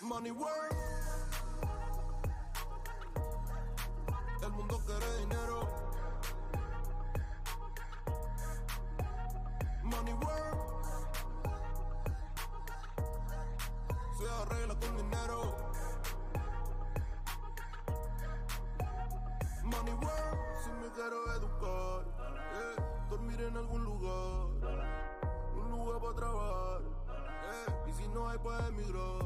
Money work. El mundo quiere dinero. Money work. Se arregla con dinero. Money work. Si me quiero educar, dormir en algún lugar, un lugar para trabajar, y si no hay para emigrar.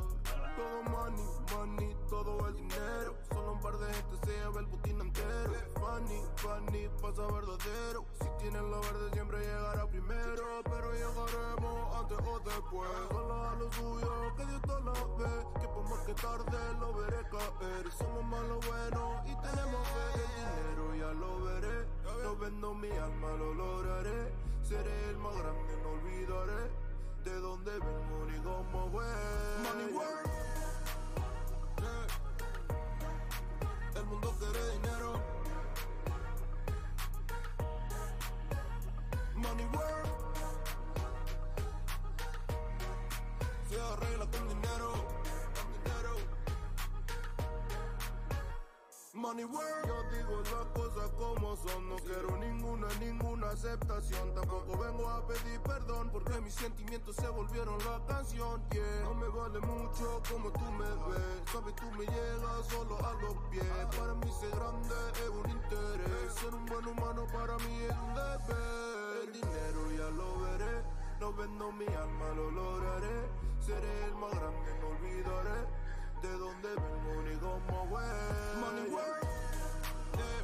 Todo money, money, todo el dinero. Solo un par de gente se lleva el botín entero. Funny, funny, pasa verdadero. Si tienen lo verde siempre llegará primero. Pero llegaremos antes o después. Solo a lo suyo, que Dios te lo ve. Que por más que tarde lo veré caer. Somos más lo bueno y tenemos fe. El dinero ya lo veré. No vendo mi alma, lo lograré. Seré el más grande, no olvidaré de dónde vengo ni cómo voy. Money work. El mundo quiere dinero. Money work. Se arregla con dinero. Money work. Yo digo las cosas como son. No quiero ninguna aceptación. Tampoco vengo a pedir perdón porque mis sentimientos se volvieron la canción. Yeah. No me vale mucho como tú me ves. Sabes, tú me llegas solo a los pies. Para mí ser grande es un interés. Ser un buen humano para mí es un deber. El dinero ya lo veré. No vendo mi alma, lo lograré. Seré el más grande, no olvidaré de dónde vengo ni cómo voy. Money work. Yeah.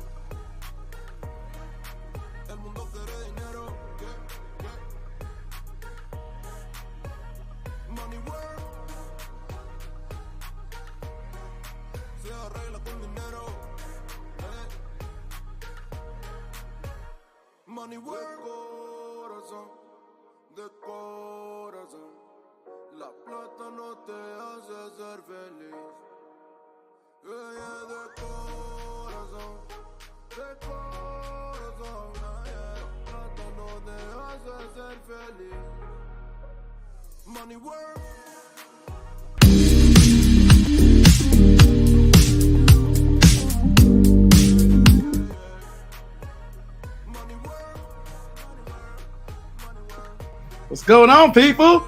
El mundo quiere dinero. Yeah. Money work. Se arregla con dinero. Money work. De corazón. La plata no te hace ser feliz. Ella de corazón. La plata no te hace ser feliz. Money work. What's going on, people?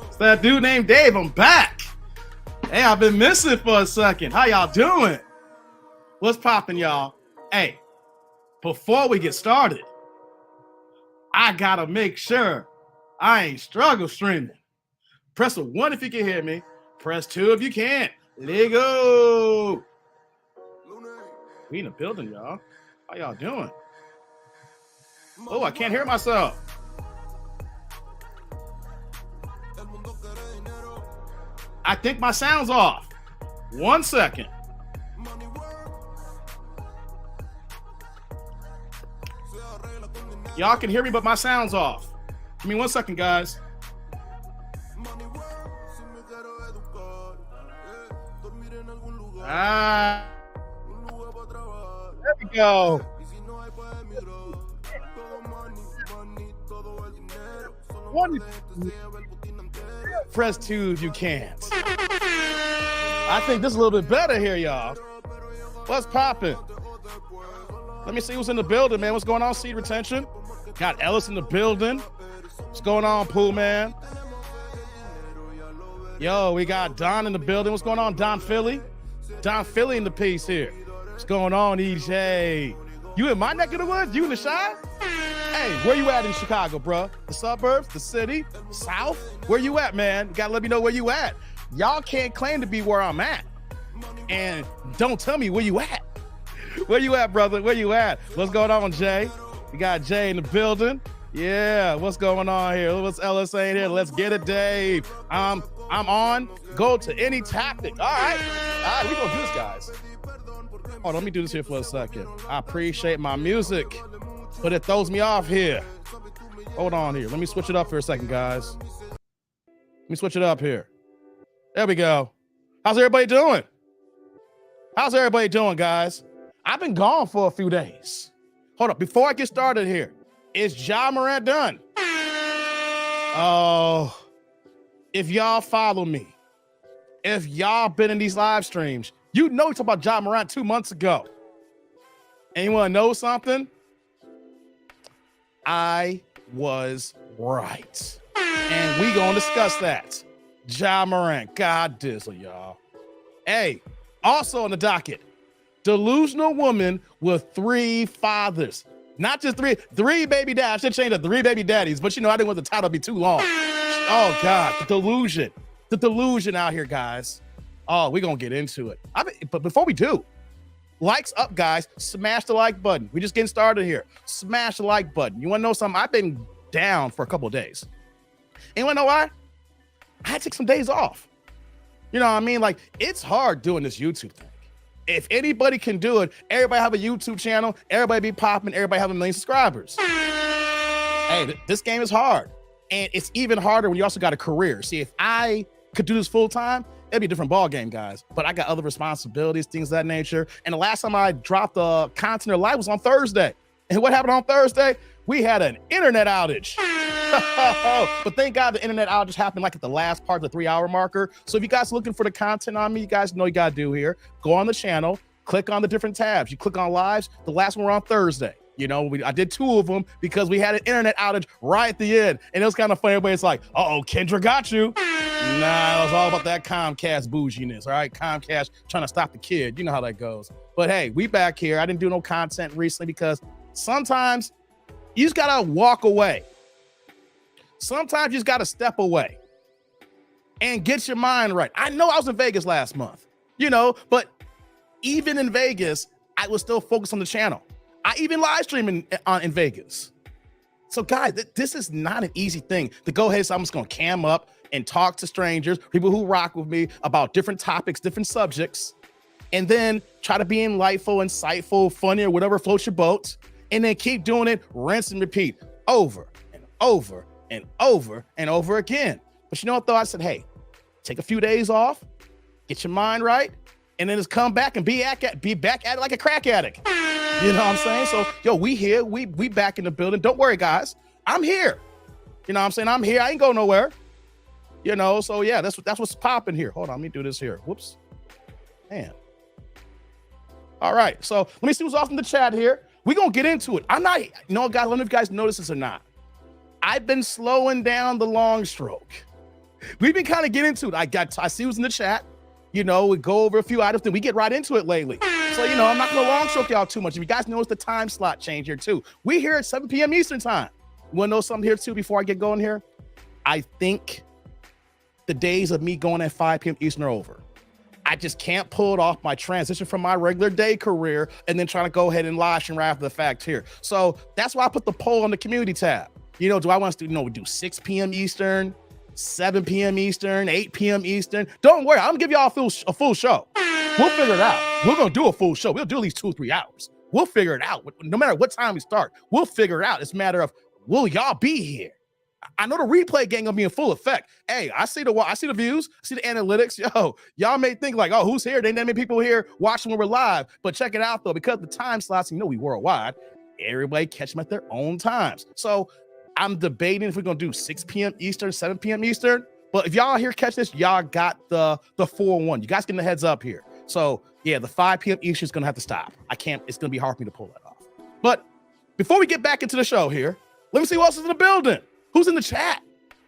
It's that dude named Dave. I'm back. Hey, I've been missing for a second. How y'all doing? What's popping, y'all? Hey, before we get started, I gotta make sure I ain't struggle streaming. Press a 1 if you can hear me. Press 2 if you can't. Lego. We in the building, y'all. How y'all doing? Oh, I can't hear myself. I think my sound's off. 1 second. Y'all can hear me, but my sound's off. Give me 1 second, guys. There we go. Press 2 if you can't. I think this is a little bit better here, y'all. What's popping? Let me see who's in the building, man. What's going on, seed retention? Got Ellis in the building. What's going on, Pool Man? Yo, we got Don in the building. What's going on, Don Philly? Don Philly in the piece here. What's going on, EJ? You in my neck of the woods? You in the Chi? Hey, where you at in Chicago, bro? The suburbs, the city, the South? Where you at, man? You gotta let me know where you at. Y'all can't claim to be where I'm at. And don't tell me where you at. Where you at, brother? Where you at? What's going on, Jay? We got Jay in the building. Yeah, what's going on here? What's Ellis saying here? Let's get it, Dave. I'm on. Go to any tactic. All right, we're gonna do this, guys. Oh, let me do this here for a second. I appreciate my music, but it throws me off here. Hold on here. Let me switch it up for a second, guys. Let me switch it up here. There we go. How's everybody doing? How's everybody doing, guys? I've been gone for a few days. Hold up. Before I get started here, is Ja Morant done? Oh, if y'all follow me if y'all been in these live streams, you know we talked about Ja Morant 2 months ago. Anyone know something? I was right. And we gonna discuss that. Ja Morant, God dizzle, y'all. Hey, also on the docket, delusional woman with 3 fathers. Not just three baby dads. I should change to 3 baby daddies, but you know, I didn't want the title to be too long. Oh God, the delusion out here, guys. Oh, we're gonna get into it. But before we do, likes up, guys. Smash the like button. We just getting started here. Smash the like button. You wanna know something? I've been down for a couple of days. And you wanna know why? I had to take some days off. You know what I mean? Like, it's hard doing this YouTube thing. If anybody can do it, everybody have a YouTube channel, everybody be popping, everybody have 1 million subscribers. Hey, this game is hard. And it's even harder when you also got a career. See, if I could do this full time, it'd be a different ball game, guys. But I got other responsibilities, things of that nature. And the last time I dropped the content or live was on Thursday. And what happened on Thursday? We had an internet outage. But thank God the internet outage happened like at the last part of the 3-hour marker. So if you guys are looking for the content on me, you guys know what you got to do here. Go on the channel, click on the different tabs. You click on lives. The last one were on Thursday. You know, I did 2 of them because we had an internet outage right at the end. And it was kind of funny, but it's like, uh-oh, Kendra got you. Nah, it was all about that Comcast bouginess, all right? Comcast trying to stop the kid. You know how that goes. But hey, we back here. I didn't do no content recently because sometimes you just got to walk away. Sometimes you just got to step away and get your mind right. I know I was in Vegas last month, you know, but even in Vegas, I was still focused on the channel. I even live stream in Vegas. So guys, this is not an easy thing to go ahead. So I'm just going to cam up and talk to strangers, people who rock with me about different topics, different subjects, and then try to be enlightful, insightful, funny, or whatever floats your boat, and then keep doing it, rinse and repeat over and over and over and over again. But you know what though? I said, hey, take a few days off, get your mind right, and then just come back and be back at it like a crack addict. You know what I'm saying? So, yo, we here, we back in the building. Don't worry, guys. I'm here. You know what I'm saying? I'm here. I ain't going nowhere. You know, so yeah, that's what's popping here. Hold on, let me do this here. Whoops. Man. All right, so let me see what's off in the chat here. We're going to get into it. I'm not, you know, guys, I don't know if you guys notice this or not. I've been slowing down the long stroke. We've been kind of getting into it. I see who's in the chat. You know, we go over a few items, then we get right into it lately. So, you know, I'm not going to long stroke y'all too much. If you guys notice the time slot change here too. We here at 7 p.m. Eastern time. You want to know something here too before I get going here? I think the days of me going at 5 p.m. Eastern are over. I just can't pull it off my transition from my regular day career and then trying to go ahead and live stream right after the fact here. So that's why I put the poll on the community tab. You know, do I want us to, you know, we do 6 p.m. Eastern, 7 p.m. Eastern, 8 p.m. Eastern? Don't worry, I'm gonna give y'all a full show. We'll figure it out. We're gonna do a full show. We'll do at least 2 or 3 hours. We'll figure it out. No matter what time we start, we'll figure it out. It's a matter of, will y'all be here? I know the replay gang gonna be in full effect. Hey, I see the views, I see the analytics. Yo, y'all may think like, oh, who's here? There ain't that many people here watching when we're live. But check it out though, because the time slots, you know, we worldwide. Everybody catch them at their own times. So I'm debating if we're gonna do 6 p.m. Eastern, 7 p.m. Eastern. But if y'all here catch this, y'all got the 4-1. You guys getting the heads up here. So yeah, the 5 p.m. Eastern is gonna have to stop. It's gonna be hard for me to pull that off. But before we get back into the show here, let me see who else is in the building. Who's in the chat?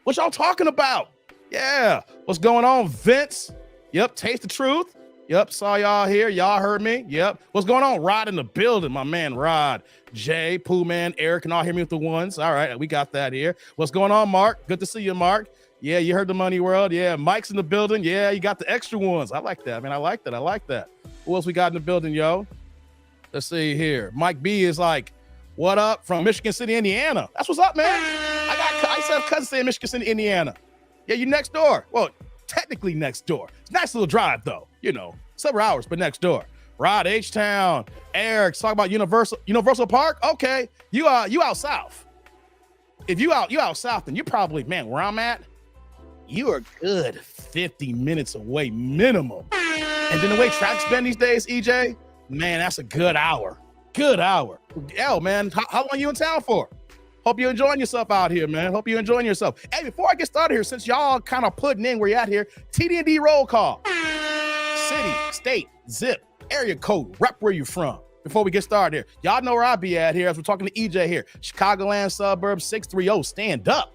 What y'all talking about? Yeah, what's going on, Vince? Yep, Taste the Truth. Yep, saw y'all here. Y'all heard me. Yep. What's going on? Rod in the building, my man Rod. Jay, Pooh Man, Eric, and all hear me with the ones. All right, we got that here. What's going on, Mark? Good to see you, Mark. Yeah, you heard the Money World. Yeah, Mike's in the building. Yeah, you got the extra ones. I like that, man. I like that. I like that. Who else we got in the building, yo? Let's see here. Mike B is like, what up from Michigan City, Indiana? That's what's up, man. I used to have cousins in Michigan City, Indiana. Yeah, you next door. Well, technically next door. It's a nice little drive, though. You know, several hours, but next door. Rod H-Town. Eric, talk about Universal Park. Okay, you out south. If you out south, then you probably, man, where I'm at, you are good 50 minutes away minimum. And then the way traffic's been these days, EJ, man, that's a good hour. Good hour. Hell, man, how long you in town for? Hope you're enjoying yourself out here, man. Hope you're enjoying yourself. Hey, before I get started here, since y'all kind of putting in where you're at here, TD&D roll call. City, state, zip, area code, rep where you from. Before we get started here, y'all know where I be at here as we're talking to EJ here. Chicagoland suburbs 630, stand up.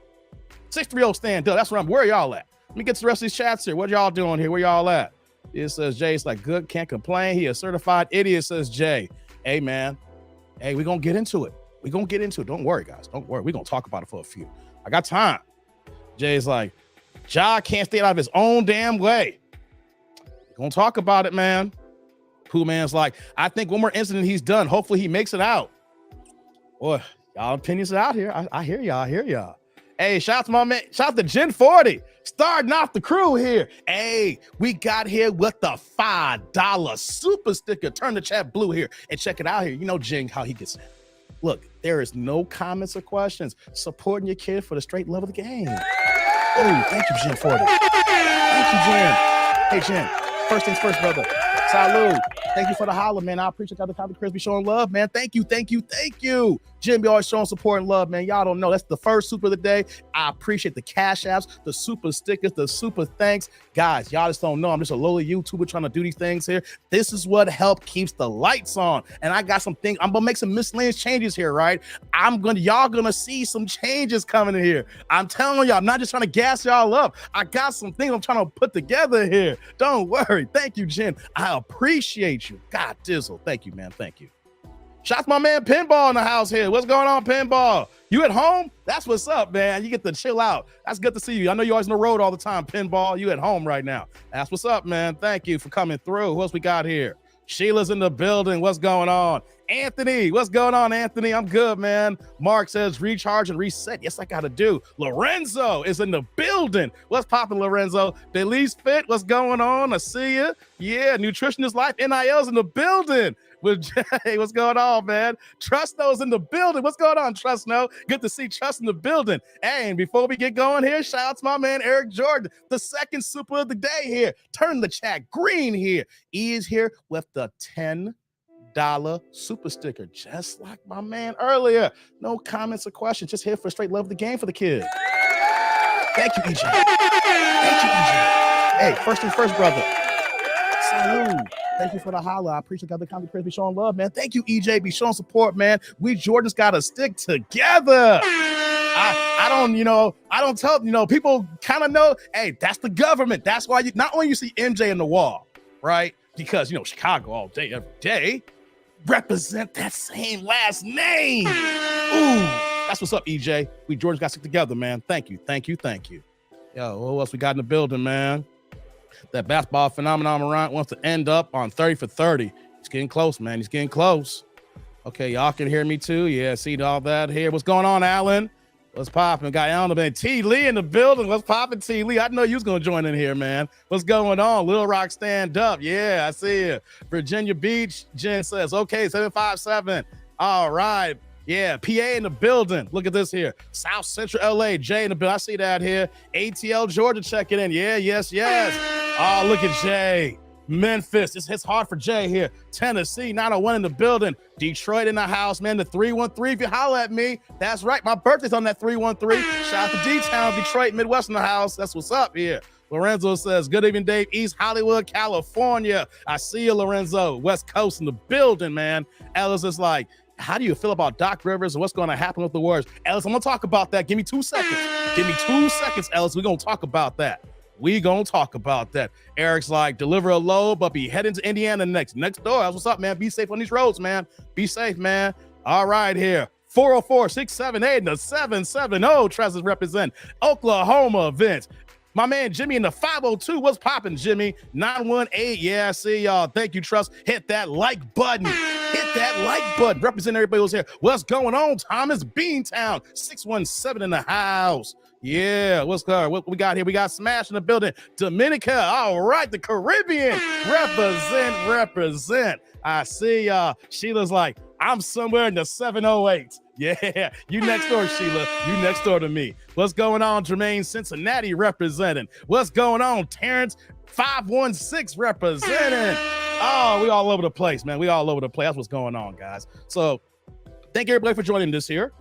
630, stand up. That's where where y'all at? Let me get to the rest of these chats here. What y'all doing here? Where y'all at? It says Jay, it's like good, can't complain. He a certified idiot, says Jay. Hey, man. Hey, we're going to get into it. We're going to get into it. Don't worry, guys. Don't worry. We're going to talk about it for a few. I got time. Jay's like, Ja can't stay out of his own damn way. We're going to talk about it, man. Pooh Man's like, I think one more incident he's done. Hopefully he makes it out. Boy, y'all opinions are out here. I hear y'all. I hear y'all. Hey, shout out to my man. Shout out to Gen 40. Starting off the crew here. Hey, we got here with the $5 super sticker. Turn the chat blue here and check it out here. You know, Jing, how he gets in. Look, there is no comments or questions. Supporting your kid for the straight love of the game. Oh, thank you, Gen 40. Thank you, Jen. Hey, Jen. First things first, brother. Salud. Thank you for the holler, man. I appreciate how the Copy Chris be showing love, man. Thank you, thank you, thank you. Jim be always showing support and love, man. Y'all don't know. That's the first super of the day. I appreciate the cash apps, the super stickers, the super thanks. Guys, y'all just don't know. I'm just a lowly YouTuber trying to do these things here. This is what help keeps the lights on. And I got some things. I'm gonna make some miscellaneous changes here, right? Y'all gonna see some changes coming in here. I'm telling y'all, I'm not just trying to gas y'all up. I got some things I'm trying to put together here. Don't worry. Thank you, Jen. I appreciate you. God dizzle. Thank you, man. Thank you. Shout out to my man Pinball in the house here. What's going on, Pinball? You at home? That's what's up, man. You get to chill out. That's good to see you. I know you're always on the road all the time, Pinball. You at home right now. That's what's up, man. Thank you for coming through. Who else we got here? Sheila's in the building. What's going on? Anthony, what's going on, Anthony? I'm good, man. Mark says recharge and reset. Yes, I got to do. Lorenzo is in the building. What's popping, Lorenzo? Delise Fit, what's going on? I see you. Yeah, Nutritionist Life, NIL's in the building. With Jay, what's going on, man? Trust No's in the building. What's going on, Trust No? Good to see Trust in the building. Hey, and before we get going here, shout out to my man Eric Jordan, the second super of the day here. Turn the chat green here. E is here with the $10 super sticker, just like my man earlier. No comments or questions, just here for straight love of the game for the kids. Thank you, EJ. Thank you, EJ. Hey, first things first, brother. Salud. Thank you for the holla. I appreciate the Comedy Chris be showing love, man. Thank you, EJ. Be showing support, man. We Jordans got to stick together. I don't tell, people kind of know, hey, that's the government. That's why not only you see MJ in the wall, right? Because, Chicago all day, every day, represent that same last name. Ooh, that's what's up, EJ. We Jordans got to stick together, man. Thank you, thank you, thank you. Yo, what else we got in the building, man? That basketball phenomenon Morant wants to end up on 30 for 30. He's getting close, man. He's getting close. Okay, y'all can hear me too. Yeah, see all that here. What's going on, Alan? What's popping? Got Alan and T. Lee in the building. What's popping, T. Lee? I know you was going to join in here, man. What's going on? Little Rock, stand up. Yeah, I see you. Virginia Beach, Jen says, okay, 757. All right. Yeah, PA in the building. Look at this here. South Central LA, Jay in the building. I see that here. ATL Georgia checking in. Yeah, yes. Oh, look at Jay. Memphis. It's hard for Jay here. Tennessee, 901 in the building. Detroit in the house, man. The 313. If you holler at me, that's right. My birthday's on that 313. Shout out to D-Town, Detroit, Midwest in the house. That's what's up here. Lorenzo says, good evening, Dave. East Hollywood, California. I see you, Lorenzo. West Coast in the building, man. Ellis is like, how do you feel about Doc Rivers and what's going to happen with the Warriors? Ellis, I'm going to talk about that. Give me 2 seconds. Give me 2 seconds, Ellis. We're going to talk about that. Eric's like, deliver a load, but be heading to Indiana next door. That's what's up, man. Be safe on these roads, man. Be safe, man. All right, here. 404-678 and the 770. Trezors represent Oklahoma events. My man Jimmy in the 502. What's popping, Jimmy? 918. Yeah, I see y'all. Thank you, Trust. Hit that like button. Represent everybody who's here. What's going on, Thomas? Beantown. 617 in the house. Yeah, what's good? What we got here? We got Smash in the building. Dominica. All right, the Caribbean. Represent. I see y'all. Sheila's like, I'm somewhere in the 708. Yeah, you next door, Sheila. You next door to me. What's going on, Jermaine? Cincinnati representing. What's going on, Terrence? 516 representing. Oh, we all over the place, man. We all over the place. That's what's going on, guys. So thank everybody for joining this here.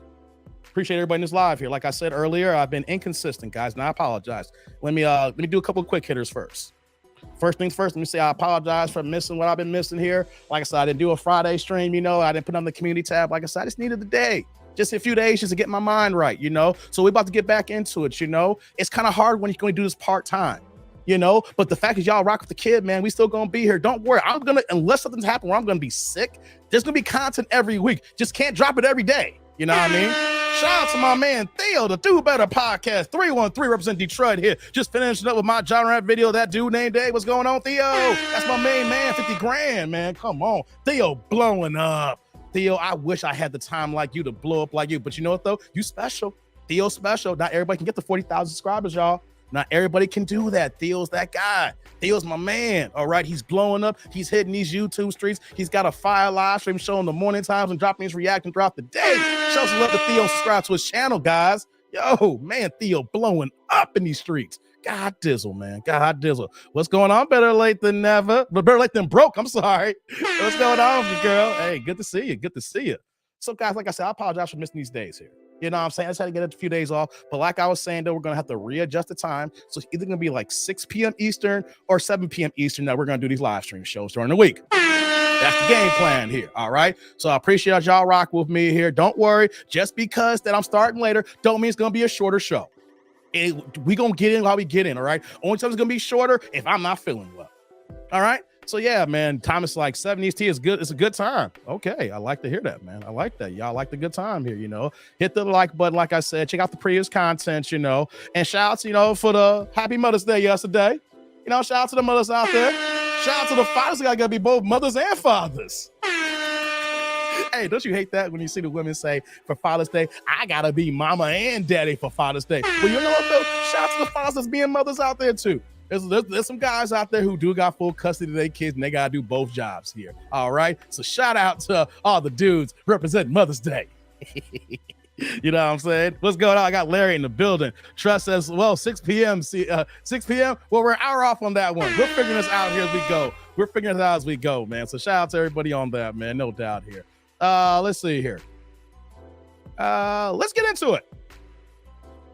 Appreciate everybody in this live here. Like I said earlier, I've been inconsistent, guys, and I apologize. Let me do a couple of quick hitters first. First things first, let me say I apologize for missing what I've been missing here. Like I said, I didn't do a Friday stream, I didn't put on the community tab. Like I said, I just needed the day. Just a few days just to get my mind right, So we're about to get back into it, It's kind of hard when you're going to do this part-time, But the fact is y'all rock with the kid, man, we still going to be here. Don't worry. Unless something's happened where I'm going to be sick, there's going to be content every week. Just can't drop it every day. You know what I mean? Shout out to my man Theo, the Do Better Podcast, 313 represent Detroit here. Just finishing up with my John Rap video. That dude named Dave. What's going on, Theo? That's my main man, 50 grand, man. Come on. Theo blowing up. Theo, I wish I had the time like you to blow up like you. But you know what, though? You special. Theo special. Not everybody can get the 40,000 subscribers, y'all. Not everybody can do that. Theo's that guy. Theo's my man. All right. He's blowing up. He's hitting these YouTube streets. He's got a fire live stream showing the morning times and dropping his reaction throughout the day. Show some love to Theo. Subscribe to his channel, guys. Yo, man, Theo blowing up in these streets. God dizzle, man. God dizzle. What's going on? Better late than never. But better late than broke. I'm sorry. What's going on with you, girl? Hey, good to see you. Good to see you. So, guys, like I said, I apologize for missing these days here. You know what I'm saying? I just had to get a few days off. But like I was saying, though, we're going to have to readjust the time. So it's either going to be like 6 p.m. Eastern or 7 p.m. Eastern that we're going to do these live stream shows during the week. That's the game plan here. All right. So I appreciate y'all rock with me here. Don't worry. Just because that I'm starting later don't mean it's going to be a shorter show. We going to get in while we get in. All right. Only time it's going to be shorter if I'm not feeling well. All right. So yeah, man, time is like 7 EST is good. It's a good time. Okay, I like to hear that, man. I like that. Y'all like the good time here, Hit the like button, like I said. Check out the previous content, and shout out, for the Happy Mother's Day yesterday. Shout out to the mothers out there. Shout out to the fathers. I gotta be both mothers and fathers. Hey, don't you hate that when you see the women say for Father's Day, I gotta be mama and daddy for Father's Day? Well, you know what though? Shout out to the fathers being mothers out there too. There's some guys out there who do got full custody of their kids and they got to do both jobs here. All right. So shout out to all the dudes representing Mother's Day. You know what I'm saying? What's going on? I got Larry in the building. Trust says, well, 6 p.m. 6 p.m. Well, we're an hour off on that one. We're figuring this out here as we go. We're figuring it out as we go, man. So shout out to everybody on that, man. No doubt here. Let's see here. Let's get into it.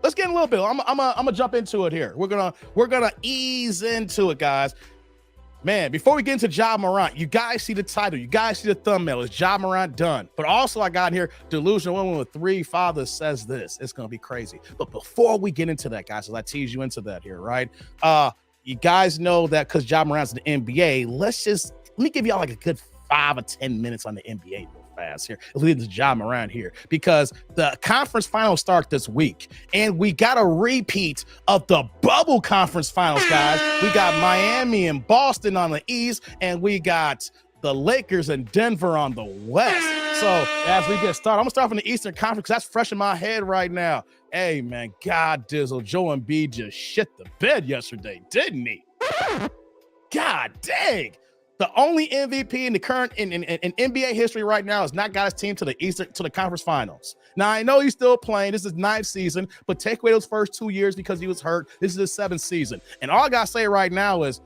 Let's get in a little bit. I'm gonna jump into it here. We're gonna ease into it, guys. Man, before we get into Ja Morant, you guys see the title, you guys see the thumbnail. Is Ja Morant done? But also, I got here, Delusional Woman with 3 fathers says this. It's gonna be crazy. But before we get into that, guys, as I tease you into that here, right? You guys know that because Ja Morant's in the NBA. Let me give y'all like a good 5 or 10 minutes on the NBA. Fast here, leading to Ja Morant here, because the conference finals start this week, and we got a repeat of the bubble conference finals, guys. We got Miami and Boston on the East, and we got the Lakers and Denver on the West. So as we get started, I'm gonna start from the Eastern Conference because that's fresh in my head right now. Hey man, God dizzle, Joel Embiid just shit the bed yesterday, didn't he? God dang. The only MVP in the current in NBA history right now has not got his team to the conference finals. Now I know he's still playing. This is 9th season, but take away those first 2 years because he was hurt. This is his 7th season, and all I gotta say right now is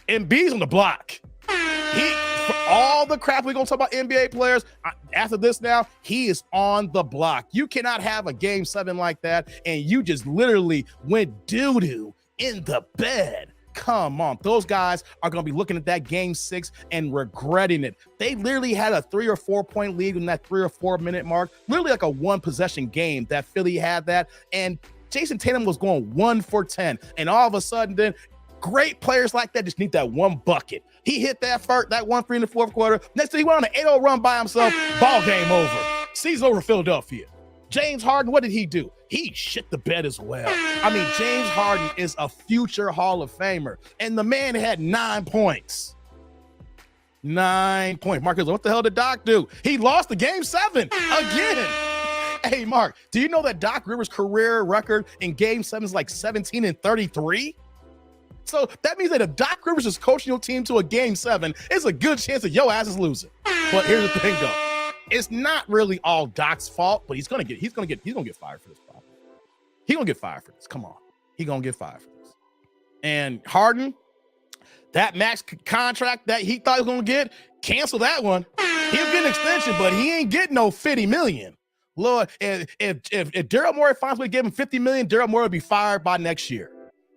Embiid's on the block. For all the crap we're gonna talk about NBA players after this, now he is on the block. You cannot have a game 7 like that, and you just literally went doo-doo in the bed. Come on, those guys are going to be looking at that game 6 and regretting it. They literally had a 3 or 4 point lead in that 3 or 4 minute mark, literally like a 1 possession game that Philly had that. And Jason Tatum was going 1 for 10. And all of a sudden, then great players like that just need that one bucket. He hit that 1-3 in the fourth quarter. Next thing he went on an 8-0 run by himself. Ball game over. Season over Philadelphia. James Harden, what did he do? He shit the bed as well. I mean, James Harden is a future Hall of Famer, and the man had 9 points. 9 points. Marcus, what the hell did Doc do? He lost the game 7 again. Hey, Mark, do you know that Doc Rivers' career record in game 7 is like 17-33? So that means that if Doc Rivers is coaching your team to a game 7, it's a good chance that your ass is losing. But here's the thing, though. It's not really all Doc's fault, but he's gonna get fired for this problem. He's gonna get fired for this. Come on. He's gonna get fired for this. And Harden, that max contract that he thought he was gonna get, cancel that one. He'll get an extension, but he ain't getting no $50 million. Lord, if Daryl Morey finds way to give him $50 million, Daryl Morey will be fired by next year.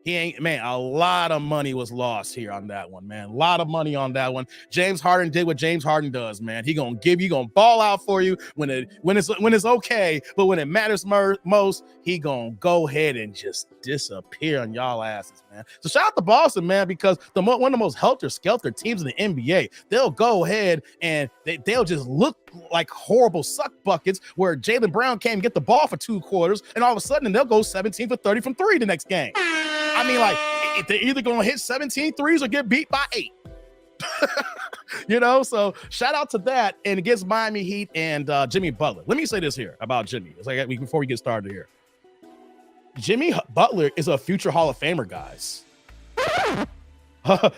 He ain't, man, a lot of money was lost here on that one, man. A lot of money on that one. James Harden did what James Harden does, man. He gonna give you, gonna ball out for you when it's okay, but when it matters most, he gonna go ahead and just disappear on y'all asses, man. So shout out to Boston, man, because one of the most helter-skelter teams in the NBA. They'll go ahead and they'll just look like horrible suck buckets where Jaylen Brown can't get the ball for 2 quarters, and all of a sudden they'll go 17 for 30 from 3 the next game. I mean, like, they're either going to hit 17 threes or get beat by 8. You know, so shout out to that. And against Miami Heat and Jimmy Butler. Let me say this here about Jimmy. It's like before we get started here. Jimmy Butler is a future Hall of Famer, guys.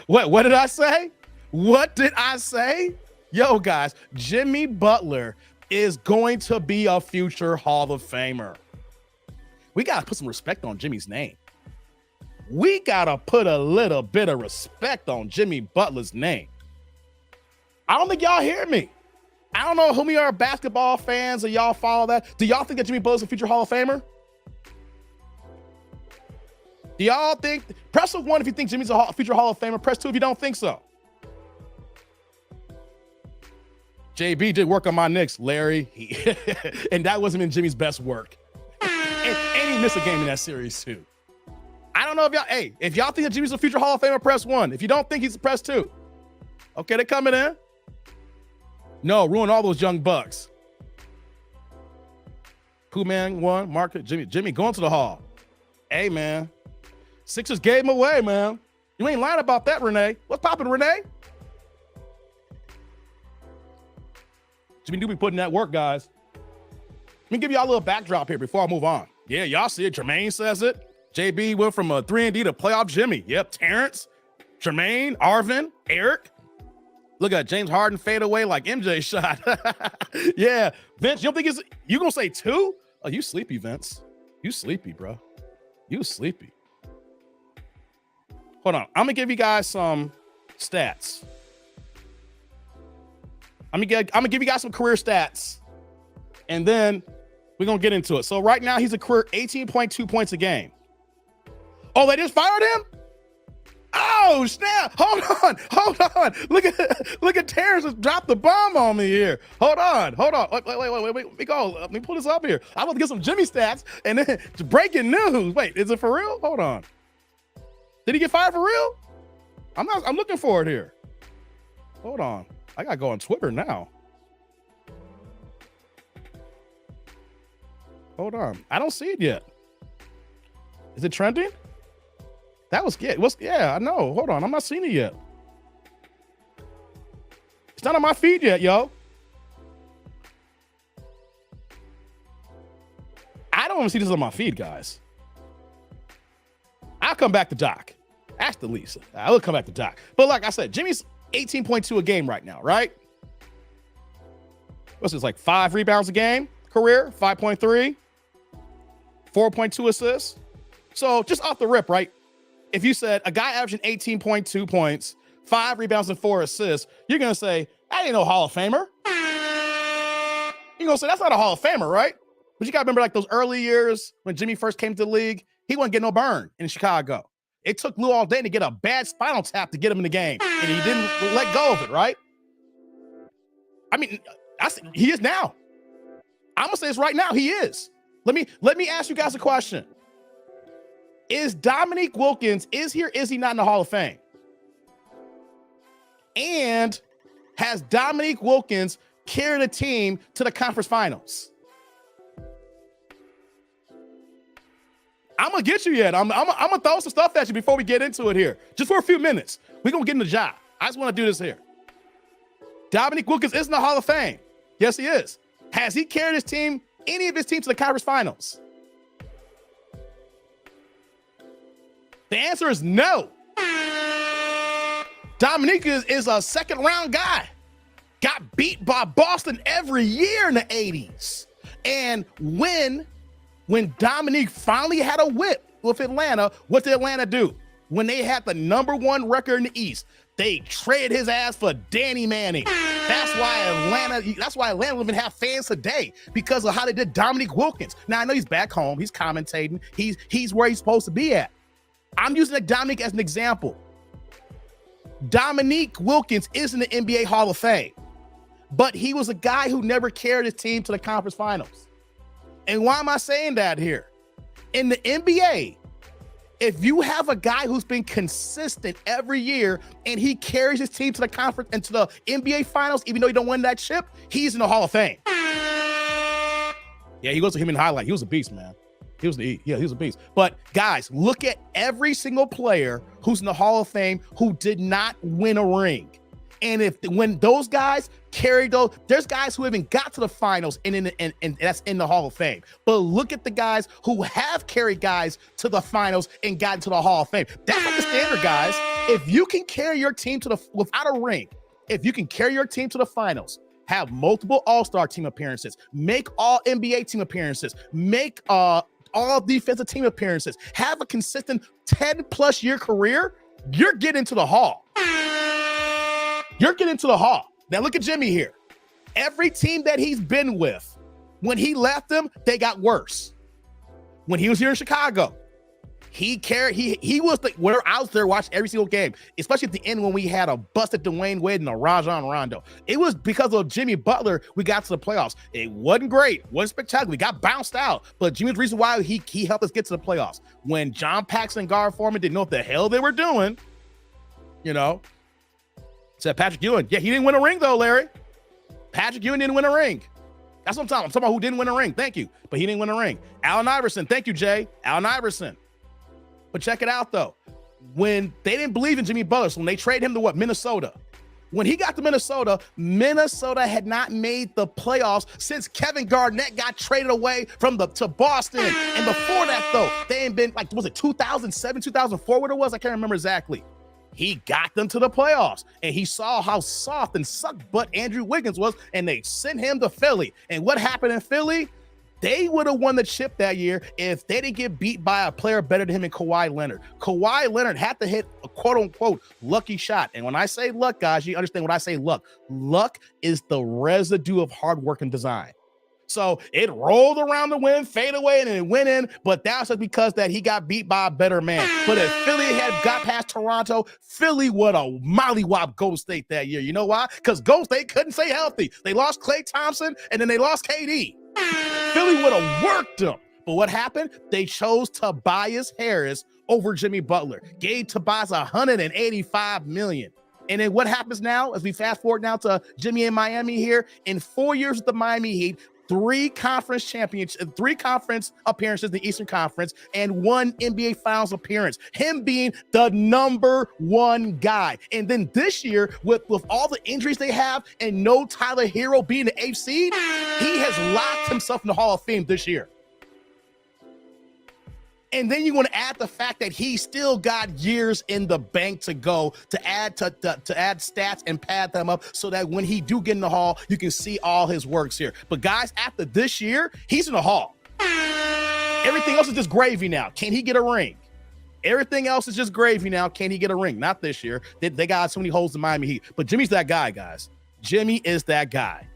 What did I say? What did I say? Yo, guys, Jimmy Butler is going to be a future Hall of Famer. We got to put some respect on Jimmy's name. We got to put a little bit of respect on Jimmy Butler's name. I don't think y'all hear me. I don't know who are basketball fans or y'all follow that. Do y'all think that Jimmy Butler's a future Hall of Famer? Do y'all think? Press 1 if you think Jimmy's a future Hall of Famer. Press 2 if you don't think so. JB did work on my Knicks, Larry. And that wasn't in Jimmy's best work. And he missed a game in that series, too. I don't know if y'all think that Jimmy's a future Hall of Famer, press 1. If you don't think he's press 2. Okay, they're coming in. No, ruin all those young bucks. Pooh Man 1, Mark, Jimmy going to the Hall. Hey, man. Sixers gave him away, man. You ain't lying about that, Renee. What's popping, Renee? Jimmy do be putting that work, guys. Let me give y'all a little backdrop here before I move on. Yeah, y'all see it. Jermaine says it. JB went from a 3-and-D to playoff Jimmy. Yep, Terrence, Jermaine, Arvin, Eric. Look at James Harden fade away like MJ shot. Yeah, Vince, you don't think you gonna say 2? Oh, you sleepy, Vince. You sleepy, bro. You sleepy. Hold on. I'm gonna give you guys some stats. I'm gonna give you guys some career stats, and then we're gonna get into it. So right now he's a career 18.2 points a game. Oh, they just fired him? Oh, snap. Hold on. Look at Terrence just dropped the bomb on me here. Hold on. Wait. Let me pull this up here. I want to get some Jimmy stats and then breaking news. Wait, is it for real? Hold on. Did he get fired for real? I'm looking for it here. Hold on. I gotta go on Twitter now. Hold on. I don't see it yet. Is it trending? That was good. Yeah, I know. Hold on. I'm not seeing it yet. It's not on my feed yet, yo. I don't want to see this on my feed, guys. I'll come back to Doc. Ask the Lisa. I will come back to Doc. But like I said, Jimmy's 18.2 a game right now, right? What's this, like 5 rebounds a game? Career, 5.3. 4.2 assists. So just off the rip, right? If you said a guy averaging 18.2 points, 5 rebounds and 4 assists, you're going to say, that ain't no Hall of Famer. You're going to say, that's not a Hall of Famer, right? But you got to remember like those early years when Jimmy first came to the league, he wasn't getting no burn in Chicago. It took Lou all day to get a bad spinal tap to get him in the game, and he didn't let go of it, right? I mean, he is now. I'm going to say this right now, he is. Let me ask you guys a question. Is Dominique Wilkins, is he not in the Hall of Fame? And has Dominique Wilkins carried a team to the conference finals? I'm going to get you yet. I'm going to throw some stuff at you before we get into it here. Just for a few minutes. We're going to get in the job. I just want to do this here. Dominique Wilkins is in the Hall of Fame. Yes, he is. Has he carried his team, any of his teams to the conference finals? The answer is no. Dominique is a second round guy. Got beat by Boston every year in the 80s. And when Dominique finally had a whip with Atlanta, what did Atlanta do? When they had the #1 record in the East, they traded his ass for Danny Manning. That's That's why Atlanta will even have fans today because of how they did Dominique Wilkins. Now I know he's back home, he's commentating, he's where he's supposed to be at. I'm using Dominique as an example. Dominique Wilkins is in the NBA Hall of Fame, but he was a guy who never carried his team to the conference finals. And why am I saying that here? In the NBA, if you have a guy who's been consistent every year and he carries his team to the conference and to the NBA finals, even though he don't win that chip, he's in the Hall of Fame. Yeah, he goes to him in the highlight. He was a beast, man. He was a beast. But guys, look at every single player who's in the Hall of Fame who did not win a ring. And when those guys carry those, there's guys who haven't got to the finals and that's in the Hall of Fame. But look at the guys who have carried guys to the finals and gotten to the Hall of Fame. That's like the standard, guys. If you can carry your team without a ring, if you can carry your team to the finals, have multiple All-Star team appearances, make all NBA team appearances, make all defensive team appearances, have a consistent 10+ year career, you're getting to the Hall. You're getting to the Hall. Now look at Jimmy here. Every team that he's been with, when he left them, they got worse. When he was here in Chicago, he was where I was there watching every single game, especially at the end when we had a busted Dwayne Wade and a Rajon Rondo. It was because of Jimmy Butler we got to the playoffs. It wasn't great, wasn't spectacular. We got bounced out, but Jimmy's the reason why he helped us get to the playoffs. When John Paxson and Gar Forman didn't know what the hell they were doing, said Patrick Ewing. Yeah, he didn't win a ring though, Larry. Patrick Ewing didn't win a ring. That's what I'm talking about. I'm talking about who didn't win a ring. Thank you. But he didn't win a ring. Allen Iverson. Thank you, Jay. Allen Iverson. But check it out, though. When they didn't believe in Jimmy Butler, so when they traded him to Minnesota. When he got to Minnesota, Minnesota had not made the playoffs since Kevin Garnett got traded away to Boston. And before that, though, they ain't been, was it 2007, 2004, what it was? I can't remember exactly. He got them to the playoffs, and he saw how soft and suck butt Andrew Wiggins was, and they sent him to Philly. And what happened in Philly? They would have won the chip that year if they didn't get beat by a player better than him in Kawhi Leonard. Kawhi Leonard had to hit a quote-unquote lucky shot. And when I say luck, guys, you understand when I say luck. Luck is the residue of hard work and design. So it rolled around the wind, fade away, and it went in. But that's just because that he got beat by a better man. But if Philly had got past Toronto, Philly would have mollywhopped Golden State that year. You know why? Because Golden State couldn't stay healthy. They lost Klay Thompson, and then they lost KD. Philly would have worked them. But what happened? They chose Tobias Harris over Jimmy Butler. Gave Tobias $185 million. And then what happens now as we fast forward now to Jimmy in Miami here? In 4 years with the Miami Heat, 3 conference appearances in the Eastern Conference, and 1 NBA Finals appearance. Him being the number 1 guy. And then this year, with all the injuries they have and no Tyler Hero being the 8th seed, he has locked himself in the Hall of Fame this year. And then you want to add the fact that he still got years in the bank to go to add stats and pad them up so that when he do get in the Hall, you can see all his works here. But guys, after this year, he's in the Hall. Everything else is just gravy now. Can he get a ring? Everything else is just gravy now. Can he get a ring? Not this year. They got so many holes in Miami Heat. But Jimmy's that guy, guys. Jimmy is that guy.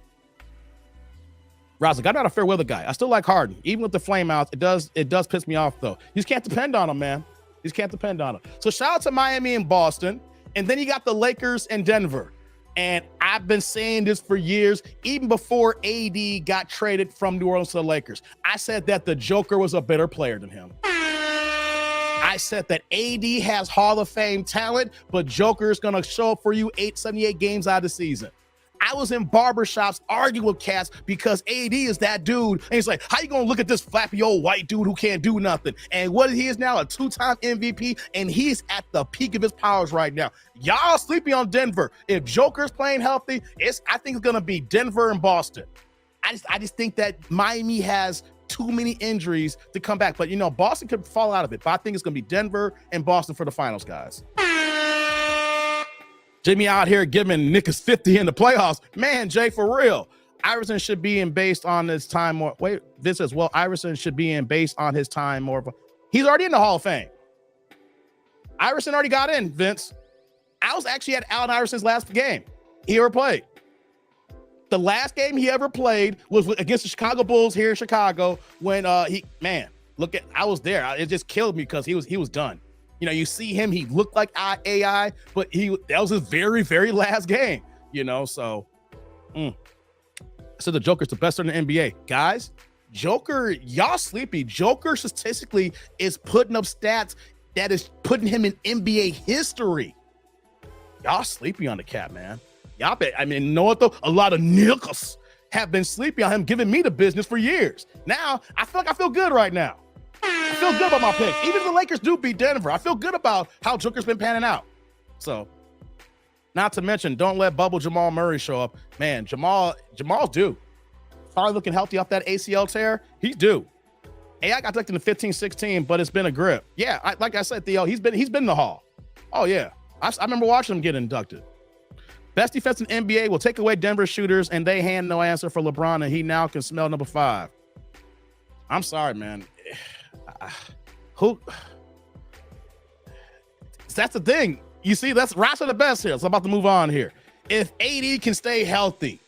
Razik, I'm not a fair weather guy. I still like Harden. Even with the flame outs, it does piss me off, though. You just can't depend on him, man. You just can't depend on him. So shout out to Miami and Boston. And then you got the Lakers and Denver. And I've been saying this for years, even before AD got traded from New Orleans to the Lakers. I said that the Joker was a better player than him. I said that AD has Hall of Fame talent, but Joker is going to show up for you 78 games out of the season. I was in barbershops arguing with cats because AD is that dude. And he's like, how you going to look at this flappy old white dude who can't do nothing? And what he is now, a 2-time MVP, and he's at the peak of his powers right now. Y'all sleeping on Denver. If Joker's playing healthy, I think it's going to be Denver and Boston. I just think that Miami has too many injuries to come back. But, Boston could fall out of it. But I think it's going to be Denver and Boston for the finals, guys. Jimmy out here giving niggas 50 in the playoffs. Man, Jay, for real. Iverson should be in based on his time more. Wait, this as well. Iverson should be in based on his time more. He's already in the Hall of Fame. Iverson already got in, Vince. I was actually at Allen Iverson's last game he ever played. The last game he ever played was against the Chicago Bulls here in Chicago when I was there. It just killed me because he was done. You know, you see him, he looked like AI, but that was his very, very last game, you know, so the Joker's the best in the NBA. Guys, Joker, y'all sleepy. Joker statistically is putting up stats that is putting him in NBA history. Y'all sleepy on the cat, man. Y'all bet. I mean, know what though? A lot of niggas have been sleepy on him, giving me the business for years. Now, I feel good right now. I feel good about my picks. Even if the Lakers do beat Denver, I feel good about how Joker's been panning out. So, not to mention, don't let Bubble Jamal Murray show up. Man, Jamal's due. Probably looking healthy off that ACL tear. He's due. AI got inducted in 15-16, but it's been a grip. Yeah, like I said, Theo, he's been in the hall. Oh, yeah. I remember watching him get inducted. Best defense in NBA will take away Denver shooters, and they hand no answer for LeBron, and he now can smell number 5. I'm sorry, man. That's the thing. You see, that's Roster the best here. So I'm about to move on here. If AD can stay healthy,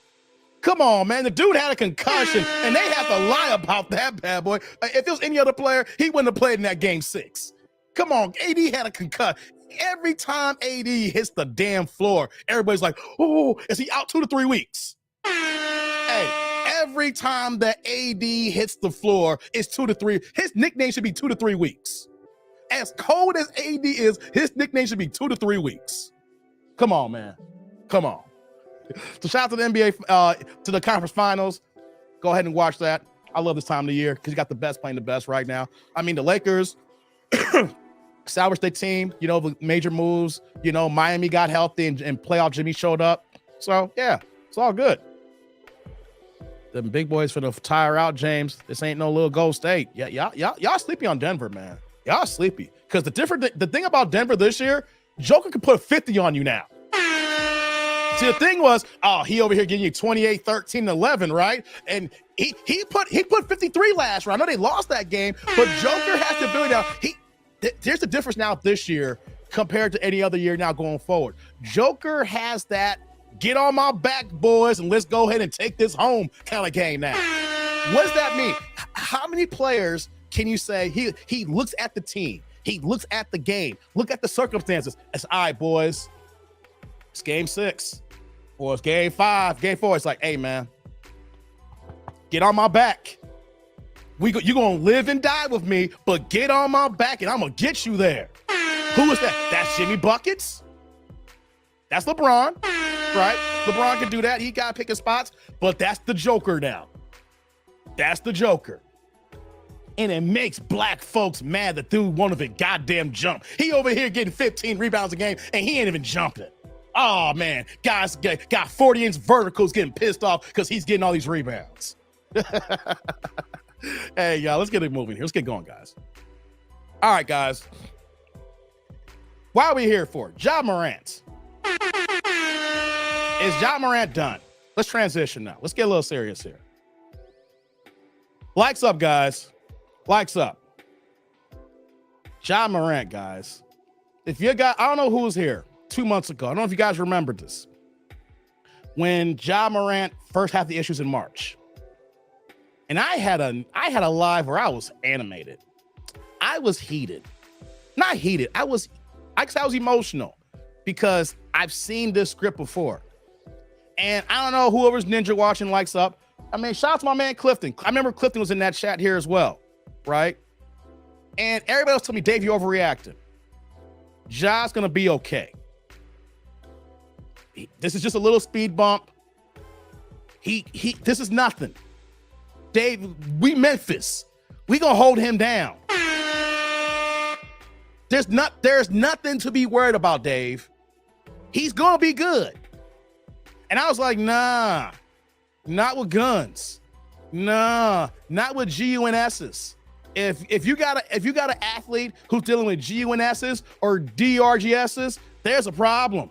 come on, man. The dude had a concussion, and they have to lie about that bad boy. If it was any other player, he wouldn't have played in that game 6. Come on, AD had a concussion. Every time AD hits the damn floor, everybody's like, oh, is he out 2 to 3 weeks? Hey, every time that AD hits the floor, it's 2 to 3. His nickname should be 2 to 3 weeks. As cold as AD is, his nickname should be 2 to 3 weeks. Come on, man. Come on. So shout out to the NBA, to the conference finals. Go ahead and watch that. I love this time of the year because you got the best playing the best right now. I mean, the Lakers salvaged their team, you know, the major moves. You know, Miami got healthy and playoff Jimmy showed up. So, yeah, it's all good. The big boys for the tire out, James. This ain't no little Gold State. Yeah, y'all sleepy on Denver, man. Y'all sleepy. Because the thing about Denver this year, Joker can put 50 on you now. See, the thing was, he over here getting you 28, 13, 11, right? And he put 53 last round. I know they lost that game, but Joker has the ability now. There's the difference now this year compared to any other year now going forward. Joker has that get on my back, boys, and let's go ahead and take this home kind of game now. What does that mean? How many players can you say he looks at the team, he looks at the game, look at the circumstances? It's all right, boys. It's game 6 or it's game 5, game 4. It's like, hey, man, get on my back. You're going to live and die with me, but get on my back and I'm going to get you there. Who is that? That's Jimmy Buckets. That's LeBron, right? LeBron can do that. He got to pick his spots, but that's the Joker now. That's the Joker. And it makes black folks mad that dude won't even goddamn jump. He over here getting 15 rebounds a game and he ain't even jumping. Oh, man. Guys got 40-inch verticals getting pissed off because he's getting all these rebounds. Hey, y'all, let's get it moving here. Let's get going, guys. All right, guys. Why are we here for? Ja Morant. Is Ja Morant done? Let's transition now. Let's get a little serious here. Likes up, guys. Likes up. Ja Morant, guys. If you got, I don't know who was here 2 months ago. I don't know if you guys remember this. When Ja Morant first had the issues in March. And I had a live where I was animated. I was heated. Not heated. I was emotional because I've seen this script before. And I don't know whoever's ninja watching likes up. I mean, shout out to my man Clifton. I remember Clifton was in that chat here as well, right? And everybody else told me, Dave, you're overreacting. Ja's gonna be okay. This is just a little speed bump. This is nothing. Dave, we Memphis. We gonna hold him down. There's nothing to be worried about, Dave. He's gonna be good. And I was like, nah, not with guns. Nah, not with GUNSs. If you got an athlete who's dealing with GUNSs or DRGSs, there's a problem.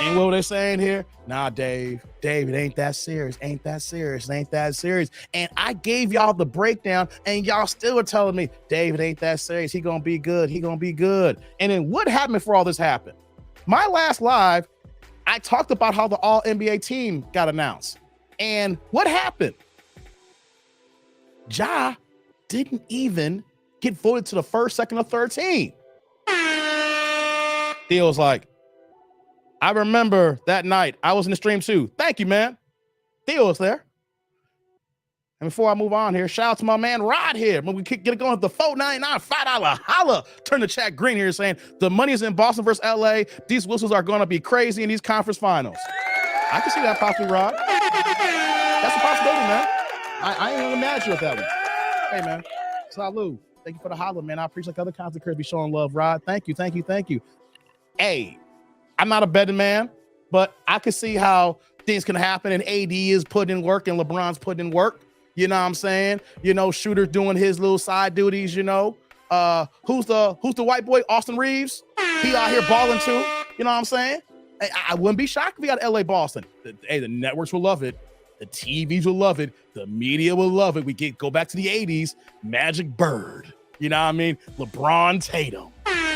And what were they saying here? Nah, Dave, it ain't that serious. Ain't that serious. And I gave y'all the breakdown and y'all still were telling me, Dave, it ain't that serious. He gonna be good. And then what happened before all this happened? My last live, I talked about how the All-NBA team got announced. And what happened? Ja didn't even get voted to the first, second, or third team. Theo was like, I remember that night. I was in the stream too. Thank you, man. Theo was there. And before I move on here, shout out to my man Rod here. When we get it going with the $4.99, $5 holla. Turn the chat green here saying the money is in Boston versus LA. These whistles are going to be crazy in these conference finals. I can see that possibly, Rod. That's a possibility, man. I ain't even mad at you with that one. Hey, man. Salud. Thank you for the holla, man. I appreciate other content creators be showing love, Rod. Thank you, thank you, thank you. Hey, I'm not a betting man, but I can see how things can happen, and AD is putting in work and LeBron's putting in work. You know what I'm saying? You know, Shooter doing his little side duties, you know. Who's the white boy? Austin Reeves. He out here balling too. You know what I'm saying? I wouldn't be shocked if we got LA Boston. The networks will love it. The TVs will love it. The media will love it. Go back to the 80s. Magic Bird. You know what I mean? LeBron Tatum.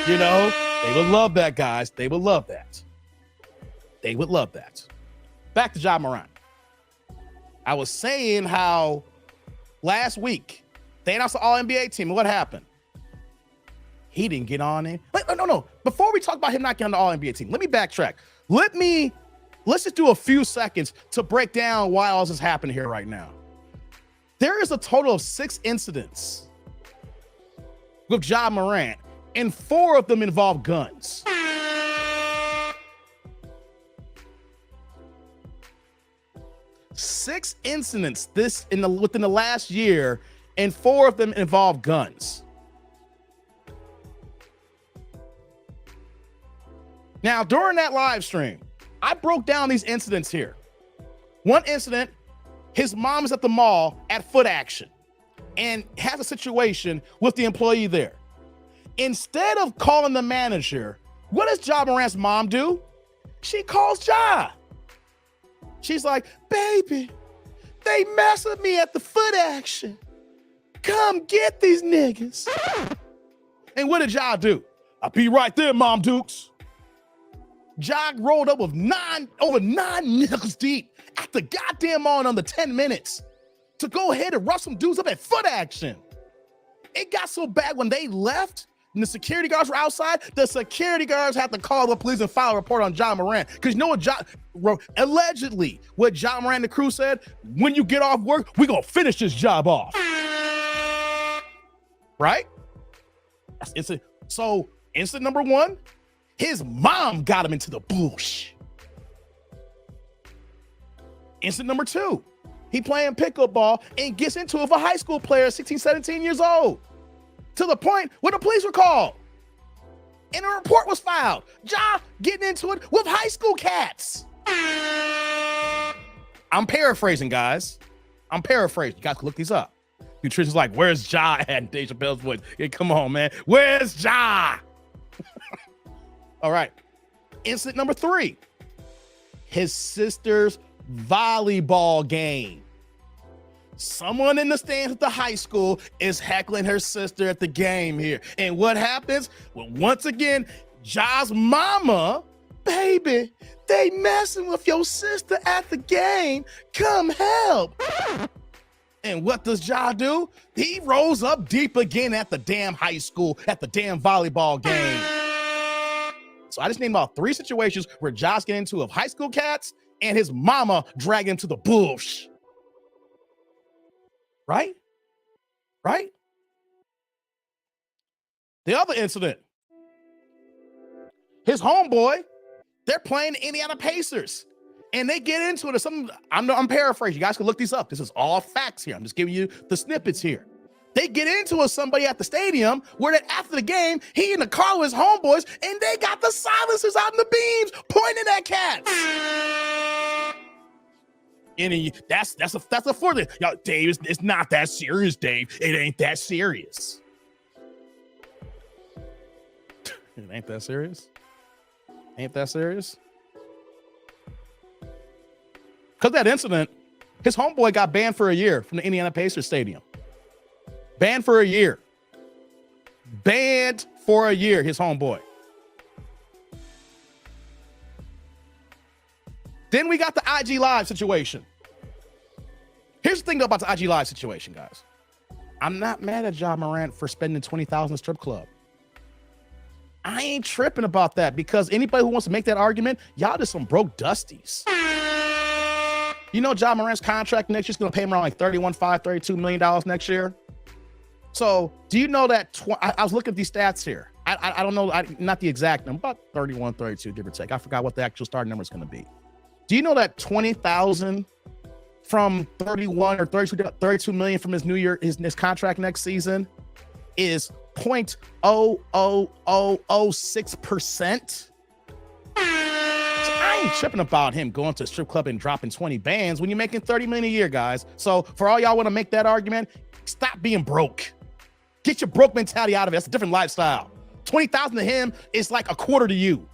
You know, they would love that, guys. They would love that. They would love that. Back to Ja Morant. I was saying how last week they announced the All-NBA team. And what happened? He didn't get on it. No. Before we talk about him not getting on the All-NBA team, let me backtrack. Let's just do a few seconds to break down why all this is happening here right now. There is a total of 6 incidents with Ja Morant, and 4 of them involve guns. Six incidents within the last year, and 4 of them involve guns. Now, during that live stream, I broke down these incidents here. One incident, his mom is at the mall at Foot Action and has a situation with the employee there. Instead of calling the manager, what does Ja Morant's mom do? She calls Ja. She's like, baby, they mess with me at the Foot Action. Come get these niggas. And what did Ja do? I'll be right there, Mom Dukes. Ja rolled up with over 9 niggas deep at the goddamn mall in under 10 minutes to go ahead and rush some dudes up at Foot Action. It got so bad when they left and the security guards were outside, the security guards had to call the police and file a report on Ja Morant. Because you know what allegedly, what Ja Morant and the crew said, when you get off work, we're going to finish this job off. Right? So incident number 1, his mom got him into the bullshit. Incident number 2, he playing pickleball and gets into it with a high school player, 16, 17 years old, to the point where the police were called and a report was filed. Ja getting into it with high school cats. I'm paraphrasing, guys. I'm paraphrasing. You guys can look these up. Nutrition's like, where's Ja at Dave Chappelle's voice? Yeah, come on, man. Where's Ja? All right. Incident number 3, his sister's volleyball game. Someone in the stands at the high school is heckling her sister at the game here. And what happens? Well, once again, Ja's mama, baby, they messing with your sister at the game. Come help. And what does Ja do? He rolls up deep again at the damn high school, at the damn volleyball game. So I just named about 3 situations where Ja's getting into of high school cats and his mama dragging him to the bush. Right? Right? The other incident, his homeboy, they're playing the Indiana Pacers. And they get into it. I'm paraphrasing. You guys can look these up. This is all facts here. I'm just giving you the snippets here. They get into it somebody at the stadium where that after the game, he in the car with his homeboys, and they got the silencers out in the beams pointing at cats. And that's a further. Yo, Dave, it's not that serious, Dave. It ain't that serious. It ain't that serious? Ain't that serious? Because that incident, his homeboy got banned for a year from the Indiana Pacers stadium. Banned for a year. Banned for a year, his homeboy. Then we got the IG Live situation. Here's the thing about the IG Live situation, guys. I'm not mad at Ja Morant for spending $20,000 in a strip club. I ain't tripping about that because anybody who wants to make that argument, y'all just some broke dusties. You know Ja Morant's contract next year is going to pay him around like $32 million next year. So do you know that I was looking at these stats here. I don't know, not the exact number, about 31, 32, give or take. I forgot what the actual starting number is going to be. Do you know that 20,000 from 31 or 32 million from his contract next season is 0.00006%? I ain't tripping about him going to a strip club and dropping 20 bands when you're making 30 million a year, guys. So for all y'all want to make that argument, stop being broke. Get your broke mentality out of it. That's a different lifestyle. 20,000 to him is like a quarter to you.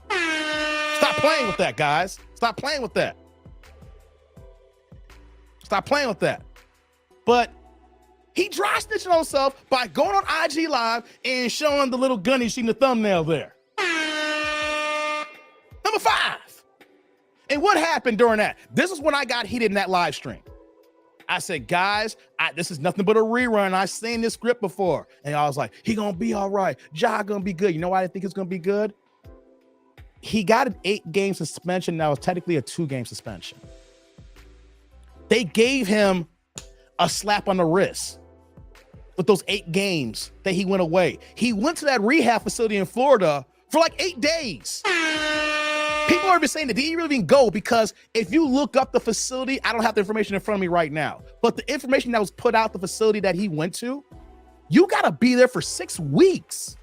Stop playing with that, guys. Stop playing with that. Stop playing with that. But he dry snitching on himself by going on IG Live and showing the little gun he's seen the thumbnail there. Number 5. And what happened during that? This is when I got heated in that live stream. I said, guys, this is nothing but a rerun. I've seen this script before. And I was like, he gonna be all right. Ja gonna be good. You know why I think it's gonna be good? He got an 8-game suspension. That was technically a 2-game suspension. They gave him a slap on the wrist with those 8 games that he went away. He went to that rehab facility in Florida for like 8 days. People are even saying that, did he really even go? Because if you look up the facility, I don't have the information in front of me right now, but the information that was put out, the facility that he went to, you got to be there for 6 weeks.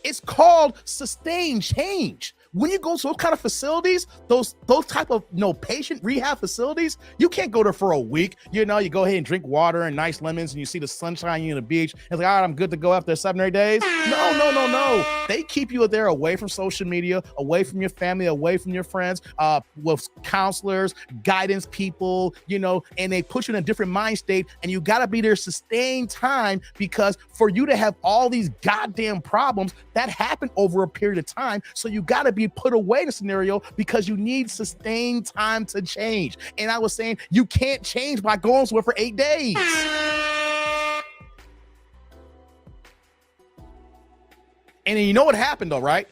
It's called sustained change. When you go to those kind of facilities, those type of patient rehab facilities, you can't go there for a week. You go ahead and drink water and nice lemons and you see the sunshine on the beach. It's like, all right, I'm good to go after 7 or 8 days. No. They keep you there away from social media, away from your family, away from your friends, with counselors, guidance people, and they put you in a different mind state, and you got to be there sustained time, because for you to have all these goddamn problems that happen over a period of time, so you got to be put away in a scenario because you need sustained time to change. And I was saying, you can't change by going somewhere for 8 days. And then you know what happened though, right?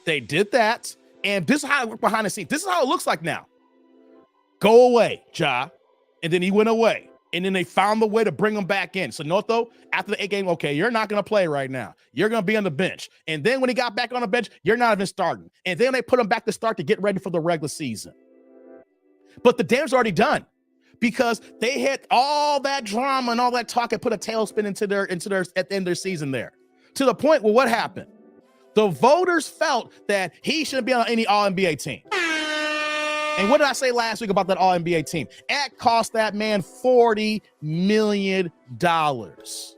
They did that, and this is how it worked behind the scenes. This is how it looks like now. Go away, Ja. And then he went away. And then they found the way to bring him back in. So note though, after the 8 game, okay, you're not going to play right now. You're going to be on the bench. And then when he got back on the bench, you're not even starting. And then they put him back to start to get ready for the regular season. But the damage already done, because they had all that drama and all that talk and put a tailspin into their at the end of their season there. To the point where what happened? The voters felt that he shouldn't be on any All-NBA team. And what did I say last week about that All-NBA team? It cost that man $40 million. Jermaine's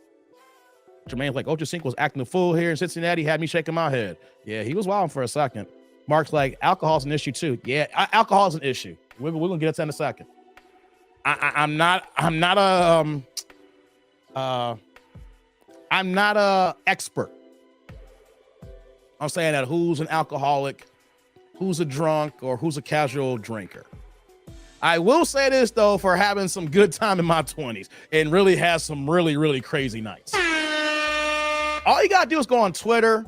like, Ochocinco was acting a fool here in Cincinnati, had me shaking my head. Yeah, he was wilding for a second. Mark's like, alcohol's an issue too. Yeah, alcohol's an issue. We're gonna get to that in a second. I'm not a expert. I'm saying that who's an alcoholic, who's a drunk, or who's a casual drinker. I will say this though, for having some good time in my 20s and really has some really, really crazy nights. All you gotta do is go on Twitter,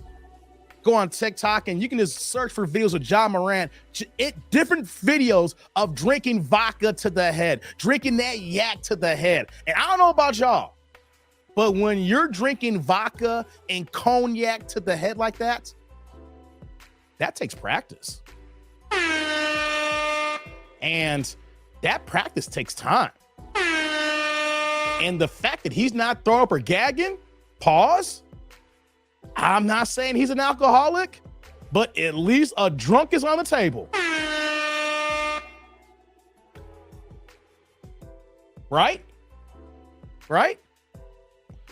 go on TikTok, and you can just search for videos of Ja Morant, different videos of drinking vodka to the head, drinking that yak to the head. And I don't know about y'all, but when you're drinking vodka and cognac to the head like that, that takes practice. And that practice takes time. And the fact that he's not throwing up or gagging, pause. I'm not saying he's an alcoholic, but at least a drunk is on the table. Right?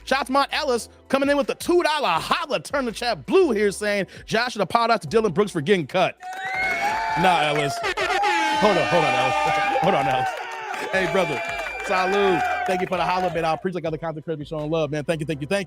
Shout to Mont Ellis coming in with the $2 holla, turn the chat blue here, saying Josh should apologize to Dylan Brooks for getting cut. Nah, Ellis. Hold on, Ellis. Hey, brother. Salud. Thank you for the holla, man. I appreciate other content creators showing love, man. Thank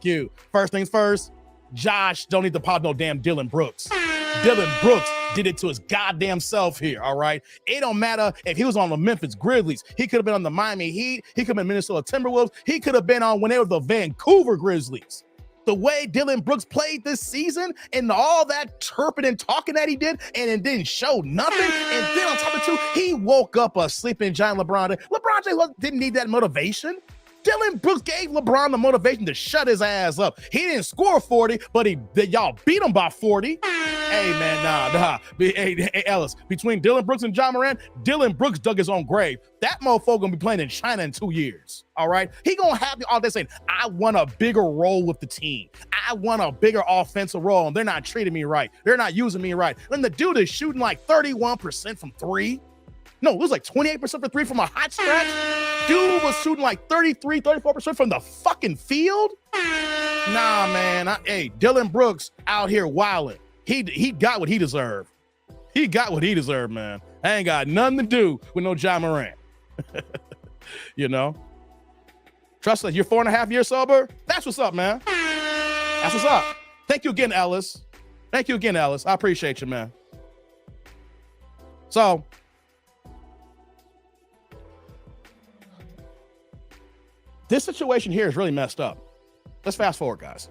you. First things first, Josh don't need to apologize no damn Dylan Brooks. Dylan Brooks did it to his goddamn self here, all right? It don't matter if he was on the Memphis Grizzlies. He could have been on the Miami Heat. He could have been Minnesota Timberwolves. He could have been on when they were the Vancouver Grizzlies. The way Dillon Brooks played this season and all that chirping and talking that he did and it didn't show nothing. And then on top of it too, he woke up a sleeping giant LeBron. LeBron James didn't need that motivation. Dillon Brooks gave LeBron the motivation to shut his ass up. He didn't score 40, but y'all beat him by 40. Hey, man, nah. Hey, Ellis, between Dillon Brooks and Ja Morant, Dillon Brooks dug his own grave. That motherfucker gonna be playing in China in 2 years, all right? He gonna have all this saying, I want a bigger role with the team. I want a bigger offensive role, and they're not treating me right. They're not using me right. And the dude is shooting like 31% from three. No, it was like 28% for three from a hot stretch. Dude was shooting like 33, 34% from the fucking field. Nah, man. Hey, Dillon Brooks out here wilding. He got what he deserved. He got what he deserved, man. I ain't got nothing to do with no Ja Morant. You know? Trust us, you're 4.5 years sober? That's what's up, man. That's what's up. Thank you again, Ellis. Thank you again, Ellis. I appreciate you, man. So, this situation here is really messed up. Let's fast forward, guys.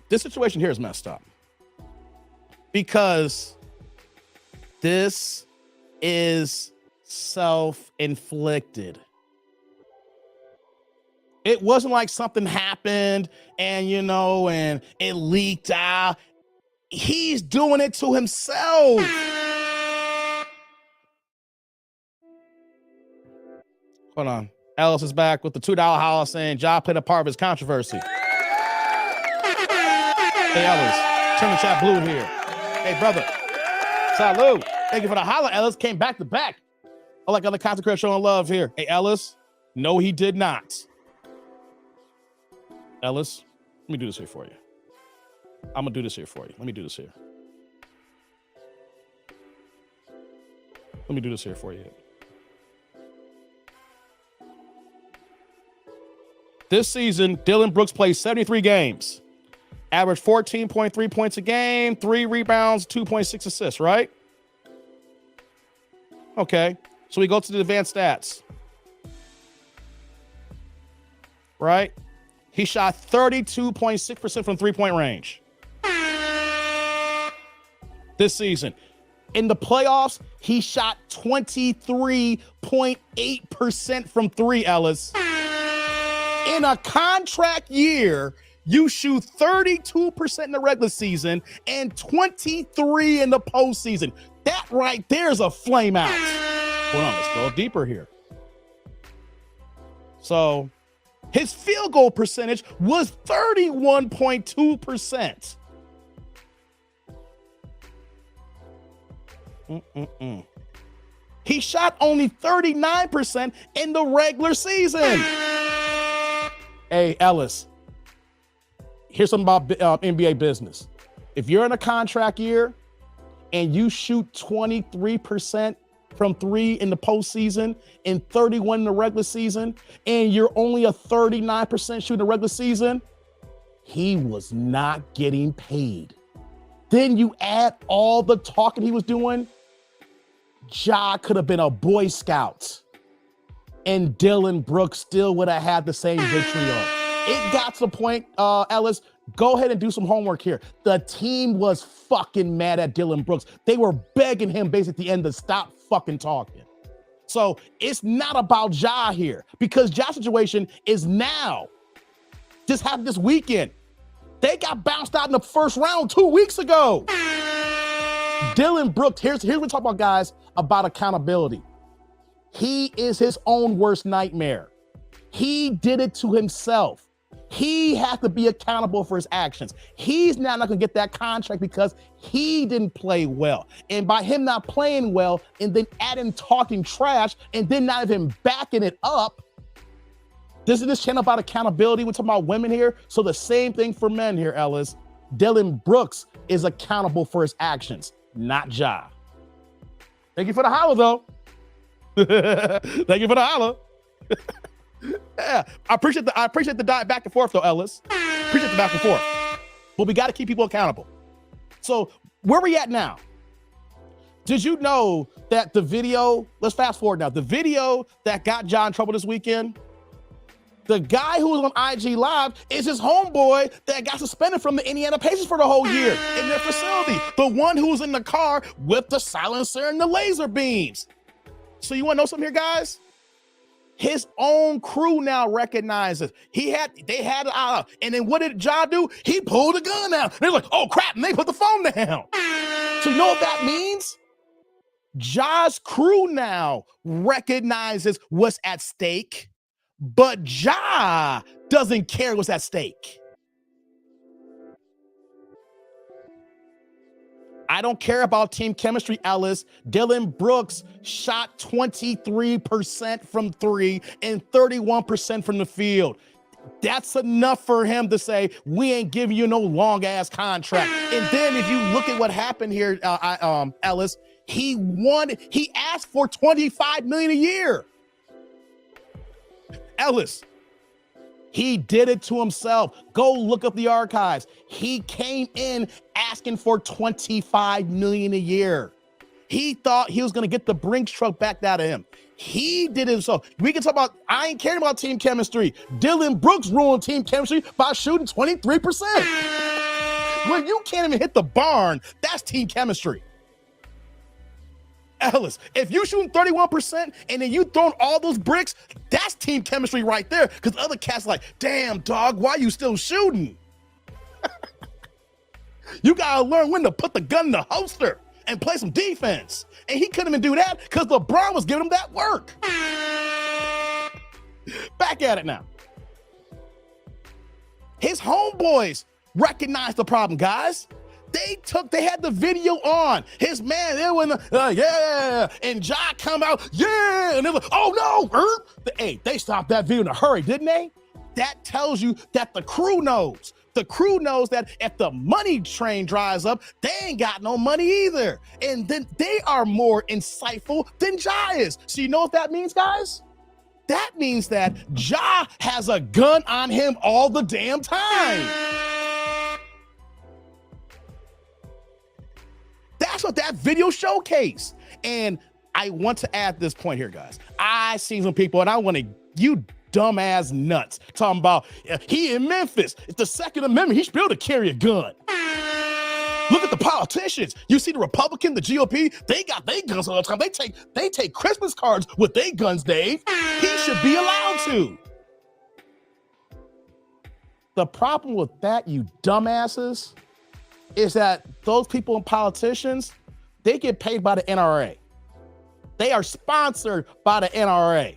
This situation here is messed up because this is self-inflicted. It wasn't like something happened and, and it leaked out. He's doing it to himself. Hold on. Ellis is back with the $2 holler saying Ja played a part of his controversy. Hey, Ellis, turn the chat blue here. Hey, brother. Salute. Thank you for the holler, Ellis. Came back to back. I like other content creators showing love here. Hey, Ellis. No, he did not. Ellis, let me do this here for you. I'm going to do this here for you. Let me do this here. Let me do this here for you. This season, Dillon Brooks played 73 games, averaged 14.3 points a game, 3 rebounds, 2.6 assists, right? Okay, so we go to the advanced stats, right? He shot 32.6% from three-point range this season. In the playoffs, he shot 23.8% from three, Ellis. In a contract year, you shoot 32% in the regular season and 23% in the postseason. That right there's a flame out. Hold on, let's go deeper here. So his field goal percentage was 31.2%. He shot only 39% in the regular season. Hey, Ellis, here's something about NBA business. If you're in a contract year and you shoot 23% from three in the postseason and 31% in the regular season, and you're only a 39% shooter in the regular season, he was not getting paid. Then you add all the talking he was doing, Ja could have been a Boy Scout. And Dillon Brooks still would have had the same vitriol. It got to the point, Ellis, go ahead and do some homework here. The team was fucking mad at Dillon Brooks. They were begging him basically at the end to stop fucking talking. So it's not about Ja here because Ja's situation is now. Just happened this weekend. They got bounced out in the first round 2 weeks ago. Dillon Brooks, here's what we talk about, guys, about accountability. He is his own worst nightmare. He did it to himself. He has to be accountable for his actions. He's now not going to get that contract because he didn't play well. And by him not playing well and then adding talking trash and then not even backing it up, this is this channel about accountability. We're talking about women here. So the same thing for men here, Ellis. Dillon Brooks is accountable for his actions, not Ja. Thank you for the holler, though. Thank you for the holler. Yeah, I appreciate the back and forth though, Ellis. Appreciate the back and forth. But we got to keep people accountable. So where we at now? Did you know that the video, let's fast forward now, the video that got Ja in trouble this weekend, the guy who was on IG Live is his homeboy that got suspended from the Indiana Pacers for the whole year in their facility. The one who was in the car with the silencer and the laser beams. So you want to know something here, guys? His own crew now recognizes they had it out. And then what did Ja do? He pulled a gun out. They're like, oh crap, and they put the phone down. So you know what that means? Ja's crew now recognizes what's at stake, but Ja doesn't care what's at stake. I don't care about team chemistry, Ellis. Dylan Brooks shot 23% from 3 and 31% from the field. That's enough for him to say, we ain't giving you no long-ass contract. And then if you look at what happened here, Ellis, he asked for $25 million a year. Ellis, he did it to himself. Go look up the archives. He came in asking for $25 million a year. He thought he was going to get the Brinks truck back out of him. He did it so. We can talk about, I ain't caring about team chemistry. Dylan Brooks ruined team chemistry by shooting 23%. When you can't even hit the barn, that's team chemistry. Ellis, if you shooting 31% and then you throwing all those bricks, that's team chemistry right there. Because other cats like, damn, dog, why you still shooting? You gotta learn when to put the gun in the holster and play some defense. And he couldn't even do that because LeBron was giving him that work. Back at it now. His homeboys recognized the problem, guys. They had the video on. His man, they went, yeah. And Ja come out, yeah. And they're like, oh no. Hey, they stopped that video in a hurry, didn't they? That tells you that the crew knows. The crew knows that if the money train dries up, they ain't got no money either. And then they are more insightful than Ja is. So you know what that means, guys? That means that Ja has a gun on him all the damn time. That's what that video showcased. And I want to add this point here, guys. I seen some people, and I want to, you dumbass nuts, talking about he in Memphis. It's the Second Amendment. He should be able to carry a gun. Look at the politicians. You see the Republican, the GOP, they got their guns all the time. They take Christmas cards with their guns, Dave. He should be allowed to. The problem with that, you dumbasses, is that those people and politicians, they get paid by the NRA. They are sponsored by the NRA.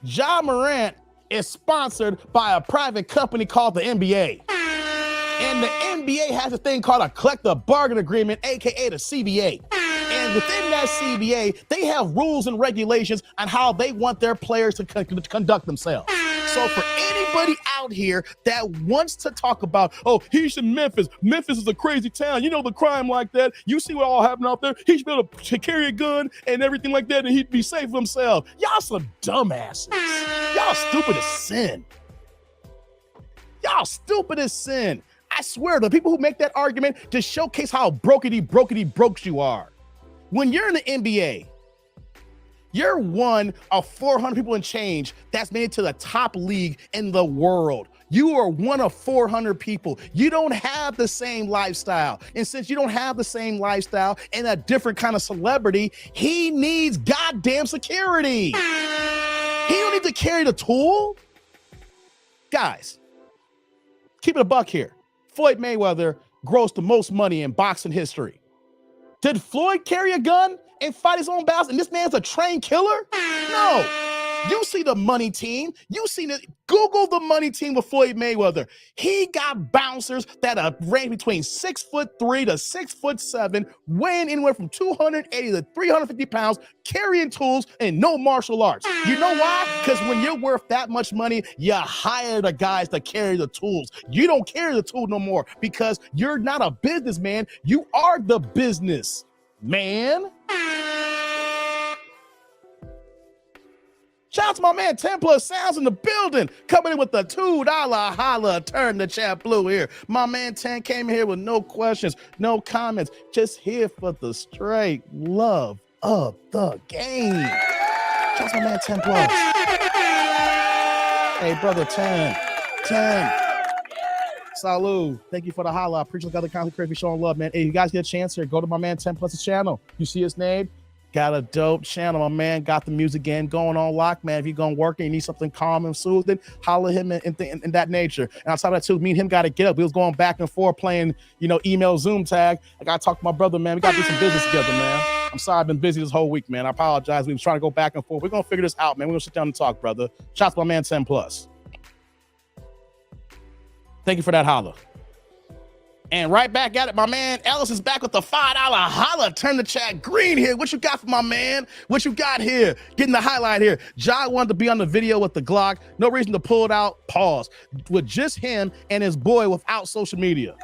Ja Morant is sponsored by a private company called the NBA. And the NBA has a thing called a collective bargaining agreement, AKA the CBA. And within that CBA, they have rules and regulations on how they want their players to conduct themselves. So for anybody out here that wants to talk about, oh, he's in Memphis. Memphis is a crazy town. You know, the crime like that. You see what all happened out there. He should be able to carry a gun and everything like that, and he'd be safe for himself. Y'all some dumbasses. Y'all stupid as sin. Y'all stupid as sin. I swear, the people who make that argument just showcase how brokey you are. When you're in the NBA, you're one of 400 people and change that's made it to the top league in the world. You are one of 400 people. You don't have the same lifestyle. And since you don't have the same lifestyle and a different kind of celebrity, he needs goddamn security. He don't need to carry the tool. Guys, keep it a buck here. Floyd Mayweather grossed the most money in boxing history. Did Floyd carry a gun and fight his own battles? And this man's a trained killer? No. You see the money team. You seen it. Google the money team with Floyd Mayweather. He got bouncers that range between 6'3" to 6'7", weighing anywhere from 280 to 350 pounds, carrying tools and no martial arts. You know why? Because when you're worth that much money, you hire the guys to carry the tools. You don't carry the tool no more because you're not a businessman. You are the business, man. Shout out to my man 10 Plus Sounds in the building, coming in with the $2 holla. Turn the chat blue here. My man 10 came here with no questions, no comments, just here for the straight love of the game. Shout out to my man 10 Plus. Hey, brother 10. Salud. Thank you for the holla. I appreciate the content creators showing love, man. Hey, you guys get a chance here, go to my man 10 Plus's channel. You see his name? Got a dope channel, my man. Got the music game going on lock, man. If you're going to work and you need something calm and soothing, holler him in that nature. And outside of that, too, me and him got to get up. We was going back and forth playing, email Zoom tag. I got to talk to my brother, man. We got to do some business together, man. I'm sorry I've been busy this whole week, man. I apologize. We was trying to go back and forth. We're going to figure this out, man. We're going to sit down and talk, brother. Shout out to my man 10 Plus. Thank you for that holla. And right back at it, my man Ellis is back with the $5 holla. Turn the chat green here. What you got for my man? What you got here? Getting the highlight here. Jai wanted to be on the video with the Glock. No reason to pull it out. Pause. With just him and his boy without social media.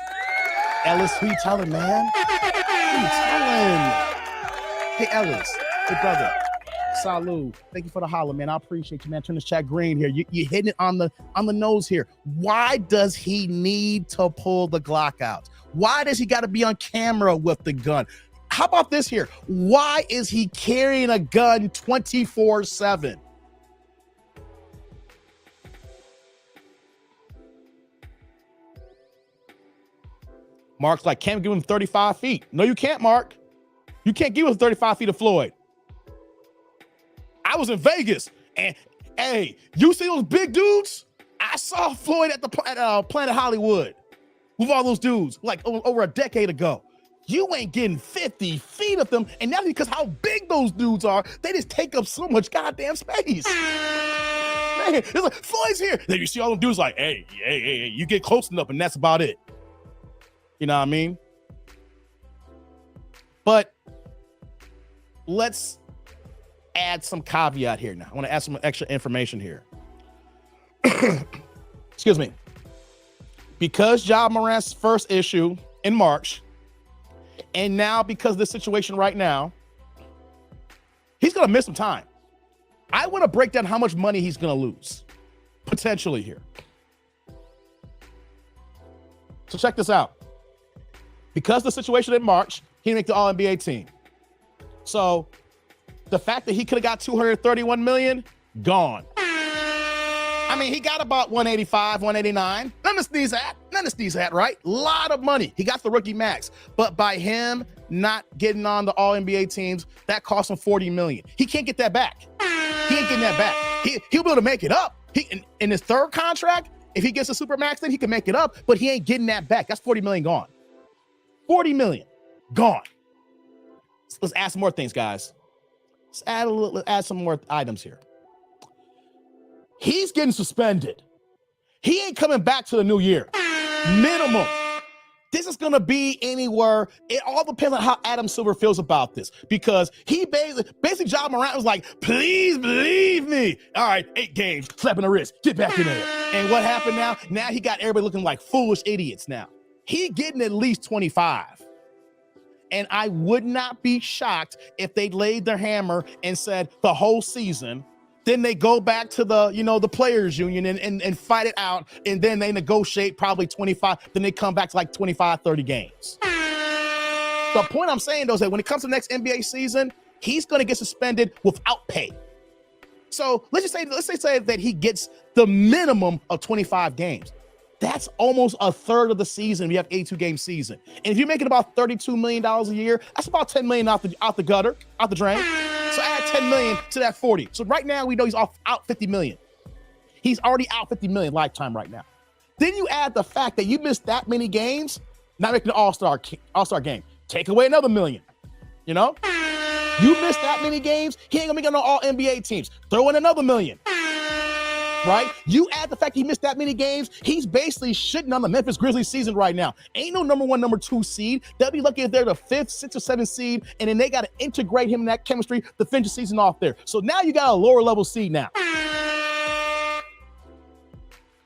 Ellis, who you telling, man? Who you telling? Hey, Ellis. Hey, brother. Salud. Thank you for the holla, man. I appreciate you, man. Turn this chat green here. You hitting it on the nose here. Why does he need to pull the Glock out? Why does he got to be on camera with the gun? How about this here? Why is he carrying a gun 24/7? Mark's like, can't give him 35 feet. No, you can't, Mark. You can't give him 35 feet of Floyd. I was in Vegas, and hey, you see those big dudes? I saw Floyd at Planet Hollywood with all those dudes like over a decade ago. You ain't getting 50 feet of them, and that's because how big those dudes are. They just take up so much goddamn space. Man, it's like Floyd's here. Then you see all them dudes like, hey, you get close enough, and that's about it. You know what I mean? But let's add some caveat here now. I want to add some extra information here. Excuse me. Because Ja Morant's first issue in March, and now because of this situation right now, he's going to miss some time. I want to break down how much money he's going to lose, potentially here. So check this out. Because the situation in March, he didn't make the All-NBA team. So the fact that he could have got $231 million, gone. I mean, he got about 185, 189. None to sneeze at, right? A lot of money. He got the rookie max. But by him not getting on the All-NBA teams, that cost him $40 million. He can't get that back. He ain't getting that back. He'll be able to make it up. In his third contract, if he gets a super max, then he can make it up, but he ain't getting that back. That's $40 million gone. $40 million gone. Let's add some more things, guys. Let's add some more items here. He's getting suspended. He ain't coming back to the new year. Minimum. This is going to be anywhere. It all depends on how Adam Silver feels about this, because he basically Ja Morant was like, please believe me. All right, 8 games, slapping the wrist, get back in there. And what happened now? Now he got everybody looking like foolish idiots now. He getting at least 25. And I would not be shocked if they laid their hammer and said the whole season. Then they go back to the players union and fight it out. And then they negotiate probably 25. Then they come back to like 25, 30 games. The point I'm saying, though, is that when it comes to the next NBA season, he's going to get suspended without pay. So let's say that he gets the minimum of 25 games. That's almost a third of the season. We have 82 game season. And if you're making about $32 million a year, that's about $10 million out the gutter, out the drain. So add 10 million to that 40. So right now we know he's out 50 million. He's already out 50 million lifetime right now. Then you add the fact that you missed that many games, not making an all-star game. Take away another million. You know? You missed that many games, he ain't gonna make it on all NBA teams. Throw in another million. Right? You add the fact he missed that many games, he's basically shitting on the Memphis Grizzlies season right now. Ain't no number 1, number 2 seed. They'll be lucky if they're the 5th, 6th, or 7th seed, and then they got to integrate him in that chemistry to finish the season off there. So now you got a lower level seed now.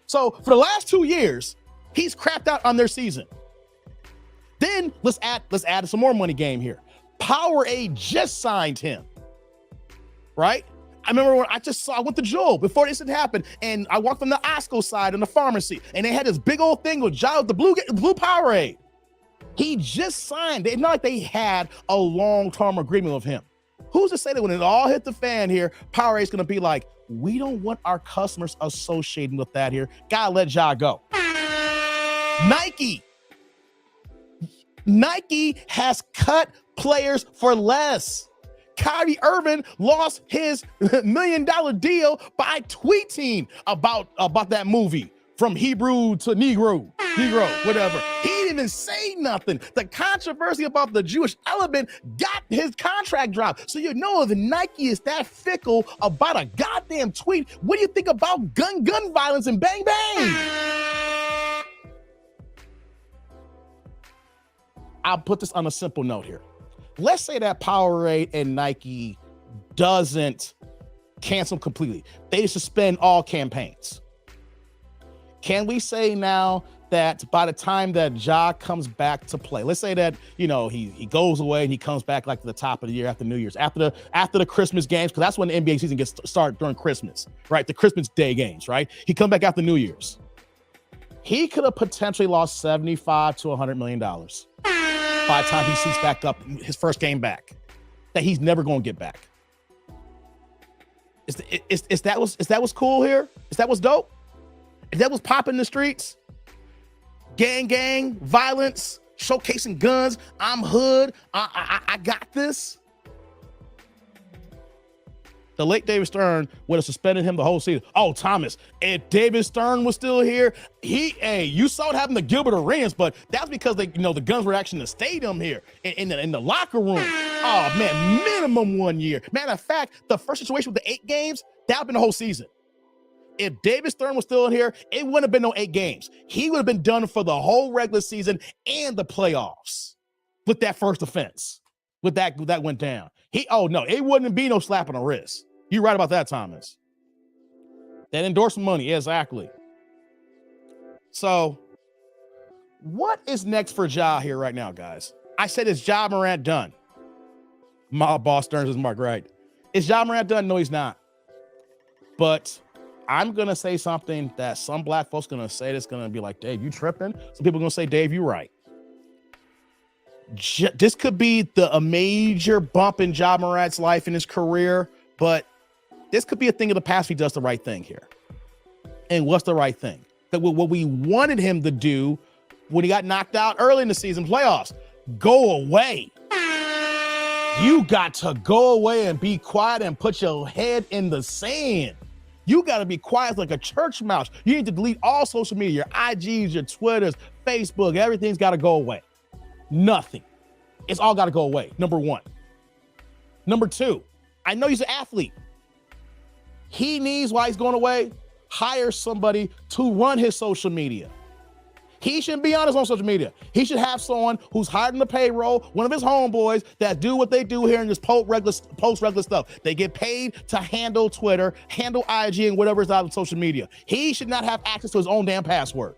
So for the last 2 years, he's crapped out on their season. Then let's add some more money game here. Powerade just signed him. Right? I remember when I went to Jewel before this had happened, and I walked from the Osco side in the pharmacy, and they had this big old thing with Ja, the blue Powerade. He just signed. It's not like they had a long-term agreement with him. Who's to say that when it all hit the fan here, Powerade's going to be like, we don't want our customers associating with that here. Gotta let Ja go. Nike has cut players for less. Kyrie Irving lost his $1 million deal by tweeting about that movie, From Hebrew to Negro, whatever. He didn't even say nothing. The controversy about the Jewish element got his contract dropped. So you know if Nike is that fickle about a goddamn tweet, what do you think about gun violence and bang bang? I'll put this on a simple note here. Let's say that Powerade and Nike doesn't cancel completely. They suspend all campaigns. Can we say now that by the time that Ja comes back to play, let's say that, you know, he goes away and he comes back like the top of the year after New Year's, after the Christmas games, because that's when the NBA season gets started during Christmas, right? The Christmas Day games, right? He come back after New Year's. He could have potentially lost $75 to $100 million by the time he suits back up his first game back, that he's never going to get back. Is that what's cool here? Is that what's dope? Is that what's popping in the streets? Gang, violence, showcasing guns. I'm hood. I got this. The late David Stern would have suspended him the whole season. Oh, Thomas, if David Stern was still here, you saw it happen to Gilbert Arenas, but that's because the guns were actually in the stadium here, in the locker room. Oh man, minimum 1 year. Matter of fact, the first situation with the 8 games, that would have been the whole season. If David Stern was still in here, it wouldn't have been no 8 games. He would have been done for the whole regular season and the playoffs with that first offense. With that went down. It wouldn't be no slap on the wrist. You're right about that, Thomas. That endorsement money, exactly. So, what is next for Ja here right now, guys? I said, is Ja Morant done? My boss Stearns is Mark, right? Is Ja Morant done? No, he's not. But I'm going to say something that some black folks going to say that's going to be like, Dave, you tripping? Some people are going to say, Dave, you're right. This could be a major bump in Ja Morant's life and his career, but this could be a thing of the past if he does the right thing here. And what's the right thing? That what we wanted him to do when he got knocked out early in the season playoffs, go away. You got to go away and be quiet and put your head in the sand. You got to be quiet like a church mouse. You need to delete all social media, your IGs, your Twitters, Facebook, everything's got to go away. Nothing. It's all got to go away, number one. Number two, I know he's an athlete. He needs, while he's going away, hire somebody to run his social media. He shouldn't be on his own social media. He should have someone who's hired on the payroll, one of his homeboys that do what they do here and just post regular stuff. They get paid to handle Twitter, handle IG, and whatever is out of social media. He should not have access to his own damn password.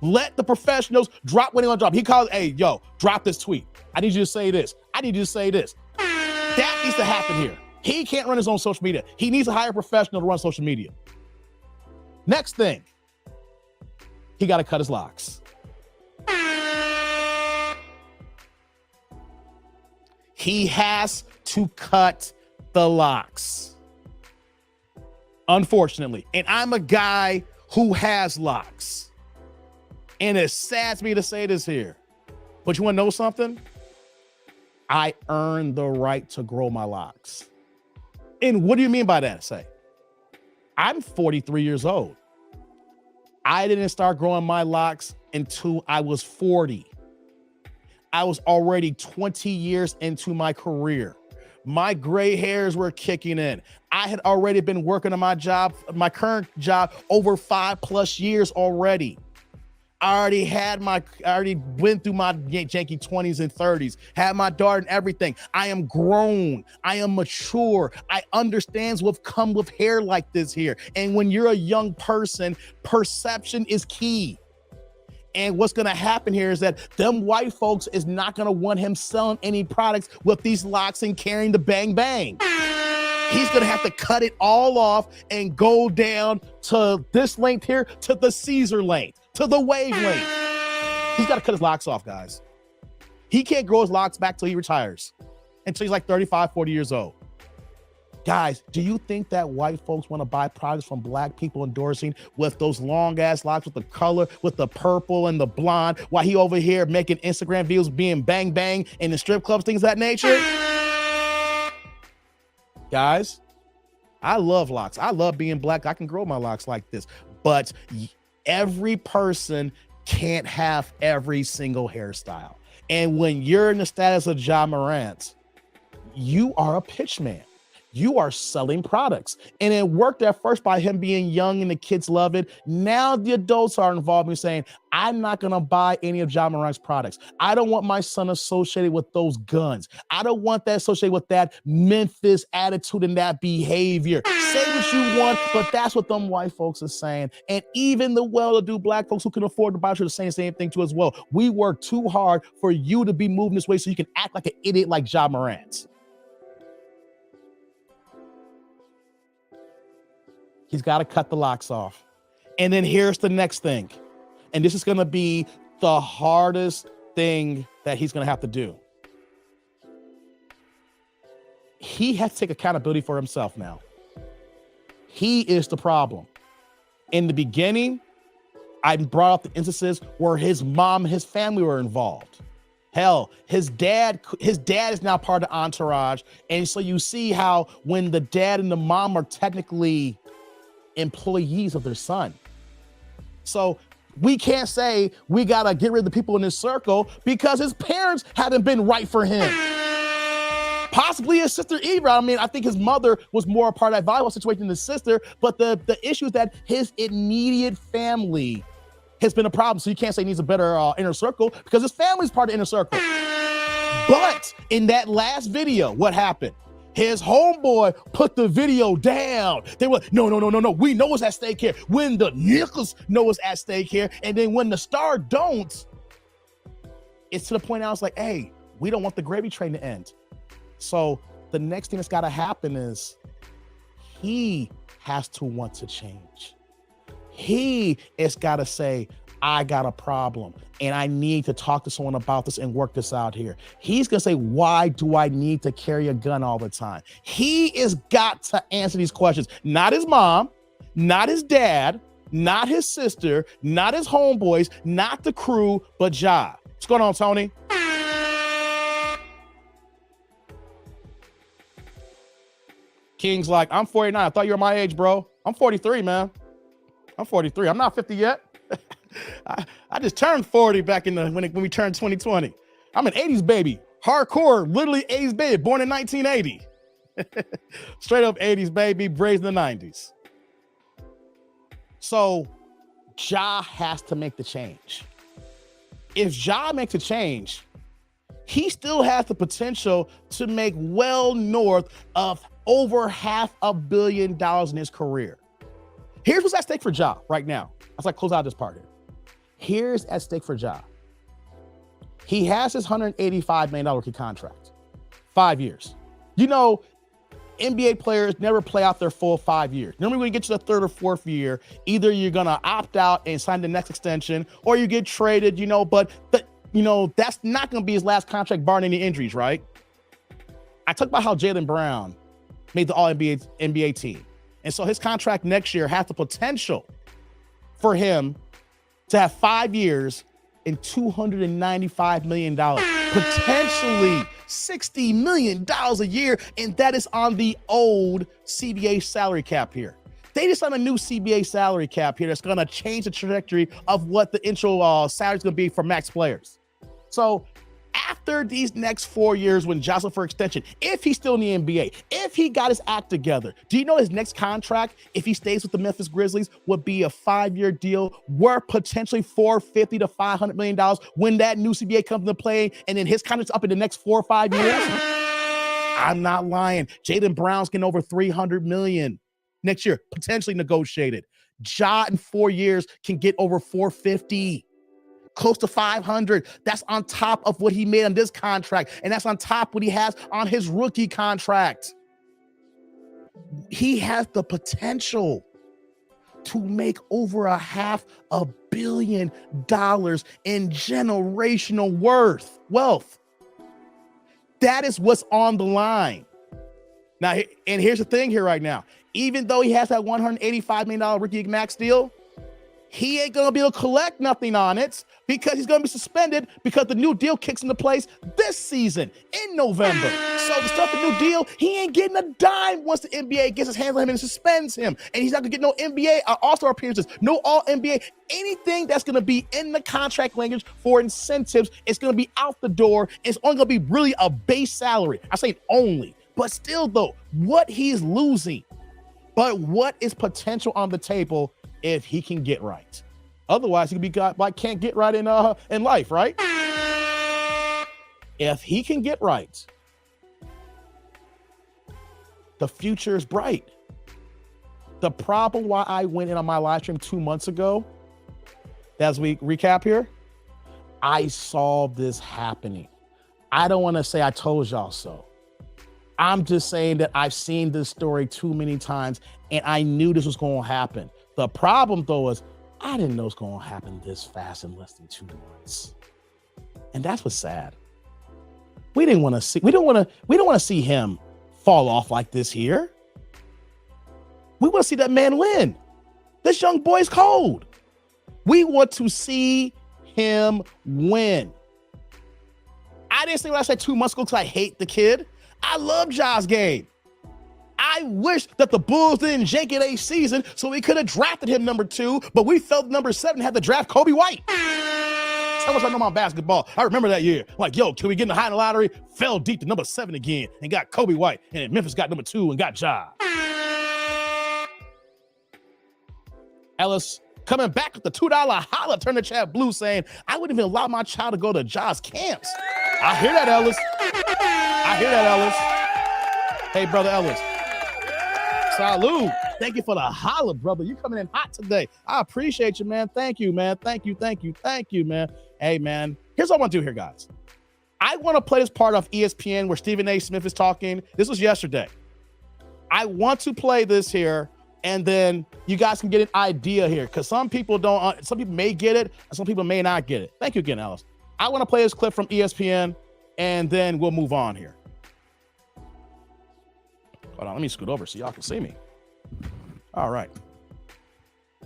Let the professionals drop what they want to drop. He calls, hey, yo, drop this tweet. I need you to say this. I need you to say this. That needs to happen here. He can't run his own social media. He needs to hire a professional to run social media. Next thing, he got to cut his locks. He has to cut the locks. Unfortunately. And I'm a guy who has locks. And it saddens me to say this here. But you want to know something? I earned the right to grow my locks. And what do you mean by that? Say, I'm 43 years old. I didn't start growing my locks until I was 40. I was already 20 years into my career. My gray hairs were kicking in. I had already been working on my job, my current job, over 5+ years already. I already went through my janky 20s and 30s, had my daughter and everything. I am grown. I am mature. I understand what's come with hair like this here. And when you're a young person, perception is key. And what's going to happen here is that them white folks is not going to want him selling any products with these locks and carrying the bang bang. He's going to have to cut it all off and go down to this length here, to the Caesar length, to the wave length. He's got to cut his locks off, guys. He can't grow his locks back till he retires, until he's like 35, 40 years old. Guys, do you think that white folks want to buy products from black people endorsing with those long ass locks, with the color, with the purple and the blonde, while he over here making Instagram videos being bang bang in the strip clubs, things of that nature? Guys, I love locks. I love being black. I can grow my locks like this, but every person can't have every single hairstyle. And when you're in the status of Ja Morant, you are a pitch man. You are selling products. And it worked at first by him being young and the kids love it. Now the adults are involved in saying, I'm not going to buy any of Ja Morant's products. I don't want my son associated with those guns. I don't want that associated with that Memphis attitude and that behavior. Say what you want, but that's what them white folks are saying. And even the well-to-do black folks who can afford to buy are saying the same thing too as well. We work too hard for you to be moving this way so you can act like an idiot like Ja Morant. He's got to cut the locks off. And then here's the next thing. And this is going to be the hardest thing that he's going to have to do. He has to take accountability for himself now. He is the problem. In the beginning, I brought up the instances where his mom and his family were involved. Hell, his dad is now part of the entourage. And so you see how when the dad and the mom are technically employees of their son. So we can't say we gotta get rid of the people in his circle because his parents haven't been right for him. Possibly his sister Eva. I mean, I think his mother was more a part of that volleyball situation than his sister, but the issue is that his immediate family has been a problem. So you can't say he needs a better inner circle because his family's part of the inner circle. But in that last video, what happened? His homeboy put the video down. They were, no. We know what's at stake here. When the Nichols know what's at stake here. And then when the star don't, it's to the point I was like, hey, we don't want the gravy train to end. So the next thing that's got to happen is he has to want to change. He has got to say, I got a problem and I need to talk to someone about this and work this out here. He's going to say, why do I need to carry a gun all the time? He has got to answer these questions. Not his mom, not his dad, not his sister, not his homeboys, not the crew, but Ja. What's going on, Tony? King's like, I'm 49. I thought you were my age, bro. I'm 43, man. I'm 43. I'm not 50 yet. I just turned 40 back in when we turned 2020. I'm an 80s baby. Hardcore, literally 80s baby, born in 1980. Straight up 80s baby, raised in the 90s. So Ja has to make the change. If Ja makes a change, he still has the potential to make well north of over $500 million in his career. Here's what's at stake for Ja right now. As I close out this part here. Here's at stake for Ja. He has his $185 million rookie contract. 5 years. You know, NBA players never play out their full 5 years. Normally when you get to the third or fourth year, either you're going to opt out and sign the next extension or you get traded, but that's not going to be his last contract barring any injuries, right? I talked about how Jaylen Brown made the All-NBA team. And so his contract next year has the potential for him to have 5 years and $295 million, potentially $60 million a year. And that is on the old CBA salary cap here. They just on a new CBA salary cap here that's going to change the trajectory of what the intro salary is going to be for max players. So after these next 4 years when jostled for extension, if he's still in the NBA, if he got his act together, do you know his next contract, if he stays with the Memphis Grizzlies, would be a 5-year deal worth potentially $450 to $500 million when that new CBA comes into play and then his contract's up in the next 4 or 5 years? I'm not lying. Jaylen Brown's getting over $300 million next year, potentially negotiated. Ja in 4 years can get over $450. Close to 500. That's on top of what he made on this contract. And that's on top of what he has on his rookie contract. he has the potential to make over $500 million in generational wealth. That is what's on the line. Now, and here's the thing here right now. Even though he has that $185 million rookie max deal, he ain't going to be able to collect nothing on it because he's going to be suspended because the new deal kicks into place this season in November. So to start the new deal, he ain't getting a dime once the NBA gets his hands on him and suspends him. And he's not going to get no NBA All-Star appearances, no All-NBA. Anything that's going to be in the contract language for incentives, it's going to be out the door. It's only going to be really a base salary. I say only. But still, though, what he's losing, but what is potential on the table if he can get right? Otherwise, he could be got like can't get right in life, right? If he can get right, the future is bright. The problem why I went in on my live stream 2 months ago, as we recap here, I saw this happening. I don't want to say I told y'all so. I'm just saying that I've seen this story too many times and I knew this was going to happen. The problem though is I didn't know it's going to happen this fast in less than 2 months. And that's what's sad. We don't want to see him fall off like this here. We want to see that man win. This young boy's cold. We want to see him win. I didn't say what I said 2 months ago because I hate the kid. I love Ja's game. I wish that the Bulls didn't jank it a season so we could have drafted him number 2, but we felt number 7 had to draft Kobe White. How much I know about basketball. I remember that year. Like, yo, can we get in the high in the lottery? Fell deep to number 7 again and got Kobe White. And then Memphis got number 2 and got Ja. Ellis coming back with the $2 holla, turn the chat blue saying, I wouldn't even allow my child to go to Ja's camps. I hear that, Ellis. I hear that, Ellis. Hey, brother Ellis. Salud. Thank you for the holla, brother. You coming in hot today. I appreciate you, man. Thank you, man. Thank you, man. Hey, man. Here's what I want to do here, guys. I want to play this part of ESPN where Stephen A. Smith is talking. This was yesterday. I want to play this here, and then you guys can get an idea here, because some people don't. Some people may get it, and some people may not get it. Thank you again, Alice. I want to play this clip from ESPN, and then we'll move on here. Hold on, let me scoot over so y'all can see me. All right.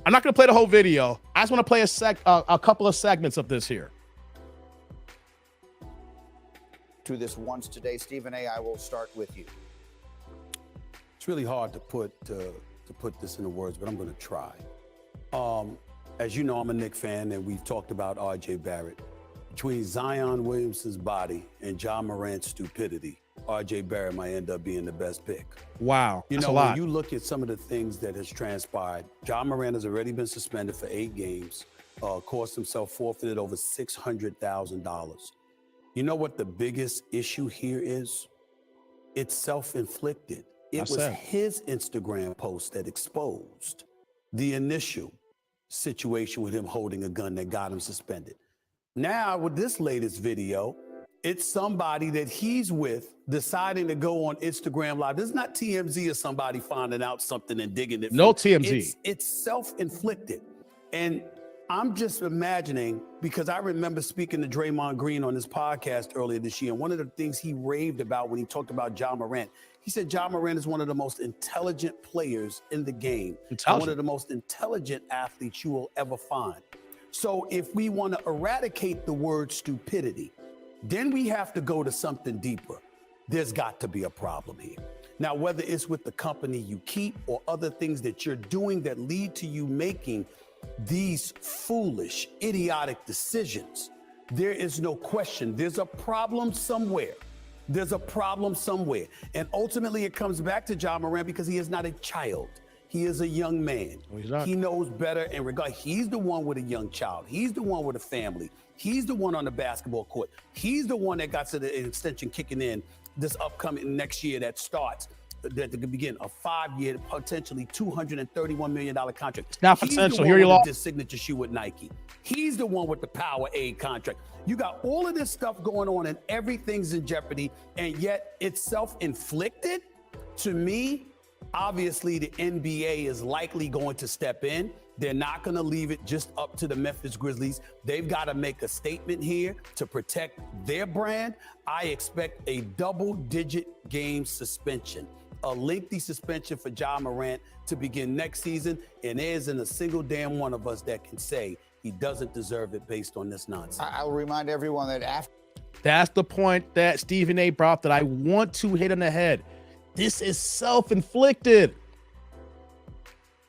I'm not going to play the whole video. I just want to play a couple of segments of this here. To this once today, Stephen A., I will start with you. It's really hard to put this into words, but I'm going to try. As you know, I'm a Knicks fan, and we've talked about R.J. Barrett. Between Zion Williamson's body and Ja Morant's stupidity, R.J. Barrett might end up being the best pick. Wow, you know, when you look at some of the things that has transpired, Ja Morant has already been suspended for 8 games, cost himself forfeited over $600,000. You know what the biggest issue here is? It's self-inflicted. It was his Instagram post that exposed the initial situation with him holding a gun that got him suspended. Now, with this latest video, it's somebody that he's with deciding to go on Instagram Live. This is not TMZ or somebody finding out something and digging it. No TMZ. It's self-inflicted. And I'm just imagining, because I remember speaking to Draymond Green on his podcast earlier this year, and one of the things he raved about when he talked about Ja Morant, he said Ja Morant is one of the most intelligent players in the game. One of the most intelligent athletes you will ever find. So if we want to eradicate the word stupidity, then we have to go to something deeper. There's got to be a problem here. Now, whether it's with the company you keep or other things that you're doing that lead to you making these foolish, idiotic decisions, there is no question. There's a problem somewhere. There's a problem somewhere. And ultimately, it comes back to Ja Morant because he is not a child. He is a young man. He knows better in regard. He's the one with a young child. He's the one with a family. He's the one on the basketball court. He's the one that got to the extension kicking in this upcoming next year that starts, that could begin a 5-year, potentially $231 million contract. It's not potential. Here you this signature shoe with Nike. He's the one with the Powerade contract. You got all of this stuff going on and everything's in jeopardy, and yet it's self-inflicted. To me, Obviously, the NBA is likely going to step in. They're not going to leave it just up to the Memphis Grizzlies. They've got to make a statement here to protect their brand. I expect a double-digit game suspension, a lengthy suspension for Ja Morant to begin next season, and there isn't a single damn one of us that can say he doesn't deserve it based on this nonsense. I'll remind everyone that after. That's the point that Stephen A. brought up that I want to hit on the head. This is self-inflicted.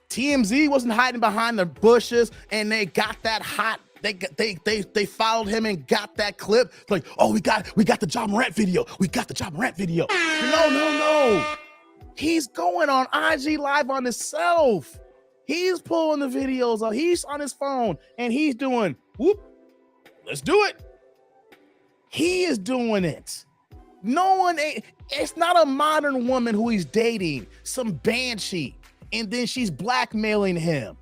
TMZ wasn't hiding behind the bushes, and they got that hot. They followed him and got that clip. Like, oh, we got the Ja Morant video. We got the Ja Morant video. No. He's going on IG Live on himself. He's pulling the videos out. He's on his phone, and he's doing, whoop, let's do it. He is doing it. It's not a modern woman who he's dating, some banshee, and then she's blackmailing him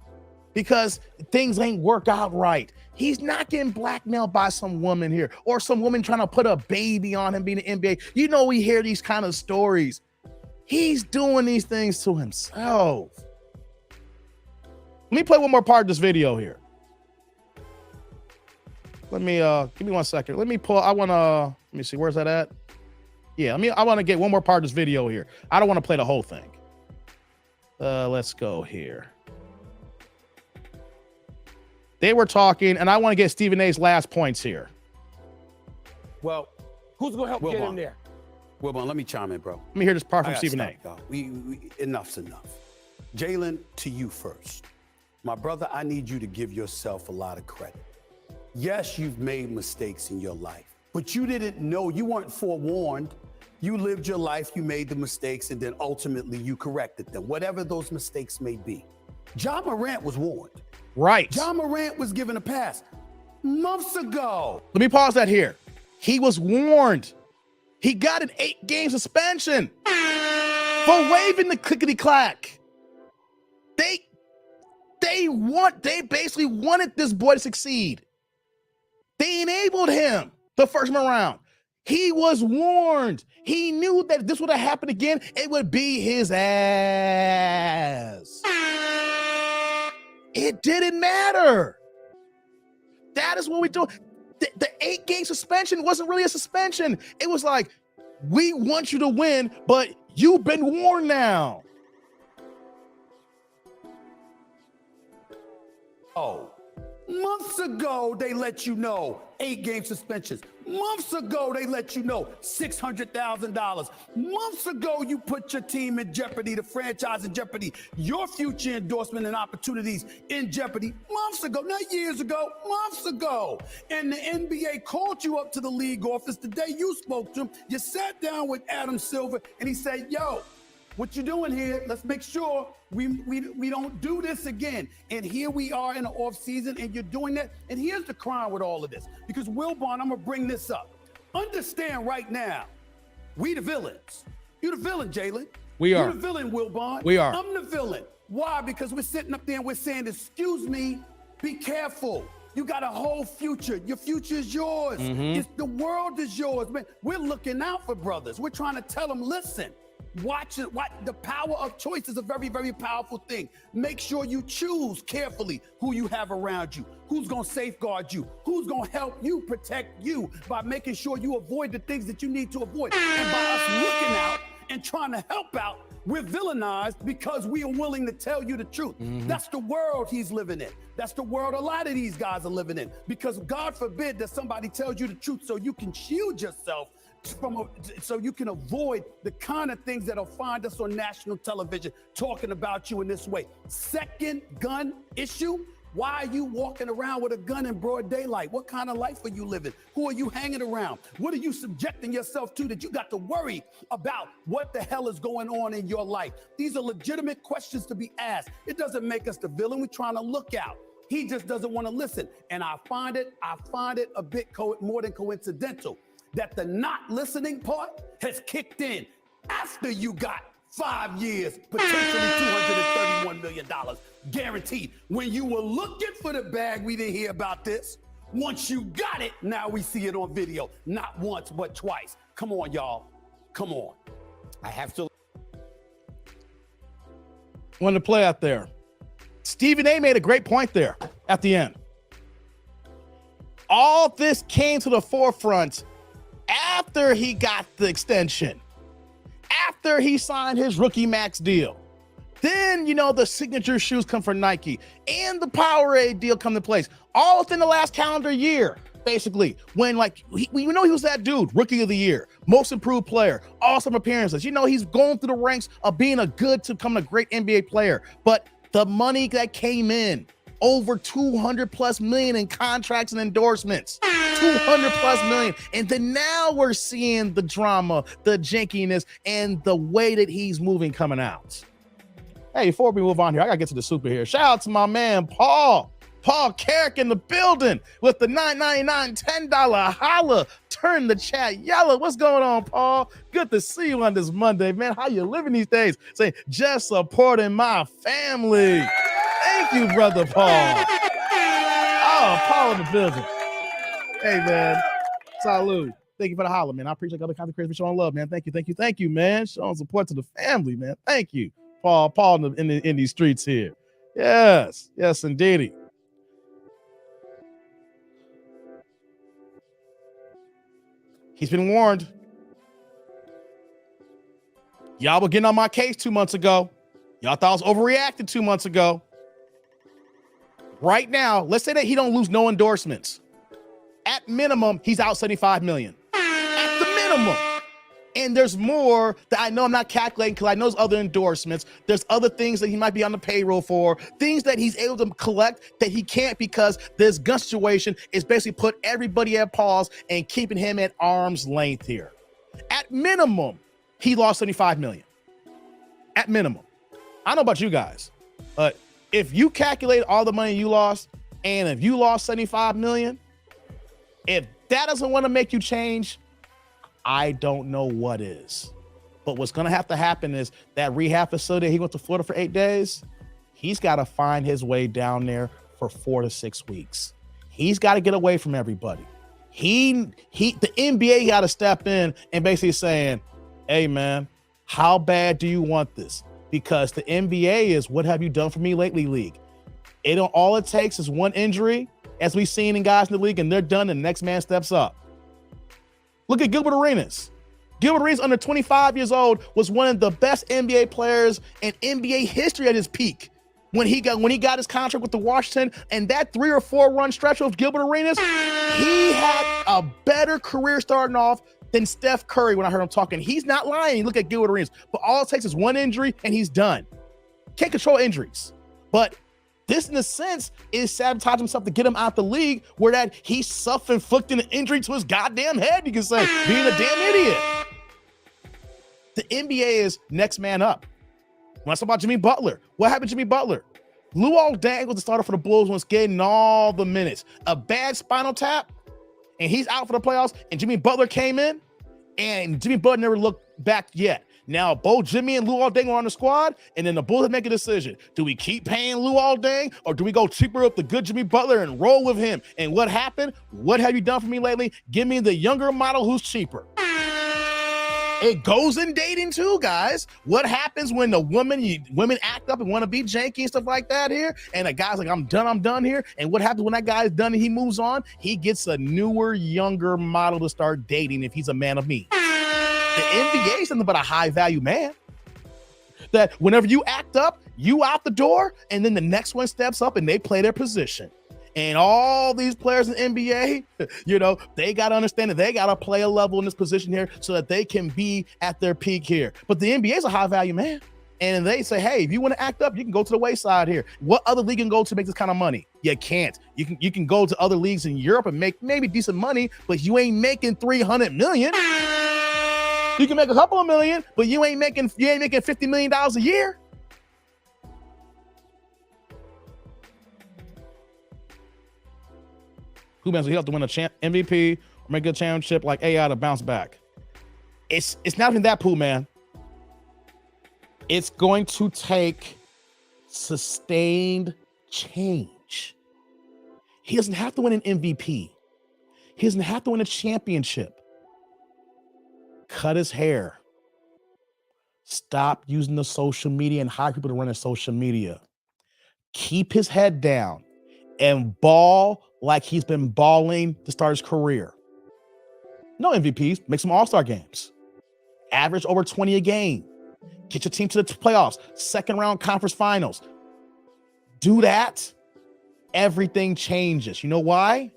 because things ain't work out right. He's not getting blackmailed by some woman here or some woman trying to put a baby on him being an NBA. You know, we hear these kind of stories. He's doing these things to himself. Let me play one more part of this video here. Let me give me 1 second. Let me pull. Let me see, where's that at? Yeah, I want to get one more part of this video here. I don't want to play the whole thing. Let's go here. They were talking, and I want to get Stephen A's last points here. Well, who's gonna help get him there? Wilbon, let me chime in, bro. Let me hear this part from Stephen A. Enough's enough. Jalen, to you first. My brother, I need you to give yourself a lot of credit. Yes, you've made mistakes in your life, but you didn't know, you weren't forewarned. You lived your life, you made the mistakes, and then ultimately you corrected them, whatever those mistakes may be. Ja Morant was warned. Right. Ja Morant was given a pass months ago. Let me pause that here. He was warned. He got an 8-game suspension for waving the clickety-clack. They basically wanted this boy to succeed. They enabled him the first time around. He was warned. He knew that if this would have happened again, it would be his ass. It didn't matter. That is what we do. The 8-game suspension wasn't really a suspension. It was like, we want you to win, but you've been warned now. Oh, months ago, they let you know 8-game suspensions. Months ago, they let you know $600,000. Months ago, you put your team in jeopardy, the franchise in jeopardy, your future endorsement and opportunities in jeopardy. Months ago, not years ago, months ago. And the NBA called you up to the league office the day you spoke to him. You sat down with Adam Silver, and he said, yo, what you doing here? Let's make sure we don't do this again. And here we are in the off season, and you're doing that. And here's the crime with all of this, because Wilbon, I'm gonna bring this up. Understand right now, we the villains. You the villain, Jalen. We are. You're the villain, Wilbon. We are. I'm the villain. Why? Because we're sitting up there and we're saying, excuse me, be careful. You got a whole future. Your future is yours. The world is yours, man. We're looking out for brothers. We're trying to tell them, listen. Watch it. The power of choice is a very, very powerful thing. Make sure you choose carefully who you have around you, who's going to safeguard you, who's going to help you protect you by making sure you avoid the things that you need to avoid. And by us looking out and trying to help out, we're villainized because we are willing to tell you the truth. That's the world he's living in. That's the world a lot of these guys are living in, because God forbid that somebody tells you the truth so you can shield yourself so you can avoid the kind of things that'll find us on national television talking about you in this way. Second gun issue. Why are you walking around with a gun in broad daylight? What kind of life are you living? Who are you hanging around? What are you subjecting yourself to that you got to worry about what the hell is going on in your life? These are legitimate questions to be asked. It doesn't make us the villain. We're trying to look out. He just doesn't want to listen. And I find it a bit more than coincidental that the not listening part has kicked in after you got 5 years, potentially $231 million guaranteed. When you were looking for the bag, we didn't hear about this. Once you got it, now we see it on video. Not once, but twice. Come on, y'all. Come on. I have to. wanted to play out there. Stephen A made a great point there at the end. All this came to the forefront after he got the extension, after he signed his rookie max deal. Then, the signature shoes come from Nike and the Powerade deal come to place, all within the last calendar year, basically, when he was that dude, rookie of the year, most improved player, awesome appearances. He's going through the ranks of being a great NBA player. But the money that came in, over $200+ million in contracts and endorsements, $200+ million. And then now we're seeing the drama, the jankiness, and the way that he's moving coming out. Hey, before we move on here, I gotta get to the super here. Shout out to my man, Paul Carrick in the building with the $9.99 $10 holla. Turn the chat yellow. What's going on, Paul? Good to see you on this Monday, man. How you living these days? Say, just supporting my family. Thank you, brother Paul. Oh, Paul in the building. Hey, man. Salud. Thank you for the holla, man. I appreciate other content creators for showing love, man. Thank you, man. Showing support to the family, man. Thank you, Paul in these streets here. Yes, indeedy. He's been warned. Y'all were getting on my case 2 months ago. Y'all thought I was overreacting 2 months ago. Right now, let's say that he don't lose no endorsements. At minimum, he's out $75 million. At the minimum. And there's more that I know I'm not calculating because I know there's other endorsements. There's other things that he might be on the payroll for, things that he's able to collect that he can't because this gun situation is basically put everybody at pause and keeping him at arm's length here. At minimum, he lost $75 million. At minimum. I don't know about you guys, but if you calculate all the money you lost, and if you lost $75 million, if that doesn't want to make you change, I don't know what is. But what's going to have to happen is that rehab facility, he went to Florida for 8 days. He's got to find his way down there for 4 to 6 weeks. He's got to get away from everybody. The NBA got to step in and basically saying, hey, man, how bad do you want this? Because the NBA is, what have you done for me lately league? All it takes is one injury, as we've seen in guys in the league, and they're done, and the next man steps up. Look at Gilbert Arenas. Gilbert Arenas, under 25 years old, was one of the best NBA players in NBA history at his peak. When he got his contract with the Washington, and that 3 or 4 run stretch of Gilbert Arenas, he had a better career starting off than Steph Curry when I heard him talking. He's not lying. Look at Gilbert Arenas. But all it takes is one injury, and he's done. Can't control injuries. But this, in a sense, is sabotage himself to get him out the league, where that he's self-inflicting an injury to his goddamn head, you can say, being a damn idiot. The NBA is next man up. When I talk about Jimmy Butler, what happened to Jimmy Butler? Luol Deng was the starter for the Bulls, was getting all the minutes. A bad spinal tap, and he's out for the playoffs, and Jimmy Butler came in, and Jimmy Butler never looked back yet. Now, both Jimmy and Luol Deng are on the squad, and then the Bulls make a decision. Do we keep paying Luol Deng, or do we go cheaper with the good Jimmy Butler and roll with him? And what happened? What have you done for me lately? Give me the younger model who's cheaper. It goes in dating too, guys. What happens when the women act up and want to be janky and stuff like that here? And a guy's like, I'm done here. And what happens when that guy's done and he moves on? He gets a newer, younger model to start dating if he's a man of means. The NBA is nothing but a high value man. That whenever you act up, you out the door, and then the next one steps up and they play their position. And all these players in the NBA, they got to understand that they got to play a level in this position here so that they can be at their peak here. But the NBA is a high value man. And they say, hey, if you want to act up, you can go to the wayside here. What other league can go to make this kind of money? You can't. You can go to other leagues in Europe and make maybe decent money, but you ain't making $300 million. You can make a couple of million, but you ain't making $50 million a year. Who knows? He have to win a MVP or make a championship like AI to bounce back. It's not even that, Pooh, man. It's going to take sustained change. He doesn't have to win an MVP. He doesn't have to win a championship. Cut his hair. Stop using the social media and hire people to run his social media. Keep his head down and ball like he's been balling to start his career. No MVPs, make some all-star games. Average over 20 a game. Get your team to the playoffs, second round conference finals. Do that. Everything changes. You know why?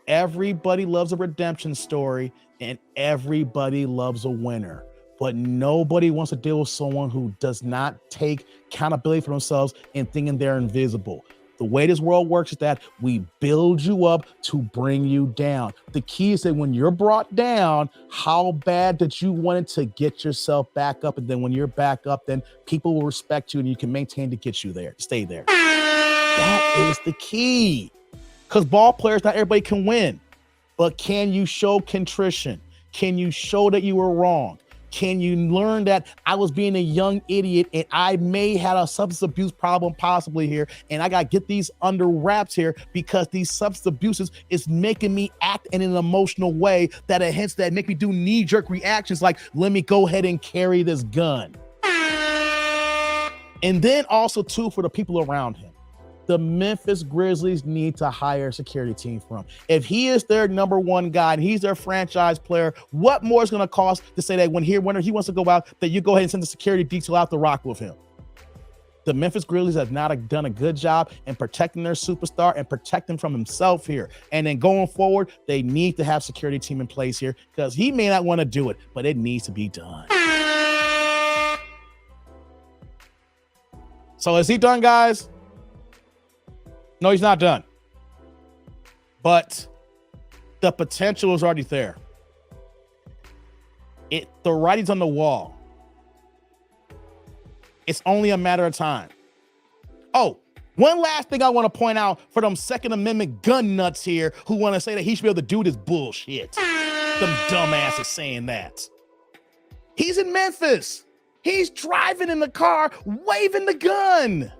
Everybody loves a redemption story and everybody loves a winner. But nobody wants to deal with someone who does not take accountability for themselves and thinking they're invisible. The way this world works is that we build you up to bring you down. The key is that when you're brought down, how bad that you wanted to get yourself back up. And then when you're back up, then people will respect you and you can maintain to get you there, stay there. That is the key. Because ball players, not everybody can win. But can you show contrition? Can you show that you were wrong? Can you learn that I was being a young idiot and I may have a substance abuse problem possibly here, and I got to get these under wraps here because these substance abuses is making me act in an emotional way that hence that make me do knee-jerk reactions like, let me go ahead and carry this gun. And then also too, for the people around him, the Memphis Grizzlies need to hire a security team for him. If he is their number one guy and he's their franchise player, what more is going to cost to say that when he wants to go out, that you go ahead and send the security detail out to rock with him? The Memphis Grizzlies have not done a good job in protecting their superstar and protecting from himself here. And then going forward, they need to have security team in place here because he may not want to do it, but it needs to be done. So is he done, guys? No, he's not done. But the potential is already there. The writing's on the wall. It's only a matter of time. Oh, one last thing I want to point out for them Second Amendment gun nuts here who want to say that he should be able to do this bullshit. Them dumbasses saying that. He's in Memphis. He's driving in the car, waving the gun.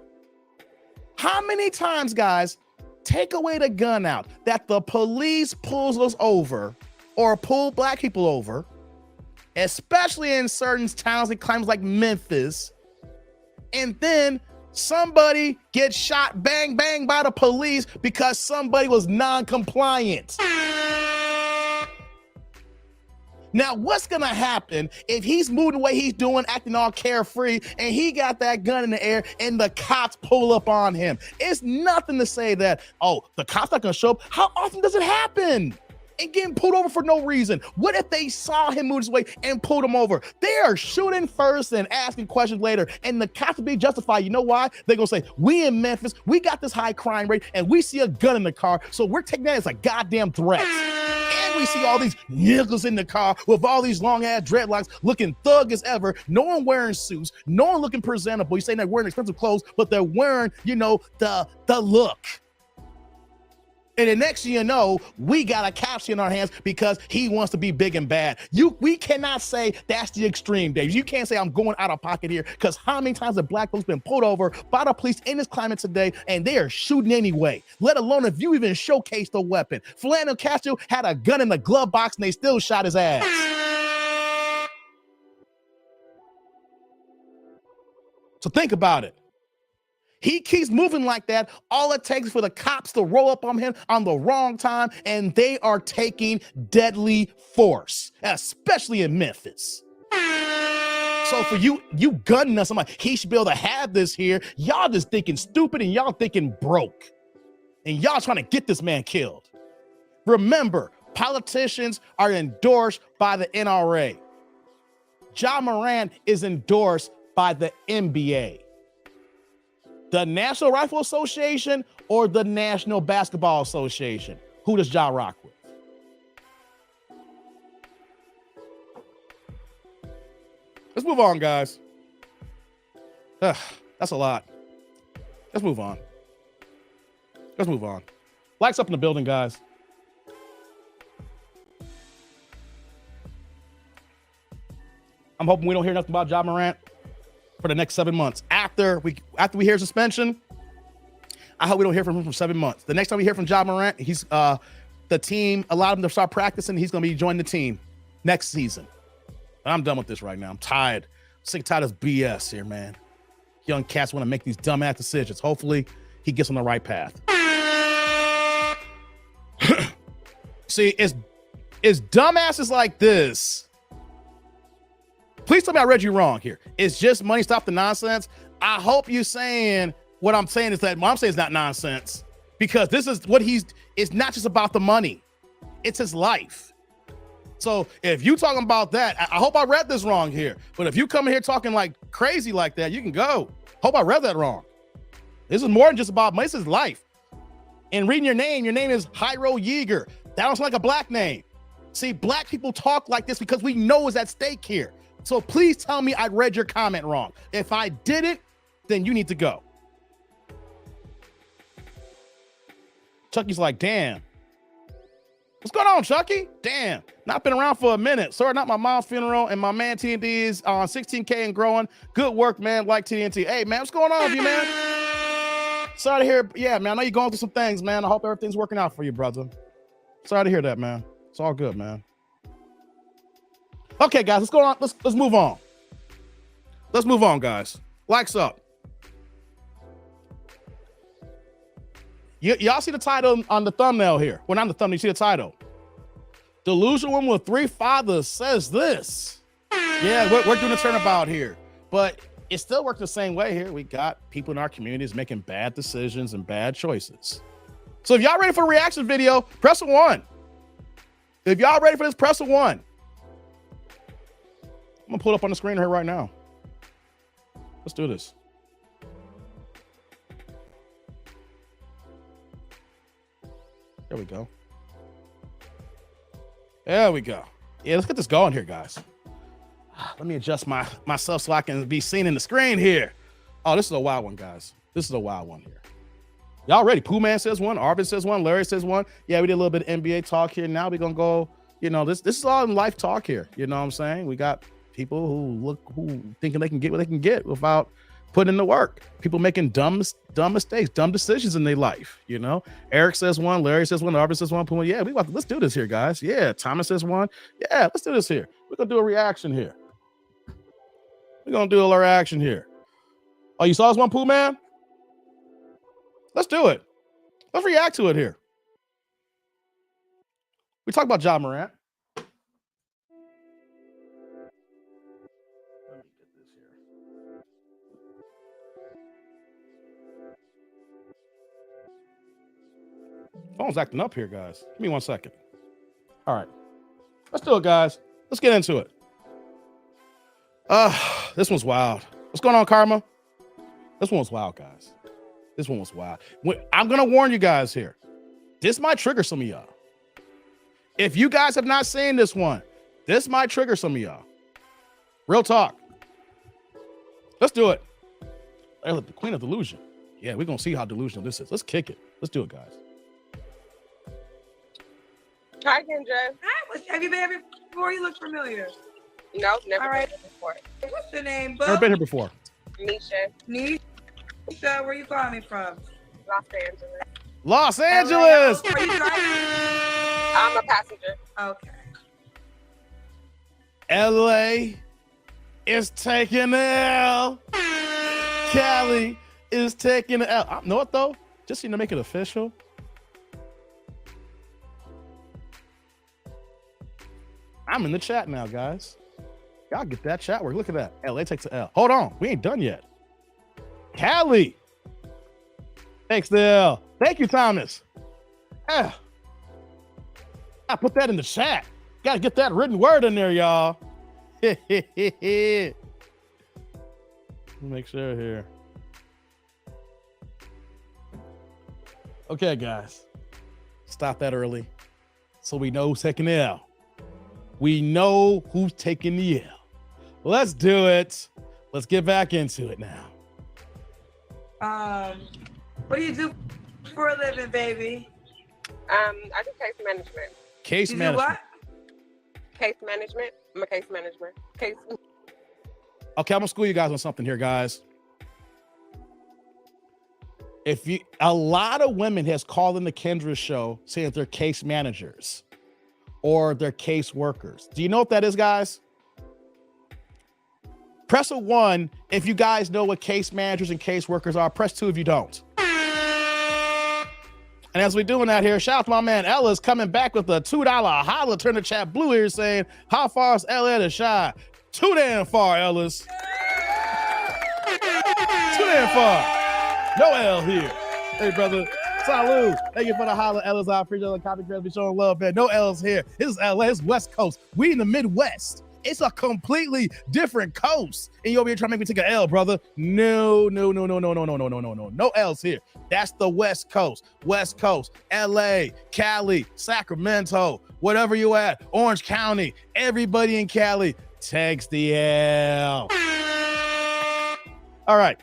How many times, guys, take away the gun out that the police pulls us over or pull black people over, especially in certain towns and climes like Memphis, and then somebody gets shot bang, bang by the police because somebody was non-compliant. Now, what's going to happen if he's moving the way he's doing, acting all carefree, and he got that gun in the air and the cops pull up on him? It's nothing to say that, oh, the cops not going to show up. How often does it happen? And getting pulled over for no reason. What if they saw him move this way and pulled him over? They are shooting first and asking questions later, and the cops will be justified. You know why? They're going to say, we in Memphis, we got this high crime rate, and we see a gun in the car, so we're taking that as a goddamn threat. And we see all these niggas in the car with all these long-ass dreadlocks looking thug as ever, no one wearing suits, no one looking presentable. You say they're wearing expensive clothes, but they're wearing, the look. And the next thing you know, we got a caption in our hands because he wants to be big and bad. We cannot say that's the extreme, Dave. You can't say I'm going out of pocket here because how many times have black folks been pulled over by the police in this climate today and they are shooting anyway, let alone if you even showcased a weapon. Philando Castro had a gun in the glove box and they still shot his ass. So think about it. He keeps moving like that. All it takes is for the cops to roll up on him on the wrong time, and they are taking deadly force, especially in Memphis. So for you gun nuts, I'm like, he should be able to have this here. Y'all just thinking stupid and y'all thinking broke. And y'all trying to get this man killed. Remember, politicians are endorsed by the NRA. Ja Morant is endorsed by the NBA. The National Rifle Association or the National Basketball Association? Who does Ja rock with? Let's move on, guys. That's a lot. Let's move on. Let's move on. Likes up in the building, guys. I'm hoping we don't hear nothing about Ja Morant for the next 7 months. After we hear suspension, I hope we don't hear from him for 7 months. The next time we hear from Ja Morant, he's the team allowed him to start practicing. He's going to be joining the team next season. I'm done with this right now. I'm tired. Sick tired of BS here, man. Young cats want to make these dumbass decisions. Hopefully, he gets on the right path. See, it's dumbasses like this. Please tell me I read you wrong here. It's just money, stop the nonsense. I hope you saying what I'm saying is that what I'm saying is not nonsense, because this is what it's not just about the money. It's his life. So if you talking about that, I hope I read this wrong here. But if you come in here talking like crazy like that, you can go. Hope I read that wrong. This is more than just about money. This is life. And reading your name is Hyro Yeager. That don't sound like a black name. See, black people talk like this because we know it's at stake here. So please tell me I read your comment wrong. If I did it, then you need to go. Chucky's like, damn. What's going on, Chucky? Damn, not been around for a minute. Sorry, not my mom's funeral, and my man TNT is on 16K and growing. Good work, man. Like TNT. Hey, man, what's going on with you, man? Sorry to hear. Yeah, man, I know you're going through some things, man. I hope everything's working out for you, brother. Sorry to hear that, man. It's all good, man. Okay, guys, let's go on. Let's move on. Let's move on, guys. Likes up. Y'all see the title on the thumbnail here? Well, not the thumbnail, you see the title. Delusional woman with 3 fathers says this. Yeah, we're doing a turnabout here. But it still works the same way here. We got people in our communities making bad decisions and bad choices. So if y'all ready for a reaction video, press a 1. If y'all ready for this, press a 1. I'm gonna pull it up on the screen here right now. Let's do this. There we go. There we go. Yeah, let's get this going here, guys. Let me adjust myself so I can be seen in the screen here. Oh, this is a wild one, guys. This is a wild one here. Y'all ready? Pooh Man says 1. Arvin says 1. Larry says 1. Yeah, we did a little bit of NBA talk here. Now we're gonna go. You know, this is all in life talk here. You know what I'm saying? We got people who thinking they can get what they can get without putting in the work. People making dumb mistakes, dumb decisions in their life. You know, Eric says 1, Larry says 1, Arvin says 1. Puma, yeah, let's do this here, guys. Yeah, Thomas says 1. Yeah, let's do this here. We're gonna do a reaction here. We're gonna do a reaction here. Oh, you saw this one, Pooh Man? Let's do it. Let's react to it here. We talk about Ja Morant. Phone's acting up here, guys. Give me 1 second. All right. Let's do it, guys. Let's get into it. This one's wild. What's going on, Karma? This one was wild, guys. This one was wild. I'm going to warn you guys here. This might trigger some of y'all. If you guys have not seen this one, this might trigger some of y'all. Real talk. Let's do it. The Queen of Delusion. Yeah, we're going to see how delusional this is. Let's kick it. Let's do it, guys. Hi, Kendra. Hi, have you been here before? You look familiar. No, never All been right. here before. What's your name, Bub? Never been here before. Nisha, Nisha, where you calling me from? Los Angeles. Los Angeles! Are you driving? I'm a passenger. Okay. LA is taking the L. Cali is taking the L. You know what, though? Just to make it official. I'm in the chat now, guys. Y'all get that chat work. Look at that. LA takes the L. Hold on. We ain't done yet. Cali takes the L. Thank you, Thomas. I put that in the chat. Got to get that written word in there, y'all. Make sure here. Okay, guys. Stop that early so we know who's taking the L. We know who's taking the L. Let's do it. Let's get back into it now. What do you do for a living, baby? I do case management. Case You do management. what? Case management. I'm a case manager. Okay, I'm gonna school you guys on something here, guys. A lot of women has called in the Kendra show saying that they're case managers or they're case workers. Do you know what that is, guys? Press a 1 if you guys know what case managers and case workers are. Press 2 if you don't. And as we're doing that here, shout out to my man Ellis coming back with a $2 holla. Turn the chat blue here saying, how far is LA to Shy? Too damn far, Ellis. Too damn far. No L here. Hey, brother. Salud. Thank you for the holla, Ellis. I appreciate the copy be showing love, man. No L's here. This is LA. It's West Coast. We in the Midwest. It's a completely different coast. And you over here trying to make me take an L, brother. No L's here. That's the West Coast. West Coast, LA, Cali, Sacramento, whatever you at, Orange County, everybody in Cali, takes the L. All right.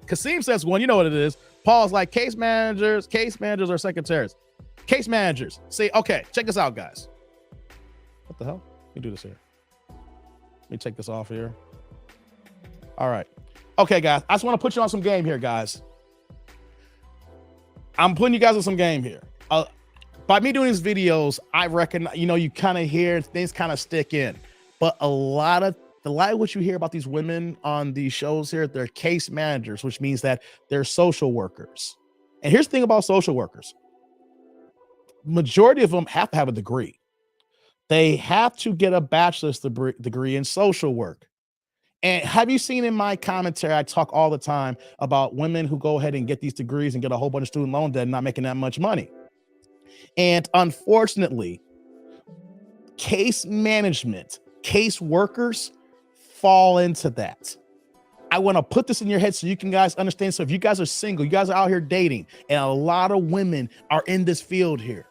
Kasim says 1, you know what it is. Paul's like case managers or secretaries. Case managers. See, okay, check this out, guys. What the hell? Let me do this here. Let me take this off here. All right. Okay, guys. I just want to put you on some game here, guys. I'm putting you guys on some game here. By me doing these videos, I reckon, you kind of hear things kind of stick in. But a lot of what you hear about these women on these shows here, they're case managers, which means that they're social workers. And here's the thing about social workers. Majority of them have to have a degree. They have to get a bachelor's degree in social work. And have you seen in my commentary, I talk all the time about women who go ahead and get these degrees and get a whole bunch of student loan debt and not making that much money. And unfortunately, case management, case workers fall into that. I want to put this in your head so you can guys understand. So if you guys are single, you guys are out here dating, and a lot of women are in this field here.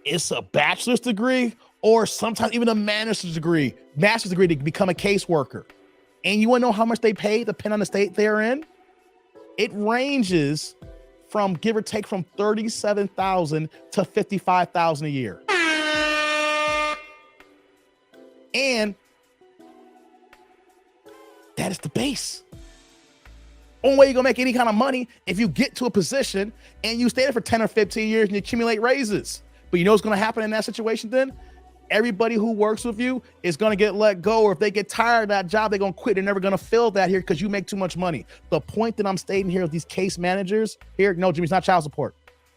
It's a bachelor's degree or sometimes even a master's degree to become a caseworker. And you want to know how much they pay depending on the state they're in? It ranges from give or take from $37,000 to $55,000 a year. And that is the base. Only way you're gonna make any kind of money if you get to a position and you stay there for 10 or 15 years and you accumulate raises. But you know what's gonna happen in that situation then? Everybody who works with you is gonna get let go, or if they get tired of that job, they're gonna quit. They're never gonna fill that here because you make too much money. The point that I'm stating here with these case managers here, no, Jimmy, it's not child support.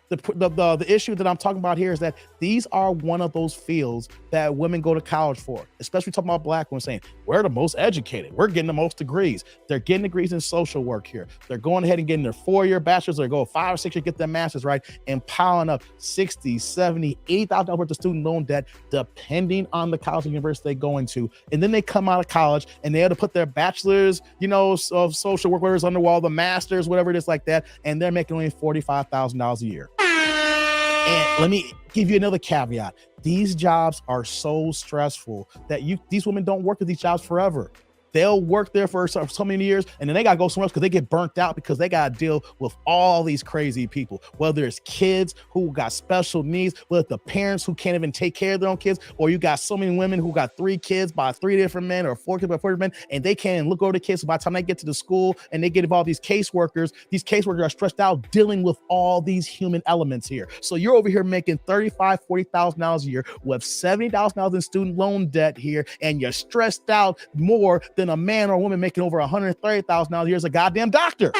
The issue that I'm talking about here is that these are one of those fields that women go to college for, especially talking about black women saying, we're the most educated. We're getting the most degrees. They're getting degrees in social work here. They're going ahead and getting their 4-year bachelor's or go 5 or 6 years, get their master's, right? And piling up 60, 70, $80,000 worth of student loan debt, depending on the college or university they go into. And then they come out of college and they have to put their bachelor's, of social work, whatever is under wall, the master's, whatever it is like that. And they're making only $45,000 a year. And let me give you another caveat. These jobs are so stressful that these women don't work at these jobs forever. They'll work there for so many years, and then they got to go somewhere else because they get burnt out because they got to deal with all these crazy people, whether it's kids who got special needs, whether it's the parents who can't even take care of their own kids, or you got so many women who got 3 kids by 3 different men or 4 kids by 4 different men, and they can't look over the kids. So by the time they get to the school and they get involved, these caseworkers are stressed out dealing with all these human elements here. So you're over here making $35,000, $40,000 a year with $70,000 in student loan debt here, and you're stressed out more than a man or a woman making over $130,000 a year as a goddamn doctor.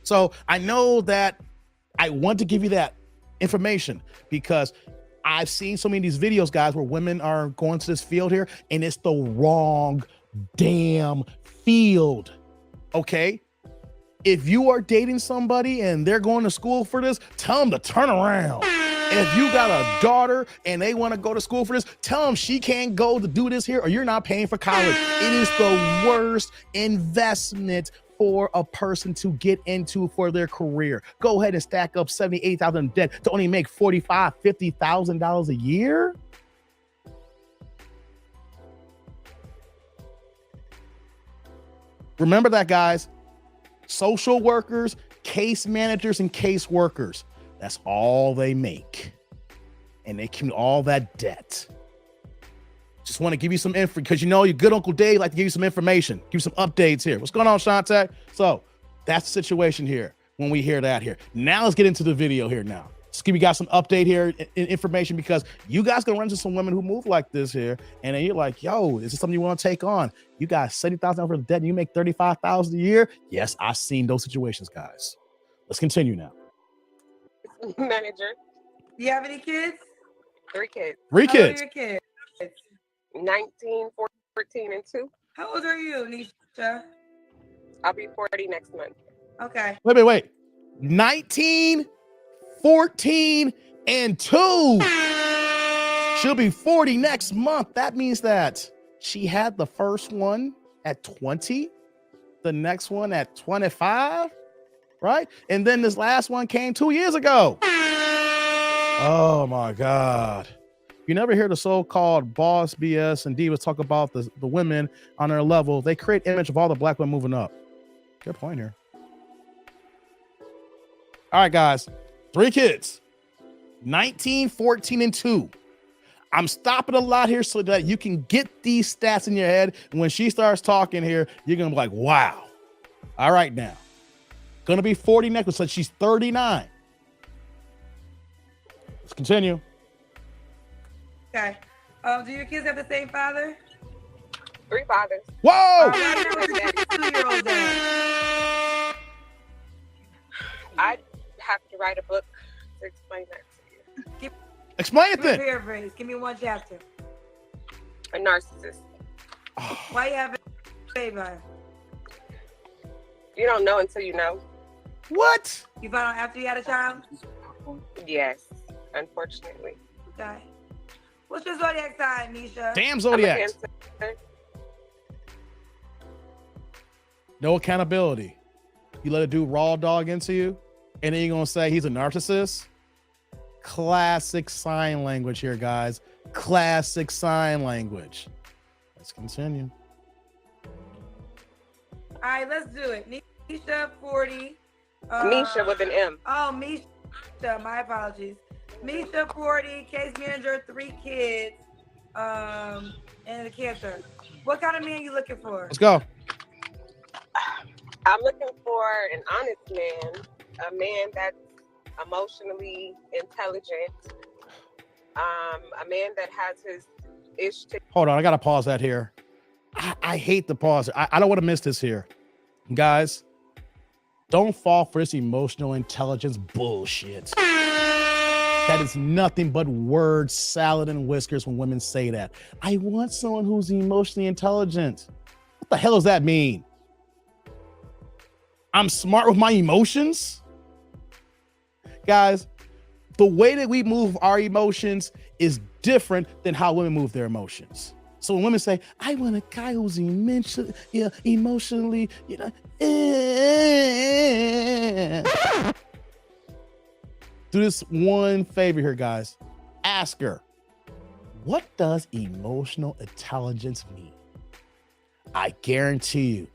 So I know that I want to give you that information because I've seen so many of these videos, guys, where women are going to this field here and it's the wrong damn field. Okay. If you are dating somebody and they're going to school for this, tell them to turn around. If you got a daughter and they want to go to school for this, tell them she can't go to do this here or you're not paying for college. It is the worst investment for a person to get into for their career. Go ahead and stack up $70,000, $80,000 in debt to only make $45,000, $50,000 a year. Remember that, guys. Social workers, case managers, and case workers. That's all they make. And they accumulate all that debt. Just want to give you some info because your good Uncle Dave like to give you some information, give you some updates here. What's going on, Shante? So that's the situation here when we hear that here. Now let's get into the video here now. Skibby got some update here, information, because you guys gonna run into some women who move like this here, and then you're like, yo, is this something you want to take on? You got $70,000 for the debt and you make $35,000 a year. Yes, I've seen those situations, guys. Let's continue now. Manager. Do you have any kids? 3 kids. 3 How old are kids. your kids? 19, 14, and 2. How old are you, Nisha? I'll be 40 next month. Okay. Wait. 19, 14, and 2. She'll be 40 next month. That means that she had the first one at 20, the next one at 25, right? And then this last one came 2 years ago. Oh my God. You never hear the so-called boss BS and divas talk about the women on their level. They create image of all the black women moving up. Good point here. All right, guys. 3 kids. 19, 14, and 2. I'm stopping a lot here so that you can get these stats in your head. And when she starts talking here, you're going to be like, wow. All right, now. Going to be 40 next, so she's 39. Let's continue. Okay. Do your kids have the same father? 3 fathers. Whoa! Right now, what's your 2-year-old dad? I have to write a book to explain that to you. Explain it then. Paraphrase. Give me one chapter. A narcissist. Why you have a baby? You don't know until you know. What? You found out after you had a child? Yes, unfortunately. Okay. What's your zodiac sign, Nisha? Damn I'm a Zodiac. Cancer. No accountability. You let a dude raw dog into you, and then you're going to say he's a narcissist? Classic sign language here, guys. Classic sign language. Let's continue. All right, let's do it. Nisha, 40. Misha with an M. Oh, Misha. My apologies. Misha, 40. Case manager, 3 kids. And a cancer. What kind of man you looking for? Let's go. I'm looking for an honest man, a man that's emotionally intelligent, a man that has his ish to. Hold on. I got to pause that here. I hate the pause. I don't want to miss this here. Guys, don't fall for this emotional intelligence bullshit. That is nothing but word salad and whiskers when women say that. I want someone who's emotionally intelligent. What the hell does that mean? I'm smart with my emotions? Guys, the way that we move our emotions is different than how women move their emotions. So when women say, I want a guy who's emotionally, do this one favor here, guys. Ask her, what does emotional intelligence mean? I guarantee you,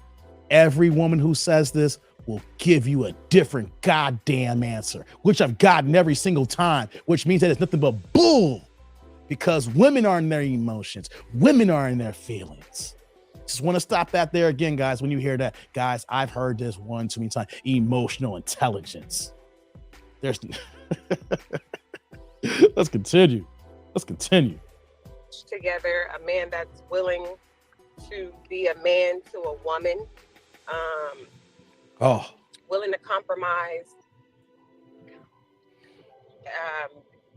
every woman who says this will give you a different goddamn answer, which I've gotten every single time, which means that it's nothing but bull, because women are in their emotions. Women are in their feelings. Just want to stop that there again, guys. When you hear that, guys, I've heard this one too many times. Emotional intelligence. There's let's continue. Together, a man that's willing to be a man to a woman, willing to compromise,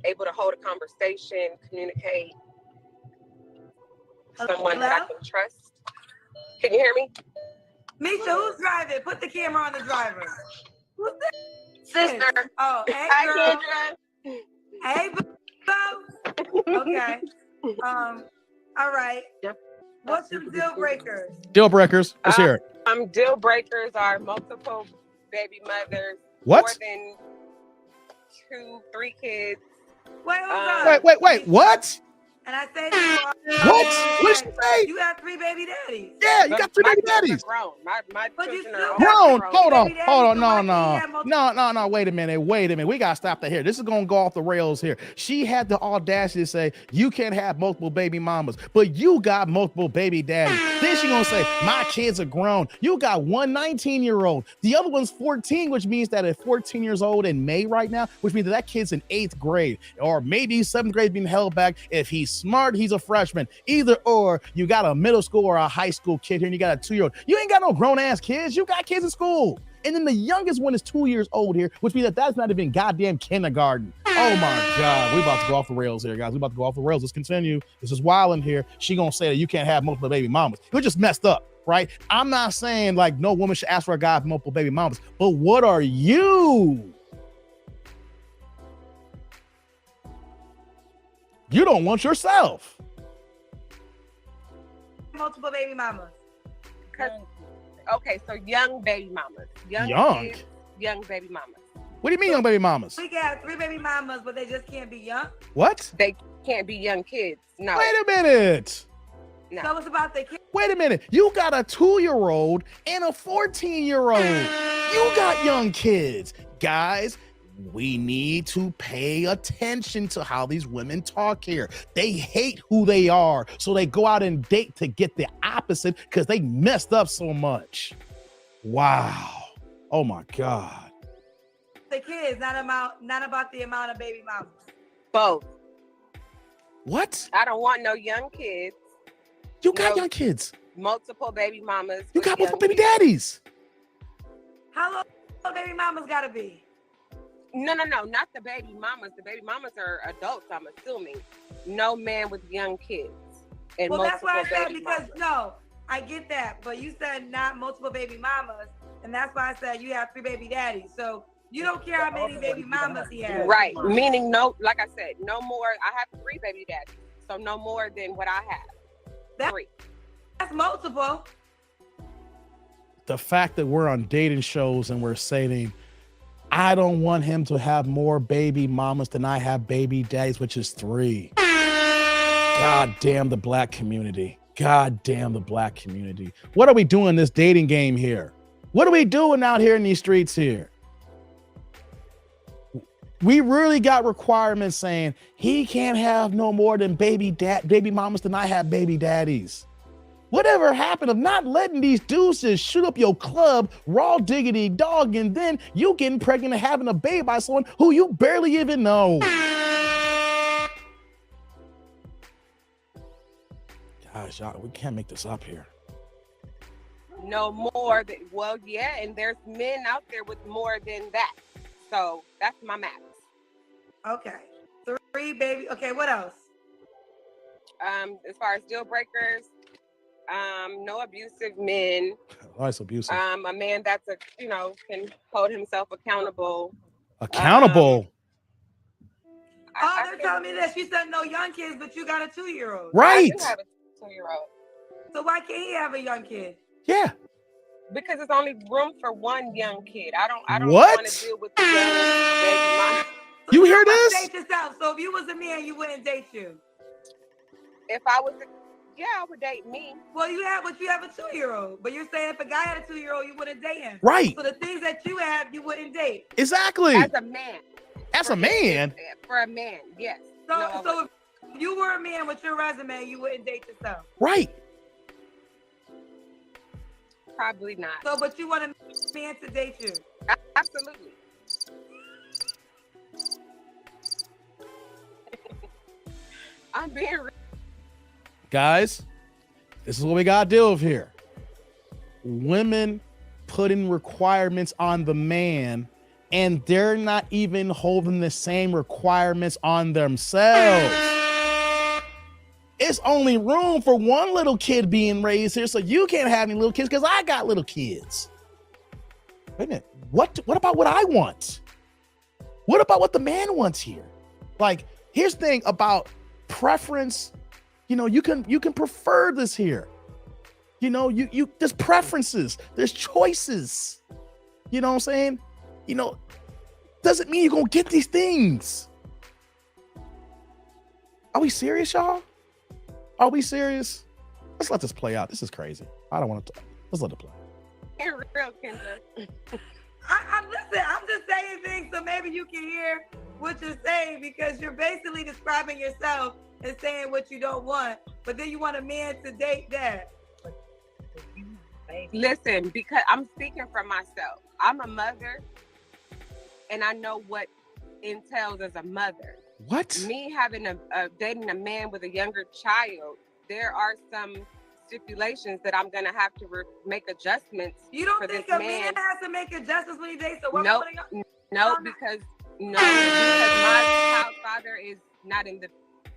able to hold a conversation, communicate, someone that I can trust. Can you hear me? Misha, who's driving? Put the camera on the driver. Who's that? Sister. Oh, hey, Hi, girl. Kendra. Hey, boo. Okay. All right. Yep. What's some deal breakers? Deal breakers. Let's hear it. Deal breakers are multiple baby mothers. What? More than 2, 3 kids. Wait, hold on. Wait. What? And I say to you, What? What did she say? you have 3 baby daddies. Yeah, you got 3 My baby children are daddies. grown. My But you children still are Grown. got Hold on. baby daddies, Hold on. so No, why can't you no. have multiple- No. Wait a minute. We got to stop that here. This is going to go off the rails here. She had the audacity to say, you can't have multiple baby mamas, but you got multiple baby daddies. Then she going to say, my kids are grown. You got one 19-year-old. The other one's 14, which means that at 14 years old in May right now, which means that kid's in 8th grade, or maybe 7th grade being held back. If he's smart, he's a freshman. Either or, you got a middle school or a high school kid here, and you got a 2-year-old. You ain't got no grown-ass kids. You got kids in school. And then the youngest one is 2 years old here, which means that that's not even goddamn kindergarten. Oh my God. We about to go off the rails here, guys. We about to go off the rails. Let's continue. This is wild in here. She gonna say that you can't have multiple baby mamas. You're just messed up, right? I'm not saying like no woman should ask for a guy with multiple baby mamas, but what are you? You don't want yourself. multiple baby mamas. Okay, so young baby mamas. Young kids, young baby mamas. What do you mean young baby mamas? We got 3 baby mamas, but they just can't be young. What? They can't be young kids. No. Wait a minute. No. So it's about the kids. Wait a minute. You got a 2-year-old and a 14-year-old. You got young kids. Guys, we need to pay attention to how these women talk here. They hate who they are, so they go out and date to get the opposite because they messed up so much. Wow. Oh my God. The kids, not about the amount of baby mamas. Both. What? I don't want no young kids. You got young kids. Multiple baby mamas. You got multiple baby daddies. How long baby mamas gotta be? No, not the baby mamas. The baby mamas are adults, I'm assuming. No man with young kids. And Well, that's why I said baby because mamas. no, I get that, but you said not multiple baby mamas, and that's why I said you have 3 baby daddies. So you don't care how many baby mamas he has. Right. Meaning no, like I said, no more. I have 3 baby daddies. So no more than what I have. 3. That's multiple. The fact that we're on dating shows and we're saying, I don't want him to have more baby mamas than I have baby daddies, which is 3. God damn the black community. God damn the black community. What are we doing in this dating game here? What are we doing out here in these streets here? We really got requirements saying he can't have no more than baby mamas than I have baby daddies. Whatever happened of not letting these dudes just shoot up your club, raw diggity dog, and then you getting pregnant and having a baby by someone who you barely even know. Gosh, y'all, we can't make this up here. No more than, well, yeah, and there's men out there with more than that. So that's my max. Okay. 3 baby. Okay, what else? As far as deal breakers, no abusive men. Oh, it's abusive. A man that's can hold himself accountable. Accountable. They're telling me that she said no young kids, but you got a 2-year-old. Right. I do have a 2-year-old. So why can't he have a young kid? Yeah. Because there's only room for one young kid. I don't What? want to deal with young baby mama. So You hear don't wanna this? Date yourself. So if you was a man, you wouldn't date you. If I was I would date me. Well, you have a 2-year-old, but you're saying if a guy had a 2-year-old, you wouldn't date him. Right. So the things that you have, you wouldn't date. Exactly. As a man. As a man. For a man, yes. So, No, I so if you were a man with your resume, you wouldn't date yourself. Right. probably not. So, but you want a man to date you? Absolutely. I'm being real. Guys, this is what we got to deal with here. Women putting requirements on the man, and they're not even holding the same requirements on themselves. It's only room for one little kid being raised here, so you can't have any little kids because I got little kids. Wait a minute. What about what I want? What about what the man wants here? Like, here's the thing about preference. You know, you can prefer this here. You know, there's preferences, there's choices. You know what I'm saying? You know, doesn't mean you're gonna get these things. Are we serious, y'all? Are we serious? Let's let this play out. This is crazy. I don't want to. Let's let it play. You're real, Kendra. Listen, I'm just saying things so maybe you can hear what you're saying, because you're basically describing yourself and saying what you don't want, but then you want a man to date that. Listen, because I'm speaking for myself. I'm a mother, and I know what entails as a mother. What? Me having dating a man with a younger child, there are some stipulations that I'm gonna have to make adjustments. You don't for think this a man has to make adjustments when he dates a woman? No, because my child's father is not in the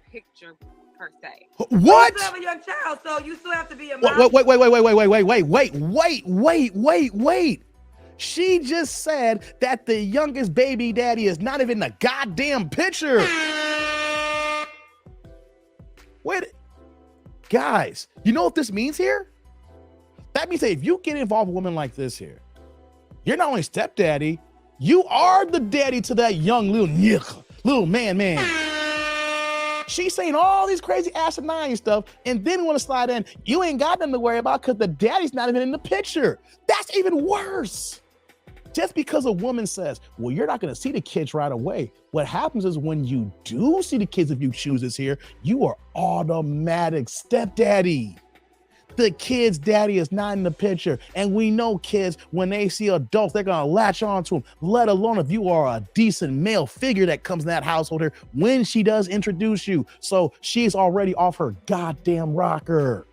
picture per se. What? You still have a young child, so you still have to be a mom. Wait. She just said that the youngest baby daddy is not even in the goddamn picture. Wait, guys, you know what this means here? That means that if you get involved with a woman like this here, you're not only stepdaddy, you are the daddy to that young little man. She's saying all these crazy asinine stuff, and then want to slide in, you ain't got nothing to worry about because the daddy's not even in the picture. That's even worse. Just because a woman says, well, you're not going to see the kids right away. What happens is when you do see the kids, if you choose this here, you are automatic stepdaddy. The kid's daddy is not in the picture. And we know kids, when they see adults, they're going to latch on to them, let alone if you are a decent male figure that comes in that household here when she does introduce you. So she's already off her goddamn rocker.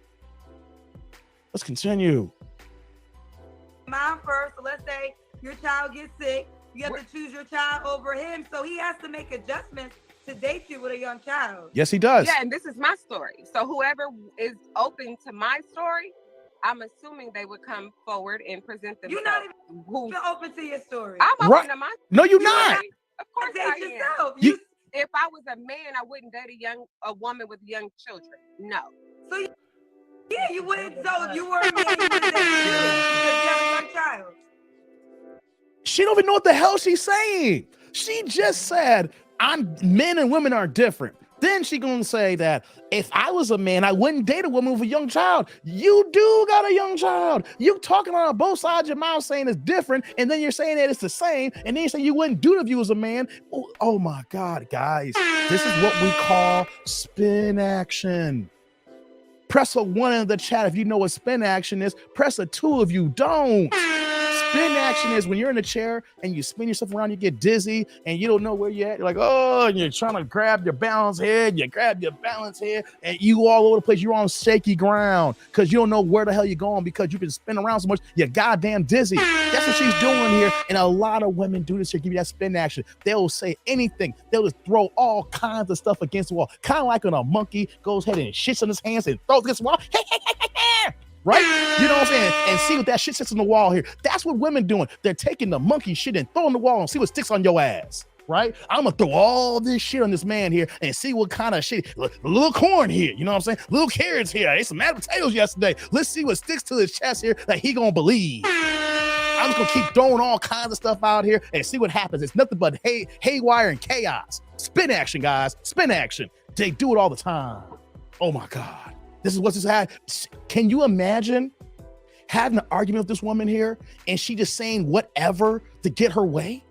Let's continue. Mom first, so let's say your child gets sick, you have to choose your child over him, so he has to make adjustments to date you with a young child. Yes, he does. Yeah, and this is my story. So whoever is open to my story, I'm assuming they would come forward and present themselves. You're not even open to your story. I'm open to my story. No, you're not. Of course I am. Yourself. If I was a man, I wouldn't date a woman with young children. No. So yeah, you wouldn't. So if you were a man, you wouldn't date you because you have a young child. She don't even know what the hell she's saying. She just said, men and women are different. Then she gonna say that if I was a man, I wouldn't date a woman with a young child. You do got a young child. You talking on both sides of your mouth saying it's different, and then you're saying that it's the same, and then you say you wouldn't do it if you was a man. Oh my God, guys. This is what we call spin action. Press a 1 in the chat if you know what spin action is. Press a 2 if you don't. Spin action is when you're in a chair and you spin yourself around, you get dizzy and you don't know where you're at. You're like, oh, and you're trying to grab your balance head. You grab your balance head and you all over the place. You're on shaky ground because you don't know where the hell you're going because you've been spinning around so much. You're goddamn dizzy. That's what she's doing here. And a lot of women do this here, give you that spin action. They'll say anything. They'll just throw all kinds of stuff against the wall. Kind of like when a monkey goes ahead and shits on his hands and throws against the wall. Right? You know what I'm saying? And see what that shit sits on the wall here. That's what women doing. They're taking the monkey shit and throwing the wall and see what sticks on your ass. Right? I'm gonna throw all this shit on this man here and see what kind of shit. A little corn here, you know what I'm saying? Little carrots here. I ate some mashed potatoes yesterday. Let's see what sticks to his chest here that he gonna believe. I'm just gonna keep throwing all kinds of stuff out here and see what happens. It's nothing but haywire and chaos. Spin action, guys. Spin action. They do it all the time. Oh my God. This is what's just had. Can you imagine having an argument with this woman here and she just saying whatever to get her way?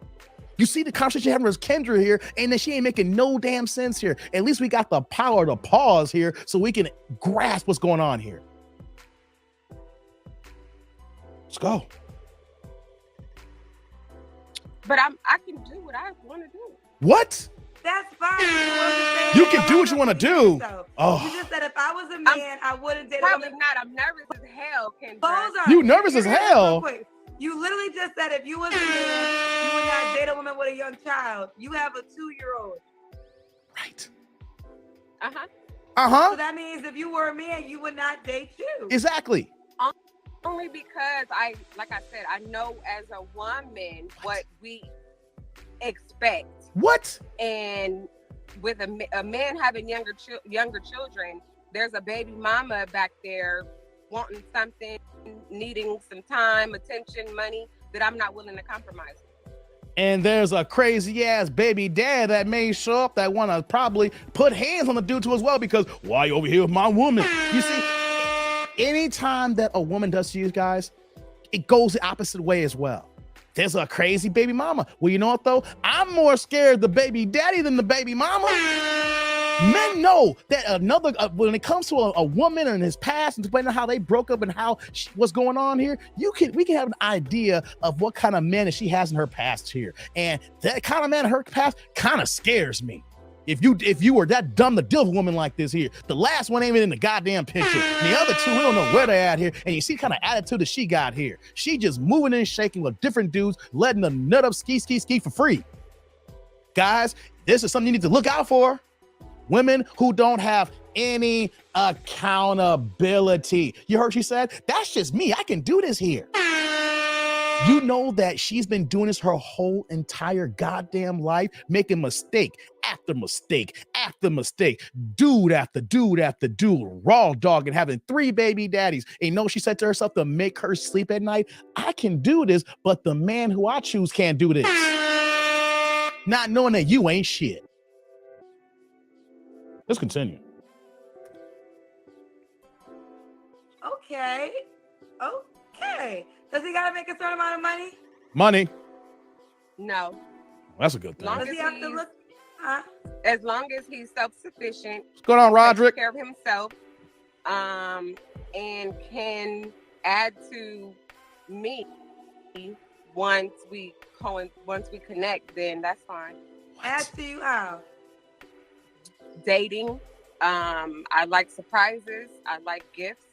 You see the conversation having with Kendra here, and then she ain't making no damn sense here. At least we got the power to pause here so we can grasp what's going on here. Let's go. But I can do what I want to do. What? That's fine. You can do what you want to do. Oh. You just said if I was a man, I wouldn't date a woman. Probably not. I'm nervous as hell, Kendra. You nervous as hell? You literally just said if you was a man, you would not date a woman with a young child. You have a 2-year-old. Right. Uh-huh. Uh-huh. So that means if you were a man, you would not date you. Exactly. Only because like I said, I know as a woman what we expect. What? And with a man having younger children, there's a baby mama back there wanting something, needing some time, attention, money that I'm not willing to compromise with. and there's a crazy ass baby dad that may show up that want to probably put hands on the dude too as well, because why you over here with my woman? You see, anytime that a woman does to you guys, it goes the opposite way as well. There's a crazy baby mama. Well, you know what though? I'm more scared of the baby daddy than the baby mama. Men know that when it comes to a woman and his past and depending on how they broke up and what's going on here, we can have an idea of what kind of man that she has in her past here. And that kind of man in her past kind of scares me. If you were that dumb to deal with a woman like this here, the last one ain't even in the goddamn picture. And the other two, we don't know where they're at here. And you see the kind of attitude that she got here. She just moving and shaking with different dudes, letting the nut up ski for free. Guys, this is something you need to look out for. Women who don't have any accountability. You heard she said, that's just me. I can do this here. You know that she's been doing this her whole entire goddamn life, making mistake after mistake after mistake, dude after dude after dude, raw dog, and having 3 baby daddies. And you know she said to herself to make her sleep at night, I can do this, but the man who I choose can't do this. Not knowing that you ain't shit. Let's continue. Okay. Does he gotta make a certain amount of money? Money. No. That's a good thing. Does he have to look? Huh? As long as he's self-sufficient. What's going on, Roderick? Take care of himself, and can add to me once we connect, then that's fine. Add to you how? Dating. I like surprises. I like gifts.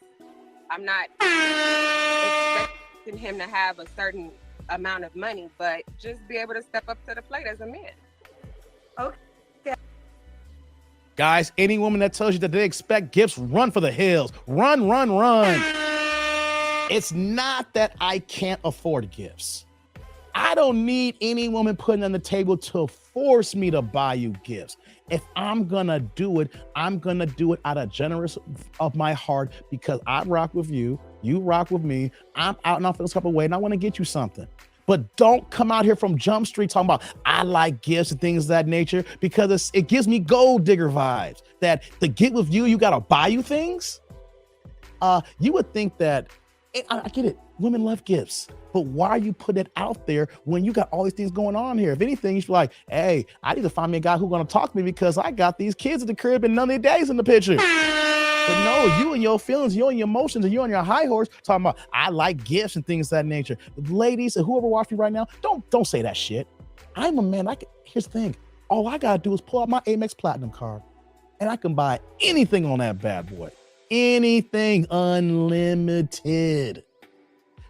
I'm not expecting him to have a certain amount of money, but just be able to step up to the plate as a man. Okay. Guys, any woman that tells you that they expect gifts, run for the hills. Run. It's not that I can't afford gifts. I don't need any woman putting on the table to force me to buy you gifts. If I'm gonna do it, I'm gonna do it out of generous of my heart because I rock with you, you rock with me. I'm out and I feel this type of way and I want to get you something. But don't come out here from Jump Street talking about I like gifts and things of that nature, because it gives me gold digger vibes. That to get with you gotta buy you things. You would think that, I get it, women love gifts, but why are you putting it out there when you got all these things going on here? If anything, you should be like, hey, I need to find me a guy who's gonna talk to me because I got these kids at the crib and none of their daddies in the picture. But no, you and your feelings, you and your emotions, and you on your high horse talking about I like gifts and things of that nature. Ladies, and whoever watching me right now, don't say that shit. I'm a man. Here's the thing. All I gotta do is pull out my Amex Platinum card, and I can buy anything on that bad boy. Anything, unlimited.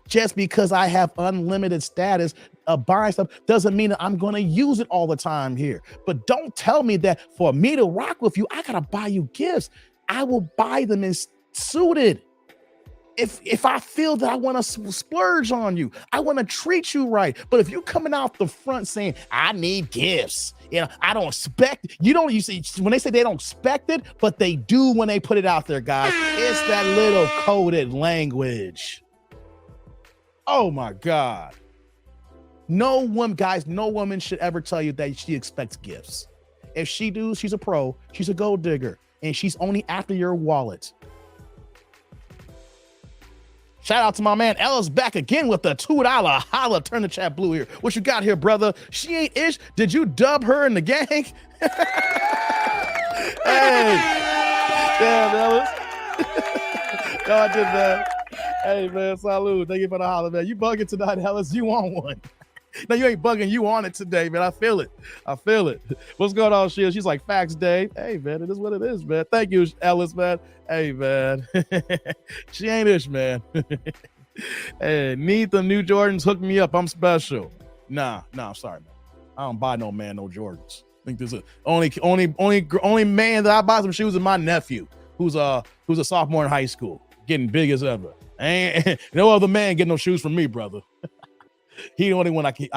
Just because I have unlimited status of buying stuff doesn't mean that I'm going to use it all the time here. But don't tell me that for me to rock with you, I got to buy you gifts. I will buy them in suited. If I feel that I want to splurge on you, I want to treat you right. But if you're coming out the front saying, I need gifts, I don't expect, you see, when they say they don't expect it, but they do when they put it out there, guys. It's that little coded language. Oh my God. No woman should ever tell you that she expects gifts. If she do, she's a pro, she's a gold digger, and she's only after your wallet. Shout out to my man Ellis back again with the $2 holla. Turn the chat blue here. What you got here, brother? She ain't ish. Did you dub her in the gang? Hey. Damn, Ellis. No, I did that. Hey, man, salute. Thank you for the holla, man. You bugging tonight, Ellis. You on one. No, you ain't bugging. You on it today, man. I feel it. What's going on, Shield? She's like, facts, Dave. Hey, man, it is what it is, man. Thank you, Ellis, man. Hey, man. She ain't ish, man. Hey, need the new Jordans? Hook me up. I'm special. Nah, I'm sorry, man. I don't buy no man no Jordans. I think there's only man that I buy some shoes is my nephew, who's a sophomore in high school, getting big as ever. Ain't no other man getting no shoes from me, brother. He the only one he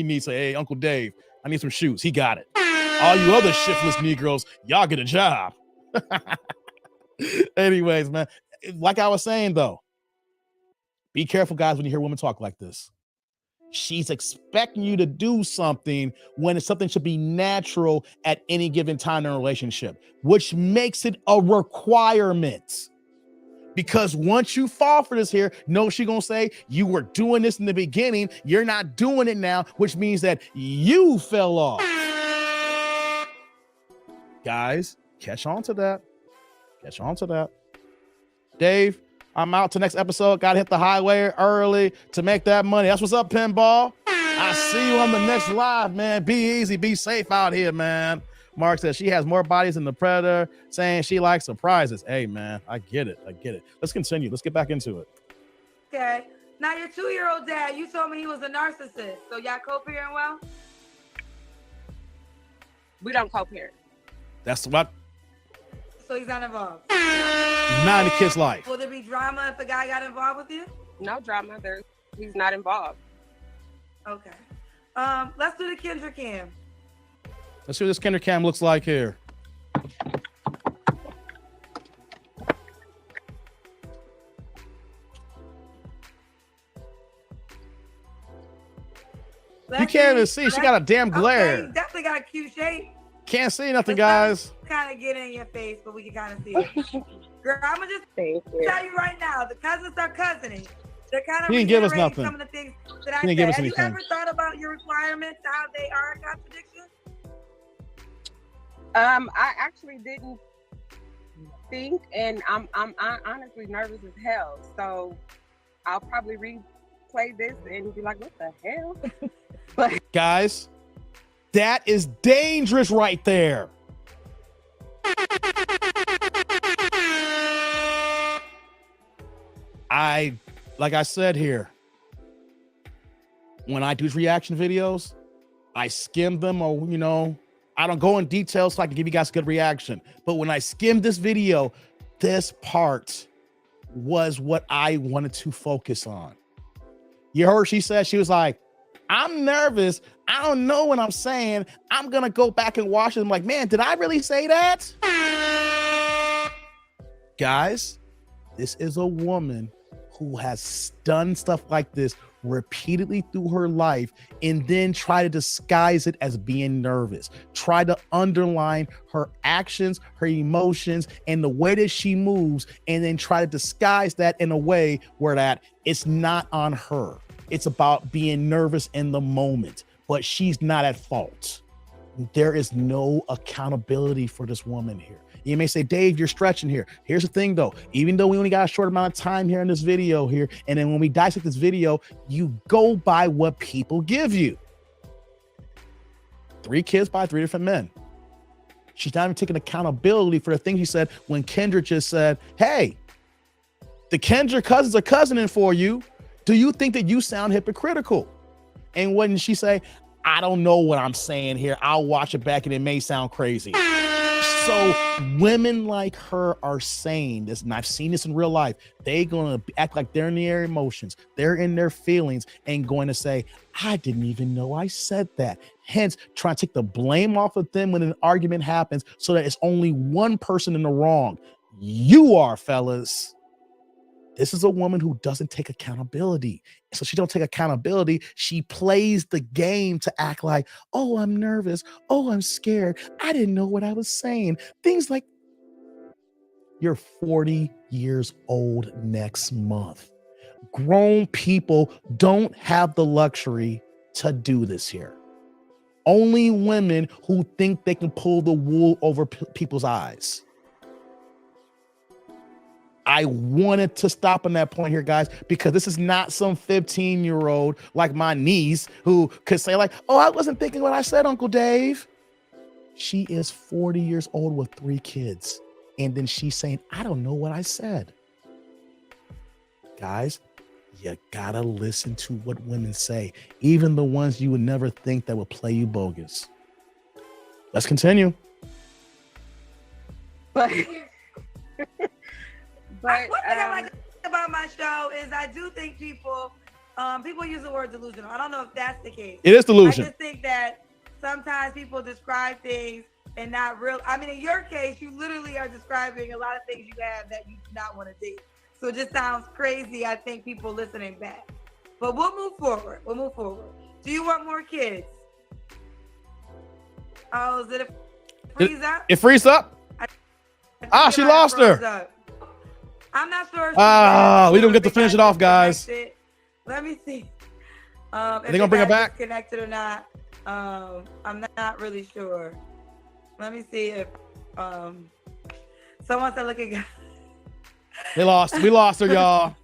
needs to say, hey, Uncle Dave, I need some shoes. He got it. All you other shiftless Negroes, y'all get a job. Anyways, man, like I was saying, though, be careful, guys, when you hear women talk like this. She's expecting you to do something when it's something should be natural at any given time in a relationship, which makes it a requirement. Because once you fall for this here, no, she's going to say, you were doing this in the beginning. You're not doing it now, which means that you fell off. Guys, catch on to that. Catch on to that. Dave, I'm out to next episode. Got to hit the highway early to make that money. That's what's up, Pinball. I see you on the next live, man. Be easy. Be safe out here, man. Mark says she has more bodies than the Predator, saying she likes surprises. Hey, man, I get it. I get it. Let's continue. Let's get back into it. Okay. Now, your 2-year-old dad, you told me he was a narcissist. So y'all co-parent well? We don't co-parent. That's what. So he's not involved? Not in the kid's life. Will there be drama if a guy got involved with you? No drama. He's not involved. Okay. Let's do the Kendra cam. Let's see what this Kendra cam looks like here. You can't even see. She got a damn glare. Okay, definitely got a cute shape. Can't see nothing, guys. Kind of get in your face, but we can kind of see it. Girl, I'm going to just tell you right now, the cousins are cousining. They're kind of He didn't give us nothing. Some of the things that I He didn't said. give us Have anything. you ever thought about your requirements, how they are a contradiction? I actually didn't think, and I'm honestly nervous as hell. So I'll probably replay this and be like, "What the hell?" But guys, that is dangerous right there. Like I said here, when I do reaction videos, I skim them, or I don't go in detail so I can give you guys a good reaction. But when I skimmed this video, this part was what I wanted to focus on. You heard she said, she was like, I'm nervous. I don't know what I'm saying. I'm going to go back and watch it. I'm like, man, did I really say that? Guys, this is a woman who has done stuff like this repeatedly through her life and then try to disguise it as being nervous, try to underline her actions, her emotions, and the way that she moves, and then try to disguise that in a way where that it's not on her. It's about being nervous in the moment, but she's not at fault. There is no accountability for this woman here. You may say, Dave, you're stretching here. Here's the thing though, even though we only got a short amount of time here in this video here, and then when we dissect this video, you go by what people give you. 3 kids by 3 different men. She's not even taking accountability for the thing he said when Kendra just said, hey, the Kendra cousins are cousining for you. Do you think that you sound hypocritical? And when did she say, I don't know what I'm saying here. I'll watch it back and it may sound crazy. So women like her are saying this, and I've seen this in real life. They're going to act like they're in their emotions. They're in their feelings and going to say, I didn't even know I said that. Hence, trying to take the blame off of them when an argument happens so that it's only one person in the wrong. You are, fellas. This is a woman who doesn't take accountability. So she don't take accountability. She plays the game to act like, oh, I'm nervous. Oh, I'm scared. I didn't know what I was saying. Things like, you're 40 years old next month. Grown people don't have the luxury to do this here. Only women who think they can pull the wool over people's eyes. I wanted to stop on that point here, guys, because this is not some 15-year-old like my niece who could say like, oh, I wasn't thinking what I said, Uncle Dave. She is 40 years old with 3 kids. And then she's saying, I don't know what I said. Guys, you gotta listen to what women say, even the ones you would never think that would play you bogus. Let's continue. But One thing I like about my show is I do think people use the word delusional. I don't know if that's the case. It is delusion. I just think that sometimes people describe things and not real. I mean, in your case, you literally are describing a lot of things you have that you do not want to do. So it just sounds crazy. I think people listening back. But we'll move forward. Do you want more kids? Oh, is it a freeze up? It freeze up? She lost her. Up. I'm not sure. We don't get to finish it off, guys. Let me see. Are they gonna bring her back? Connected or not? I'm not really sure. Let me see if someone said, "Look at." They lost. We lost her, y'all.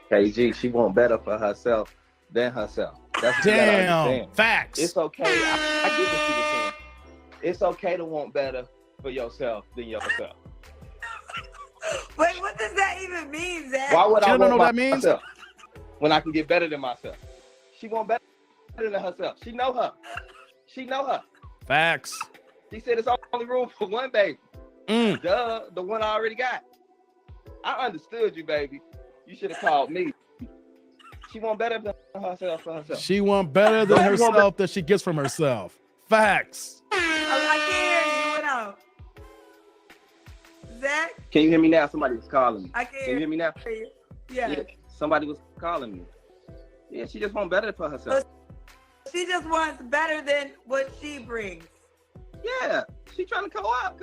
KG, she want better for herself than herself. That's what damn. Facts. It's okay. I get what you were saying. It's okay to want better for yourself than yourself. Wait, what does that even mean, Zach? Why would I don't know want what that means? myself when I can get better than myself? She want better than herself. She know her. Facts. She said it's only room for one baby. Duh, the one I already got. I understood you, baby. You should have called me. She want better than herself for herself. She want better than herself that she gets from herself. Facts. I can't hear you. You went out. Zach? Can you hear me now? Somebody was calling me. I can't Can you hear me now? Yeah. Somebody was calling me. Yeah, she just want better for herself. She just wants better than what she brings. Yeah, she trying to come up.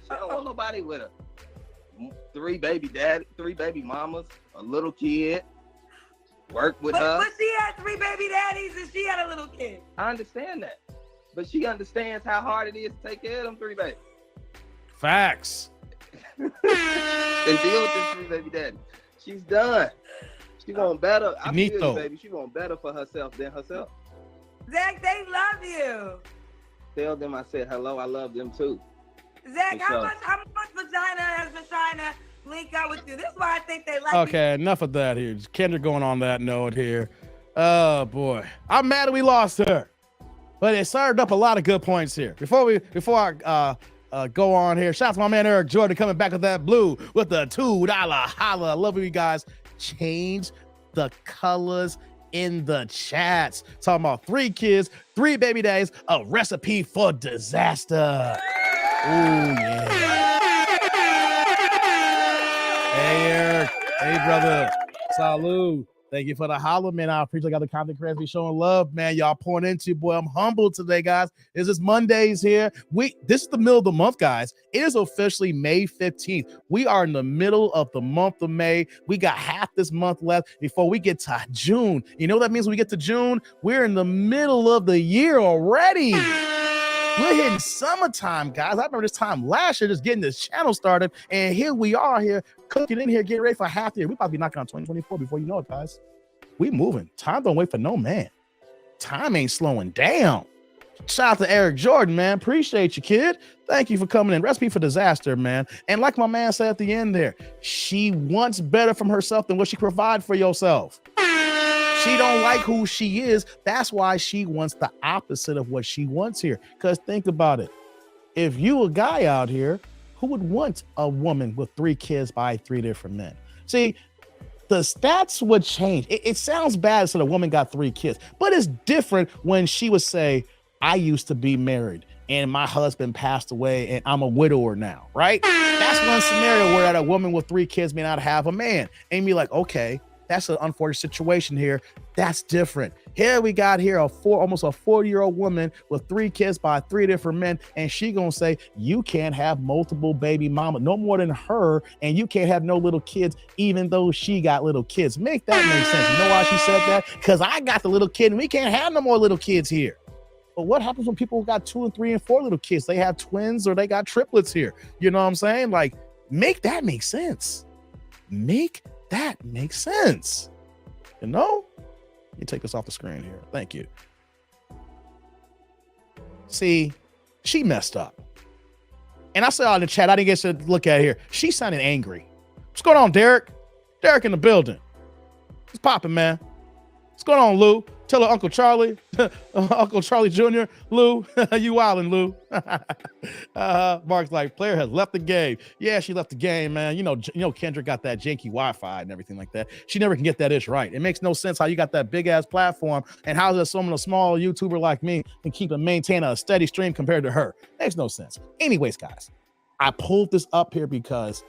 She don't want nobody with her. 3 baby mamas, a little kid, work with her. But she had 3 baby daddies and she had a little kid. I understand that. But she understands how hard it is to take care of them 3 babies. Facts. And deal with them 3 baby daddies. She's done. She want better. I feel you, baby. She want better for herself than herself. Zach, they love you. Tell them I said hello. I love them too. Zach, how much vagina has been trying to link up with you? This is why I think they like Okay, you. enough of that here. Kendra going on that note here. Oh boy, I'm mad that we lost her, but it started up a lot of good points here. Before I go on here, shout out to my man Eric Jordan coming back with that blue with the $2 holla. I love you guys. Change the colors in the chats. Talking about 3 kids, 3 baby daddies, a recipe for disaster. Oh yeah. Hey Eric. Hey brother. Salud. Thank you for the holla, man. I appreciate the content creators be showing love, man. Y'all pouring into, boy. I'm humbled today, guys. This is Mondays here. This is the middle of the month, guys. It is officially May 15th. We are in the middle of the month of May. We got half this month left before we get to June. You know what that means when we get to June? We're in the middle of the year already. We're hitting summertime, guys. I remember this time last year just getting this channel started, and here we are here cooking in here, getting ready for half the year. We about to be knocking on 2024 before you know it, guys. We moving. Time don't wait for no man. Time ain't slowing down. Shout out to Eric Jordan, man. Appreciate you, kid. Thank you for coming in. Recipe for disaster, man. And like my man said at the end there, she wants better from herself than what she provide for yourself. She don't like who she is. That's why she wants the opposite of what she wants here. Because think about it. If you a guy out here, who would want a woman with 3 kids by 3 different men? See, the stats would change. It sounds bad so the woman got 3 kids, but it's different when she would say, I used to be married and my husband passed away and I'm a widower now, right? That's one scenario where a woman with 3 kids may not have a man. And be like, okay, that's an unfortunate situation here. That's different. Here we got here almost a 40-year-old woman with 3 kids by 3 different men, and she gonna say you can't have multiple baby mama, no more than her, and you can't have no little kids, even though she got little kids. Make that make sense. You know why she said that? Because I got the little kid, and we can't have no more little kids here. But what happens when people got 2 and 3 and 4 little kids? They have twins or they got triplets here. You know what I'm saying? Like, make that make sense. Make that makes sense. You know? Let me take this off the screen here. Thank you. See, she messed up. And I saw in the chat, I didn't get to look at it here. She sounded angry. What's going on, Derek? Derek in the building. What's popping, man? What's going on, Lou? Tell her Uncle Charlie, Uncle Charlie Jr., Lou, you wildin', Lou. Mark's like, player has left the game. Yeah, she left the game, man. You know, Kendrick got that janky Wi-Fi and everything like that. She never can get that ish right. It makes no sense how you got that big ass platform and how does someone, a small YouTuber like me, can keep and maintain a steady stream compared to her. Makes no sense. Anyways, guys, I pulled this up here because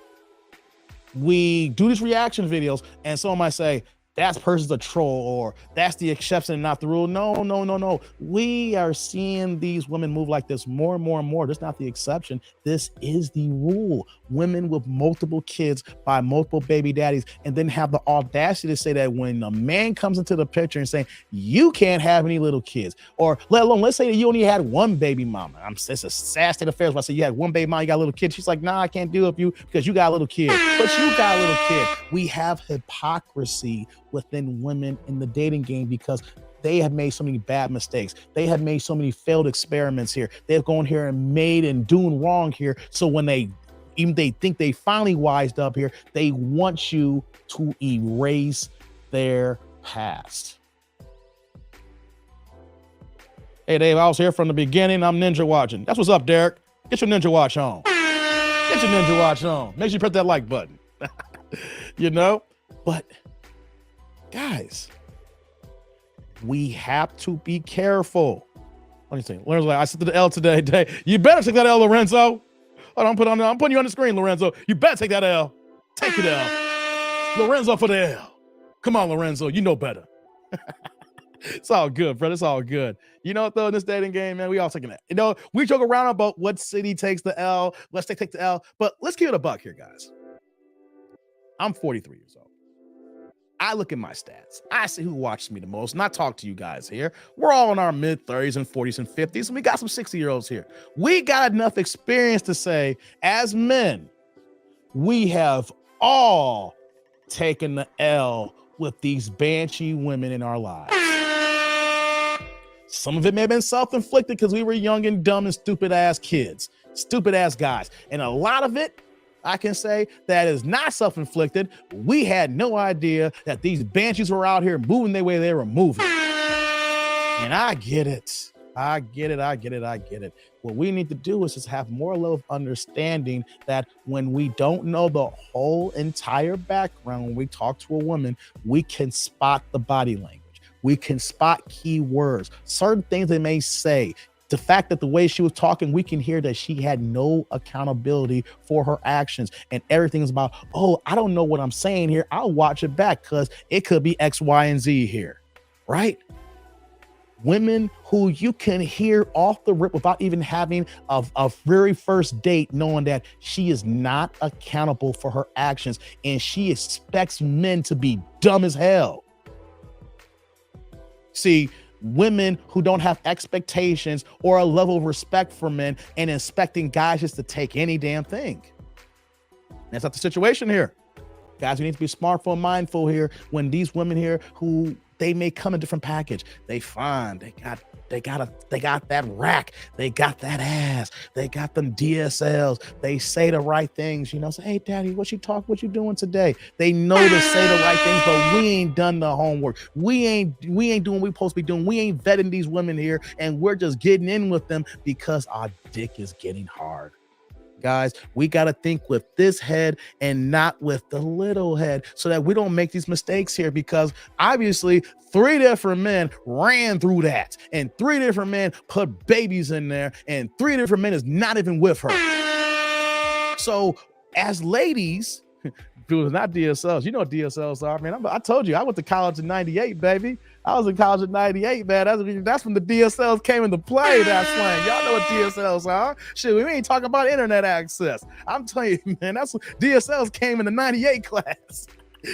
we do these reaction videos, and someone might say, that person's a troll, or that's the exception and not the rule. No. We are seeing these women move like this more and more and more. This is not the exception. This is the rule. Women with multiple kids by multiple baby daddies, and then have the audacity to say that when a man comes into the picture and saying, you can't have any little kids, or let alone, let's say that you only had one baby mama. It's a sad state of affairs. If I say you had one baby mama, you got a little kid. She's like, nah, I can't do it with you because you got a little kid. But you got a little kid. We have hypocrisy within women in the dating game because they have made so many bad mistakes. They have made so many failed experiments here. They've gone here and made and doing wrong here. So when they think they finally wised up here, they want you to erase their past. Hey, Dave, I was here from the beginning. I'm ninja watching. That's what's up, Derek. Get your ninja watch on. Get your ninja watch on. Make sure you press that like button. You know? But guys, we have to be careful. What do you think? Lorenzo's like, I said to the L today. You better take that L, Lorenzo. Oh, I'm putting you on the screen, Lorenzo. You better take that L. Take it L. Lorenzo for the L. Come on, Lorenzo. You know better. It's all good, brother. It's all good. You know what, though, in this dating game, man, we all taking that. You know, we joke around about what city takes the L. Let's take the L. But let's give it a buck here, guys. I'm 43 years old. I look at my stats. I see who watches me the most, and I talk to you guys here. We're all in our mid-30s and 40s and 50s, and we got some 60-year-olds here. We got enough experience to say, as men, we have all taken the L with these banshee women in our lives. Some of it may have been self-inflicted because we were young and dumb and stupid-ass kids, stupid-ass guys. And a lot of it, I can say, that is not self-inflicted. We had no idea that these banshees were out here moving the way they were moving. And I get it. I get it. What we need to do is just have more level of understanding that when we don't know the whole entire background, when we talk to a woman, we can spot the body language. We can spot key words, certain things they may say. The fact that the way she was talking, we can hear that she had no accountability for her actions, and everything is about, oh, I don't know what I'm saying here. I'll watch it back because it could be X, Y, and Z here, right? Women who you can hear off the rip without even having a very first date, knowing that she is not accountable for her actions, and she expects men to be dumb as hell. See, women who don't have expectations or a level of respect for men and expecting guys just to take any damn thing. That's not the situation here. Guys, we need to be smartful and mindful here when these women here who they may come in a different package. They fine. They got that rack. They got that ass. They got them DSLs. They say the right things. You know, say, hey, daddy, what you doing today? They know to say the right things, but we ain't done the homework. We ain't doing what we supposed to be doing. We ain't vetting these women here, and we're just getting in with them because our dick is getting hard. Guys, we got to think with this head and not with the little head so that we don't make these mistakes here, because obviously 3 different men ran through that, and 3 different men put babies in there, and 3 different men is not even with her. So as ladies, dude, not DSLs. You know what DSLs are, man. I told you, I went to college in 98, baby. I was in college in 98, man. That's when the DSLs came into play, that slang. Y'all know what DSLs are. Shit, we ain't talking about internet access. I'm telling you, man, that's when DSLs came in the 98 class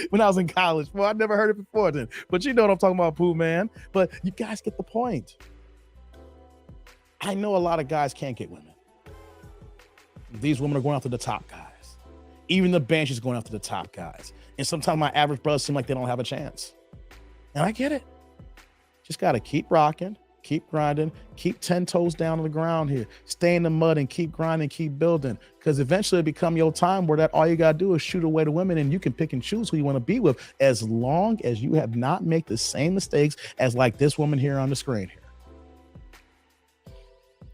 when I was in college. Well, I never heard it before then. But you know what I'm talking about, Pooh, man. But you guys get the point. I know a lot of guys can't get women. These women are going after the top guys. Even the bench is going after the top guys. And sometimes my average brothers seem like they don't have a chance. And I get it. Just got to keep rocking, keep grinding, keep 10 toes down on the ground here. Stay in the mud and keep grinding, keep building. Because eventually it'll become your time where that all you got to do is shoot away the women, and you can pick and choose who you want to be with, as long as you have not made the same mistakes as like this woman here on the screen here.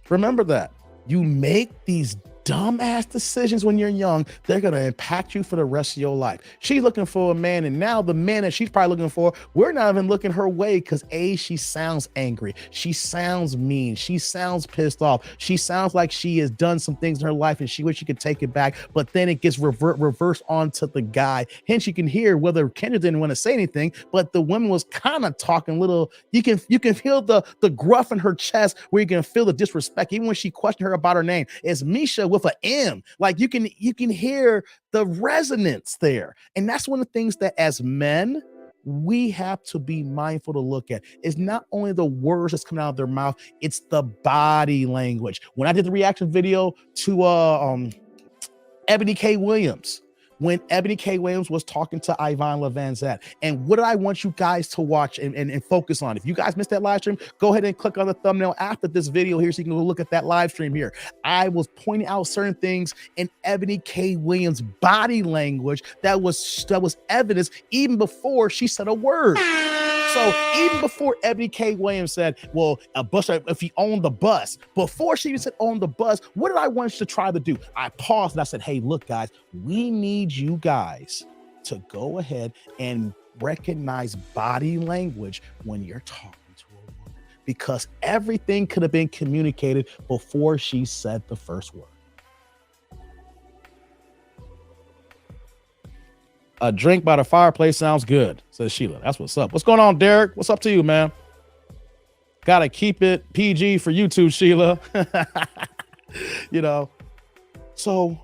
Remember that. You make these dumbass decisions when you're young, they're going to impact you for the rest of your life. She's looking for a man, and now the man that she's probably looking for, we're not even looking her way because she sounds angry. She sounds mean. She sounds pissed off. She sounds like she has done some things in her life and she wish she could take it back, but then it gets reversed onto the guy. Hence, you can hear whether Kendra didn't want to say anything, but the woman was kind of talking little. You can feel the gruff in her chest where you can feel the disrespect, even when she questioned her about her name. It's Misha with an M. Like you can hear the resonance there. And that's one of the things that as men, we have to be mindful to look at. It's not only the words that's coming out of their mouth, it's the body language. When I did the reaction video to Ebony K. Williams, when Ebony K. Williams was talking to Ivan Levanzette. And what did I want you guys to watch and focus on? If you guys missed that live stream, go ahead and click on the thumbnail after this video here so you can go look at that live stream here. I was pointing out certain things in Ebony K. Williams' body language that was evidence even before she said a word. So even before Ebony K. Williams said, well, a bus, if he owned the bus, before she even said own the bus, what did I want you to try to do? I paused and I said, hey, look, guys, we need you guys to go ahead and recognize body language when you're talking to a woman, because everything could have been communicated before she said the first word. A drink by the fireplace sounds good, says Sheila. That's what's up. What's going on, Derek? What's up to you, man? Gotta keep it PG for you too, Sheila. You know, so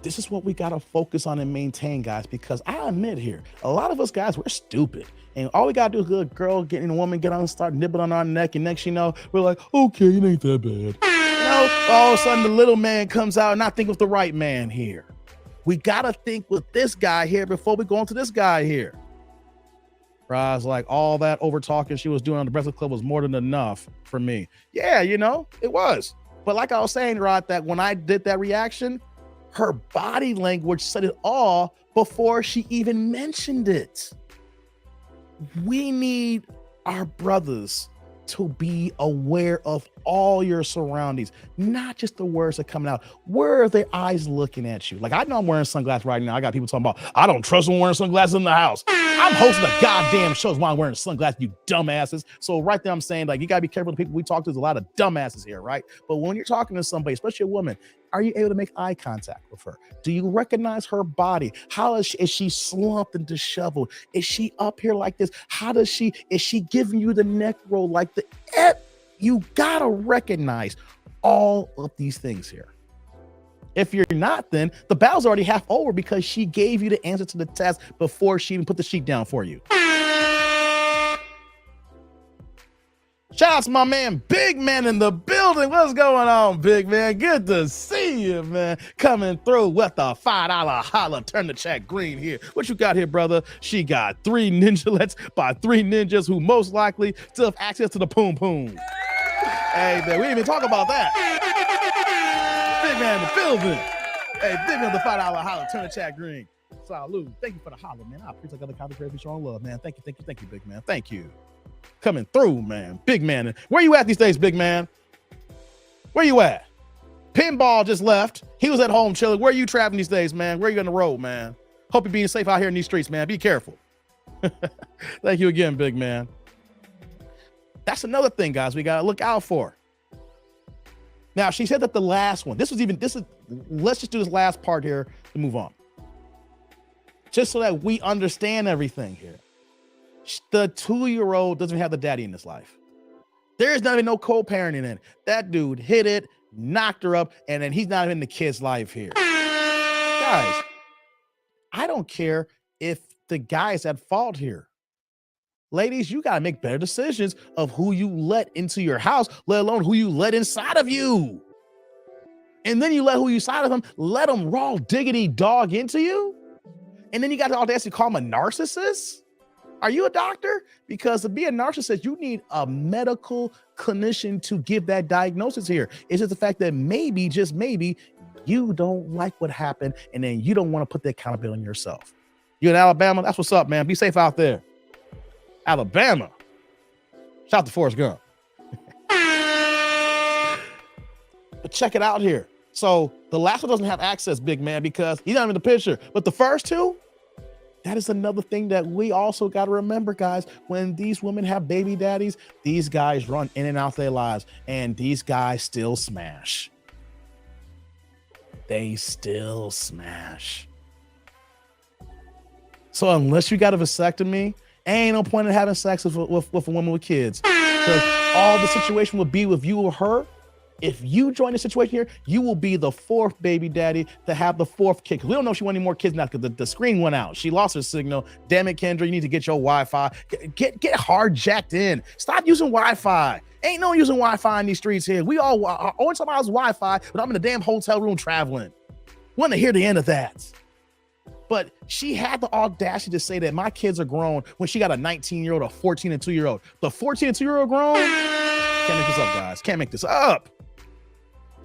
this is what we gotta focus on and maintain, guys, because I admit here, a lot of us guys, we're stupid. And all we gotta do is a girl getting a woman, get on and start nibbling on our neck. And next you know, we're like, okay, it ain't that bad. You know, all of a sudden the little man comes out and I think of the right man here. We got to think with this guy here before we go into this guy here. Roz, like all that over talking she was doing on the Breakfast Club was more than enough for me. Yeah, you know, it was. But like I was saying, Rod, that when I did that reaction, her body language said it all before she even mentioned it. We need our brothers to be aware of all your surroundings, not just the words that are coming out. Where are their eyes looking at you? Like, I know I'm wearing sunglasses right now. I got people talking about, I don't trust them wearing sunglasses in the house. I'm hosting a goddamn show while I'm wearing sunglasses, you dumbasses. So right there, I'm saying, like, you gotta be careful with the people we talk to. There's a lot of dumbasses here, right? But when you're talking to somebody, especially a woman, are you able to make eye contact with her? Do you recognize her body? How is she slumped and disheveled? Is she up here like this? Is she giving you the neck roll like the, you gotta recognize all of these things here. If you're not, then the battle's already half over because she gave you the answer to the test before she even put the sheet down for you. Shout out to my man, Big Man in the building. What's going on, Big Man? Good to see you, man. Coming through with the $5 holla. Turn the chat green here. What you got here, brother? She got 3 ninjalets by 3 ninjas who most likely still have access to the poom poom. Hey, man, we didn't even talk about that. Big Man in the building. Hey, Big Man, the $5 holla. Turn the chat green. Salute. Thank you for the holla, man. I appreciate the content creators showing love, man. Thank you, Big Man. Thank you. Coming through, man. Big Man. Where you at these days, Big Man? Where you at? Pinball just left. He was at home chilling. Where are you traveling these days, man? Where are you on the road, man? Hope you're being safe out here in these streets, man. Be careful. Thank you again, Big Man. That's another thing, guys, we got to look out for. Now, she said that the last one, let's just do this last part here to move on. Just so that we understand everything here. The 2-year-old doesn't have the daddy in his life. There's not even no co-parenting in it. That dude hit it, knocked her up, and then he's not even in the kid's life here. Guys, I don't care if the guy's at fault here. Ladies, you got to make better decisions of who you let into your house, let alone who you let inside of you. And then you let who you inside of them, let them raw diggity dog into you. And then you got the audacity to call him a narcissist. Are you a doctor? Because to be a narcissist, you need a medical clinician to give that diagnosis here. It's just the fact that maybe, just maybe, you don't like what happened and then you don't want to put the accountability on yourself. You in Alabama? That's what's up, man. Be safe out there. Alabama. Shout out to Forrest Gump. But check it out here. So the last one doesn't have access, big man, because he's not in the picture. But the first two, that is another thing that we also got to remember, guys. When these women have baby daddies, these guys run in and out their lives, and these guys still smash. They still smash. So unless you got a vasectomy, ain't no point in having sex with a woman with kids. Because all the situation would be with you or her. If you join the situation here, you will be the fourth baby daddy to have the fourth kid. We don't know if she want any more kids now because the screen went out. She lost her signal. Damn it, Kendra, you need to get your Wi-Fi. Get hard jacked in. Stop using Wi-Fi. Ain't no using Wi-Fi in these streets here. We all always talk about Wi-Fi, but I'm in a damn hotel room traveling. Want to hear the end of that. But she had the audacity to say that my kids are grown when she got a 19-year-old, a 14 and 2-year-old. The 14 and 2-year-old grown? Can't make this up, guys. Can't make this up.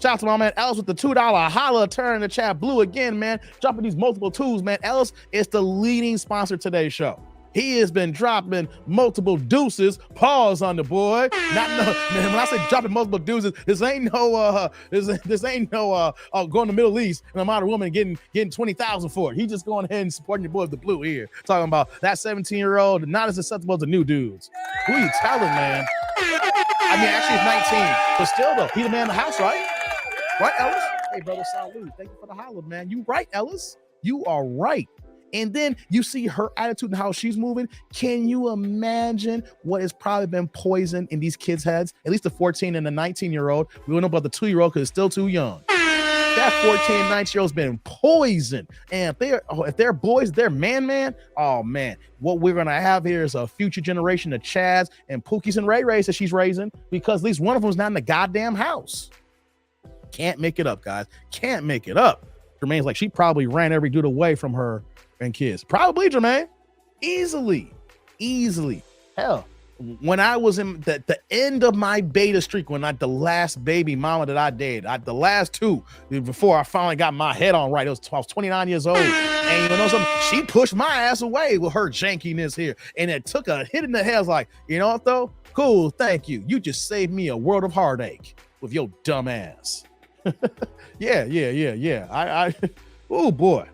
Shout out to my man Ellis with the $2 holla turn in the chat. Blue again, man. Dropping these multiple twos, man. Ellis is the leading sponsor of today's show. He has been dropping multiple deuces. Pause on the boy. Man, when I say dropping multiple deuces, this ain't no going to the Middle East and a modern woman getting 20,000 for it. He just going ahead and supporting your boy with the blue here. Talking about that 17-year-old not as susceptible to new dudes. Who you telling, man? I mean, actually it's 19, but still though, he the man in the house, right? Right, Ellis? Hey, brother, salute. Thank you for the holler, man. You right, Ellis. You are right. And then you see her attitude and how she's moving. Can you imagine what has probably been poisoned in these kids' heads? At least the 14 and the 19-year-old. We don't know about the 2-year-old because it's still too young. That 14 and 19-year-old's been poisoned. And if they're boys, they're man. Oh, man. What we're going to have here is a future generation of Chads and Pookies and Ray Rays that she's raising because at least one of them is not in the goddamn house. Can't make it up, guys. Can't make it up. Jermaine's like, she probably ran every dude away from her and kids. Probably, Jermaine. Easily. Hell, when I was in the end of my beta streak, the last baby mama that I dated, the last two, before I finally got my head on right, I was 29 years old. And you know something? She pushed my ass away with her jankiness here. And it took a hit in the head. I was like, you know what, though? Cool, thank you. You just saved me a world of heartache with your dumb ass. Yeah. Oh, boy.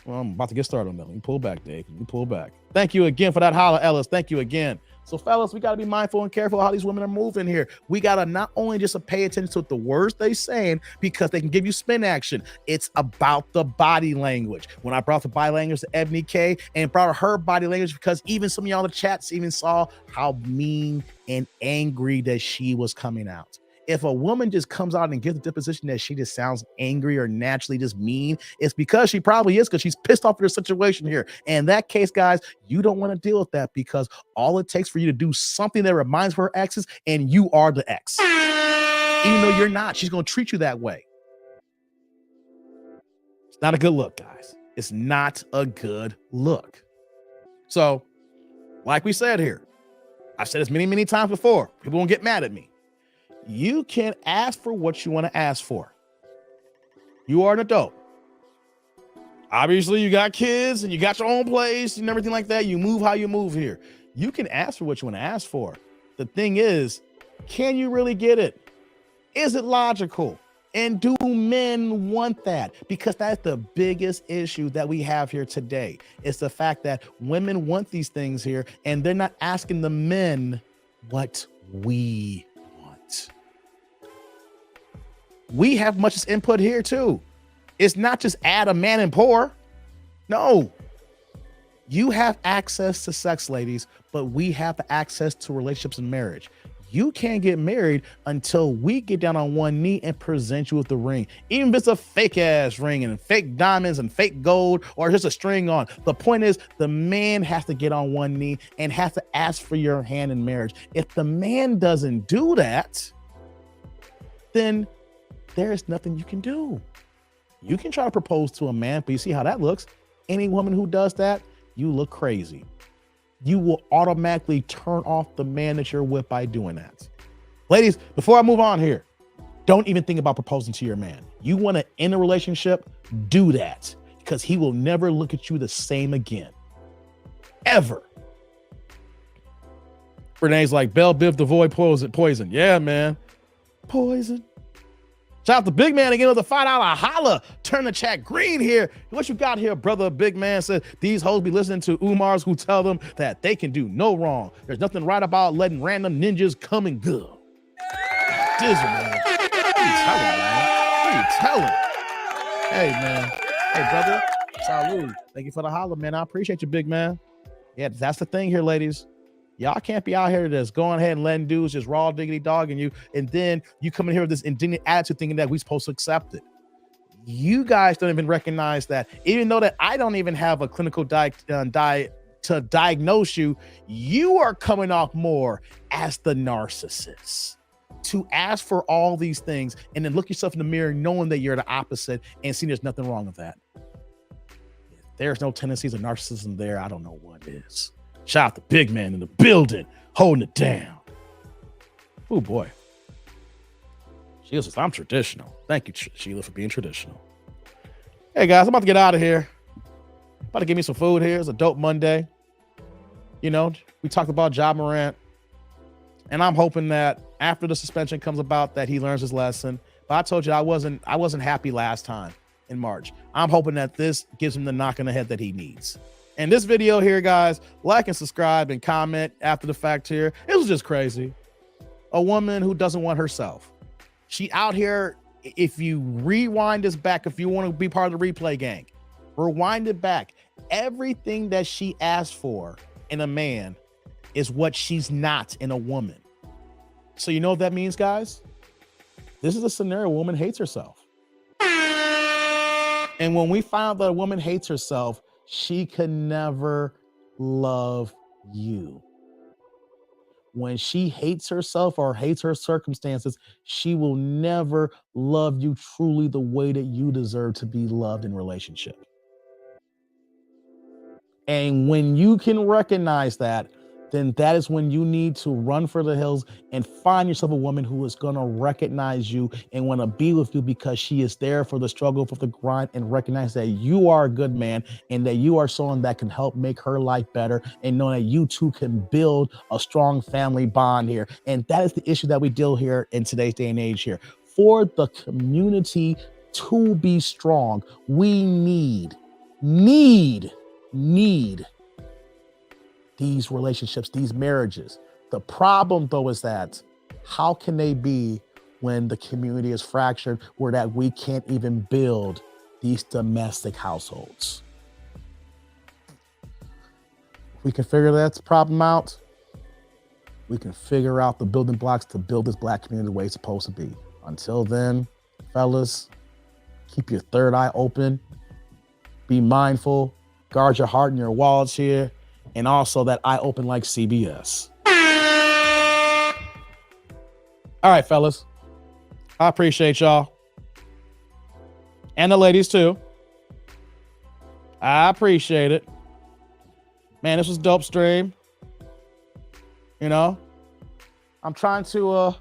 Well, I'm about to get started on that. Let me pull back, Dave. Let me pull back. Thank you again for that holler, Ellis. Thank you again. So, fellas, we got to be mindful and careful how these women are moving here. We got to not only just pay attention to the words they saying because they can give you spin action. It's about the body language. When I brought the body language to Ebony K and brought her body language because even some of y'all in the chats even saw how mean and angry that she was coming out. If a woman just comes out and gives the disposition that she just sounds angry or naturally just mean, it's because she probably is because she's pissed off at her situation here. And in that case, guys, you don't want to deal with that because all it takes for you to do something that reminds her of her exes and you are the ex. Even though you're not, she's going to treat you that way. It's not a good look, guys. It's not a good look. So, like we said here, I've said this many, many times before. People won't get mad at me. You can ask for what you want to ask for. You are an adult. Obviously, you got kids and you got your own place and everything like that. You move how you move here. You can ask for what you want to ask for. The thing is, can you really get it? Is it logical? And do men want that? Because that's the biggest issue that we have here today. It's the fact that women want these things here and they're not asking the men what we want. We have much input here too. It's not just add a man and poor. No. You have access to sex, ladies, but we have the access to relationships and marriage. You can't get married until we get down on one knee and present you with the ring. Even if it's a fake ass ring and fake diamonds and fake gold or just a string on. The point is the man has to get on one knee and has to ask for your hand in marriage. If the man doesn't do that, then there is nothing you can do. You can try to propose to a man, but you see how that looks. Any woman who does that, you look crazy. You will automatically turn off the man that you're with by doing that. Ladies, before I move on here, don't even think about proposing to your man. You want to end a relationship, do that because he will never look at you the same again. Ever. Renee's like, Bell Biv the Void poison. Yeah, man. Poison. Shout out to Big Man again with the $5 holla. Turn the chat green here. What you got here, brother? Big Man said these hoes be listening to Umars who tell them that they can do no wrong. There's nothing right about letting random ninjas come and go. Dizzle, man. What are you telling, man? What are you telling? Hey, man. Hey, brother. Salud. Thank you for the holla, man. I appreciate you, Big Man. Yeah, that's the thing here, ladies. Y'all can't be out here just going ahead and letting dudes just raw diggity dogging you, and then you come in here with this indignant attitude thinking that we're supposed to accept it. You guys don't even recognize that, even though that I don't even have a clinical to diagnose you, you are coming off more as the narcissist. To ask for all these things and then look yourself in the mirror knowing that you're the opposite and see there's nothing wrong with that. If there's no tendencies of narcissism there, I don't know what is. Shout out to Big Man in the building, holding it down. Oh, boy. Sheila says, I'm traditional. Thank you, Sheila, for being traditional. Hey, guys, I'm about to get out of here. About to give me some food here. It's a dope Monday. You know, we talked about Ja Morant. And I'm hoping that after the suspension comes about that he learns his lesson. But I told you I wasn't happy last time in March. I'm hoping that this gives him the knock in the head that he needs. And this video here, guys, like and subscribe and comment after the fact here. It was just crazy. A woman who doesn't want herself. She out here, if you rewind this back, if you want to be part of the replay gang, rewind it back. Everything that she asked for in a man is what she's not in a woman. So you know what that means, guys? This is a scenario, a woman hates herself. And when we find out that a woman hates herself, she can never love you. When she hates herself or hates her circumstances, she will never love you truly the way that you deserve to be loved in relationship. And when you can recognize that, then that is when you need to run for the hills and find yourself a woman who is going to recognize you and want to be with you because she is there for the struggle, for the grind, and recognize that you are a good man and that you are someone that can help make her life better, and know that you two can build a strong family bond here. And that is the issue that we deal here in today's day and age here. For the community to be strong, we need these relationships, these marriages. The problem, though, is that how can they be when the community is fractured, where that we can't even build these domestic households? If we can figure that problem out, we can figure out the building blocks to build this Black community the way it's supposed to be. Until then, fellas, keep your third eye open, be mindful, guard your heart and your wallets here, and also that eye open like CBS. All right, fellas. I appreciate y'all. And the ladies too. I appreciate it. Man, this was a dope stream. You know, I'm trying to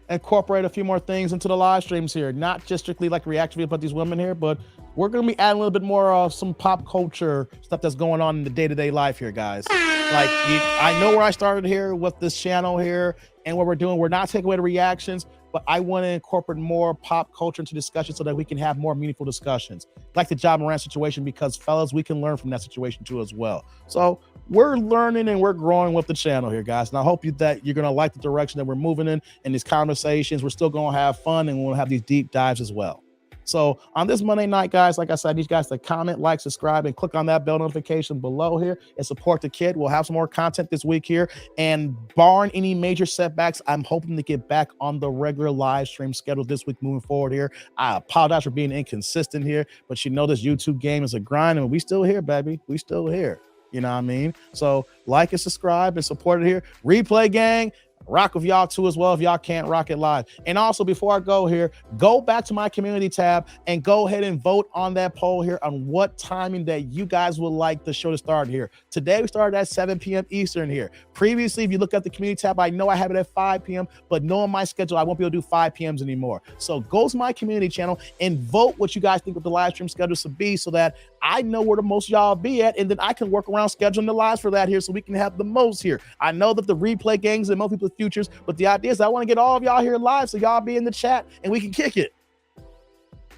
incorporate a few more things into the live streams here. Not just strictly like reaction about these women here, but we're going to be adding a little bit more of some pop culture stuff that's going on in the day-to-day life here, guys. Like, I know where I started here with this channel here and what we're doing. We're not taking away the reactions, but I want to incorporate more pop culture into discussion so that we can have more meaningful discussions. Like the Ja Morant situation, because fellas, we can learn from that situation too as well. So we're learning and we're growing with the channel here, guys. And I hope that you're going to like the direction that we're moving in these conversations. We're still going to have fun and we'll have these deep dives as well. So on this Monday night, guys, like I said, I need you guys to comment, like, subscribe, and click on that bell notification below here and support the kid. We'll have some more content this week here. And barring any major setbacks, I'm hoping to get back on the regular live stream schedule this week moving forward here. I apologize for being inconsistent here, but you know this YouTube game is a grind, and we still here, baby. We still here. You know what I mean? So like and subscribe and support it here. Replay gang. Rock with y'all too as well if y'all can't rock it live. And also, before I go here, go back to my community tab and go ahead and vote on that poll here on what timing that you guys would like the show to start here. Today we started at 7 p.m. Eastern here. Previously, if you look at the community tab, I know I have it at 5 p.m., but knowing my schedule, I won't be able to do 5 p.m.s anymore. So go to my community channel and vote what you guys think of the live stream schedule should be so that I know where the most y'all be at, and then I can work around scheduling the lives for that here so we can have the most here. I know that the replay gangs and most people's futures, but the idea is I want to get all of y'all here live so y'all be in the chat and we can kick it.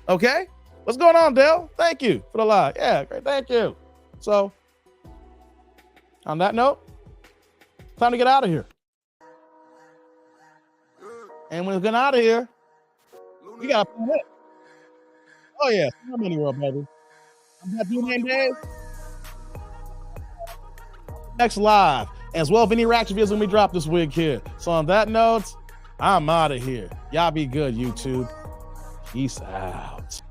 Okay? What's going on, Dale? Thank you for the live. Yeah, great. Thank you. So, on that note, time to get out of here. And when we get out of here, we got to play it. Oh, yeah. I'm anywhere, baby. I'm happy you name Dave. Next live. As well, if any reaction videos when we drop this week here. So on that note, I'm out of here. Y'all be good, YouTube. Peace out.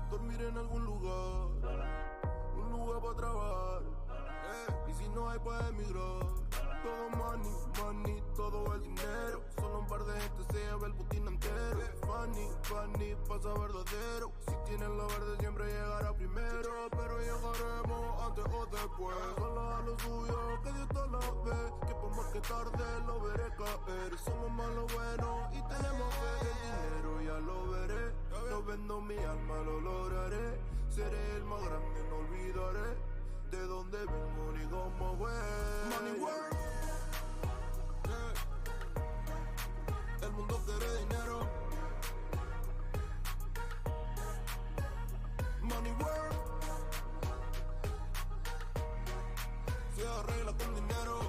Dormir en algún lugar, un lugar para trabajar, y si no hay para emigrar. Todo money, money, todo el dinero. Solo un par de gente se lleva el botín entero. Funny, funny, pasa verdadero. Si tienen lo verde siempre llegará primero. Pero llegaremos antes o después. Solo a lo suyo, que Dios te lo ve. Que por más que tarde lo veré caer. Somos más lo bueno y tenemos fe. El dinero ya lo veré. No vendo mi alma, lo lograré. Seré el más grande, no olvidaré de dónde vengo ni cómo voy. Money work. El mundo quiere dinero. Money work. Se arregla con dinero.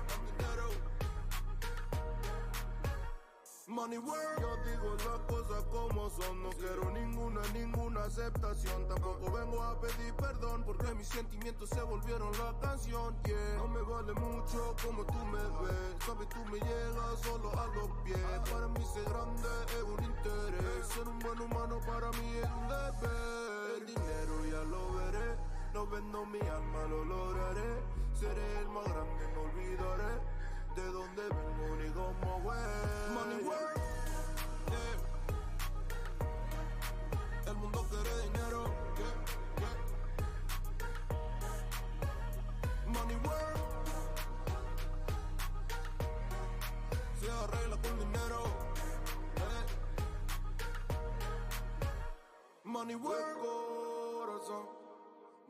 Con dinero. Money work. Yo digo las cosas como son. No quiero ninguna aceptación. Tampoco vengo a pedir perdón porque mis sentimientos se volvieron la canción. Yeah. No me vale mucho como tú me ves. Sabes, tú me llegas solo a los pies. Para mí ser grande es un interés. Ser un buen humano para mí es un deber. El dinero ya lo veré. No vendo mi alma, lo lograré. Seré el más grande, no olvidaré de dónde vengo ni cómo voy. Money work. Yeah. El mundo quiere dinero. Yeah. Yeah. Money work. Se arregla con dinero. Money work.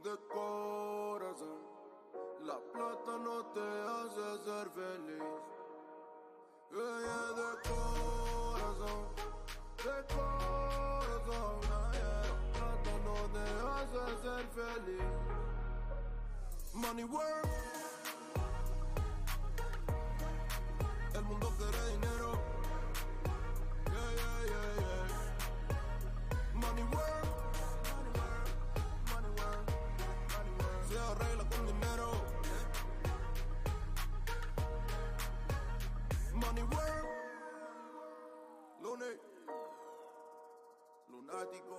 De corazón. La plata no te hace ser feliz. Yeah, de corazón. De corazón. La plata no te hace ser feliz. Money work. El mundo quiere dinero. Yeah. Money work. Se arregla con dinero. Money work. Lunático.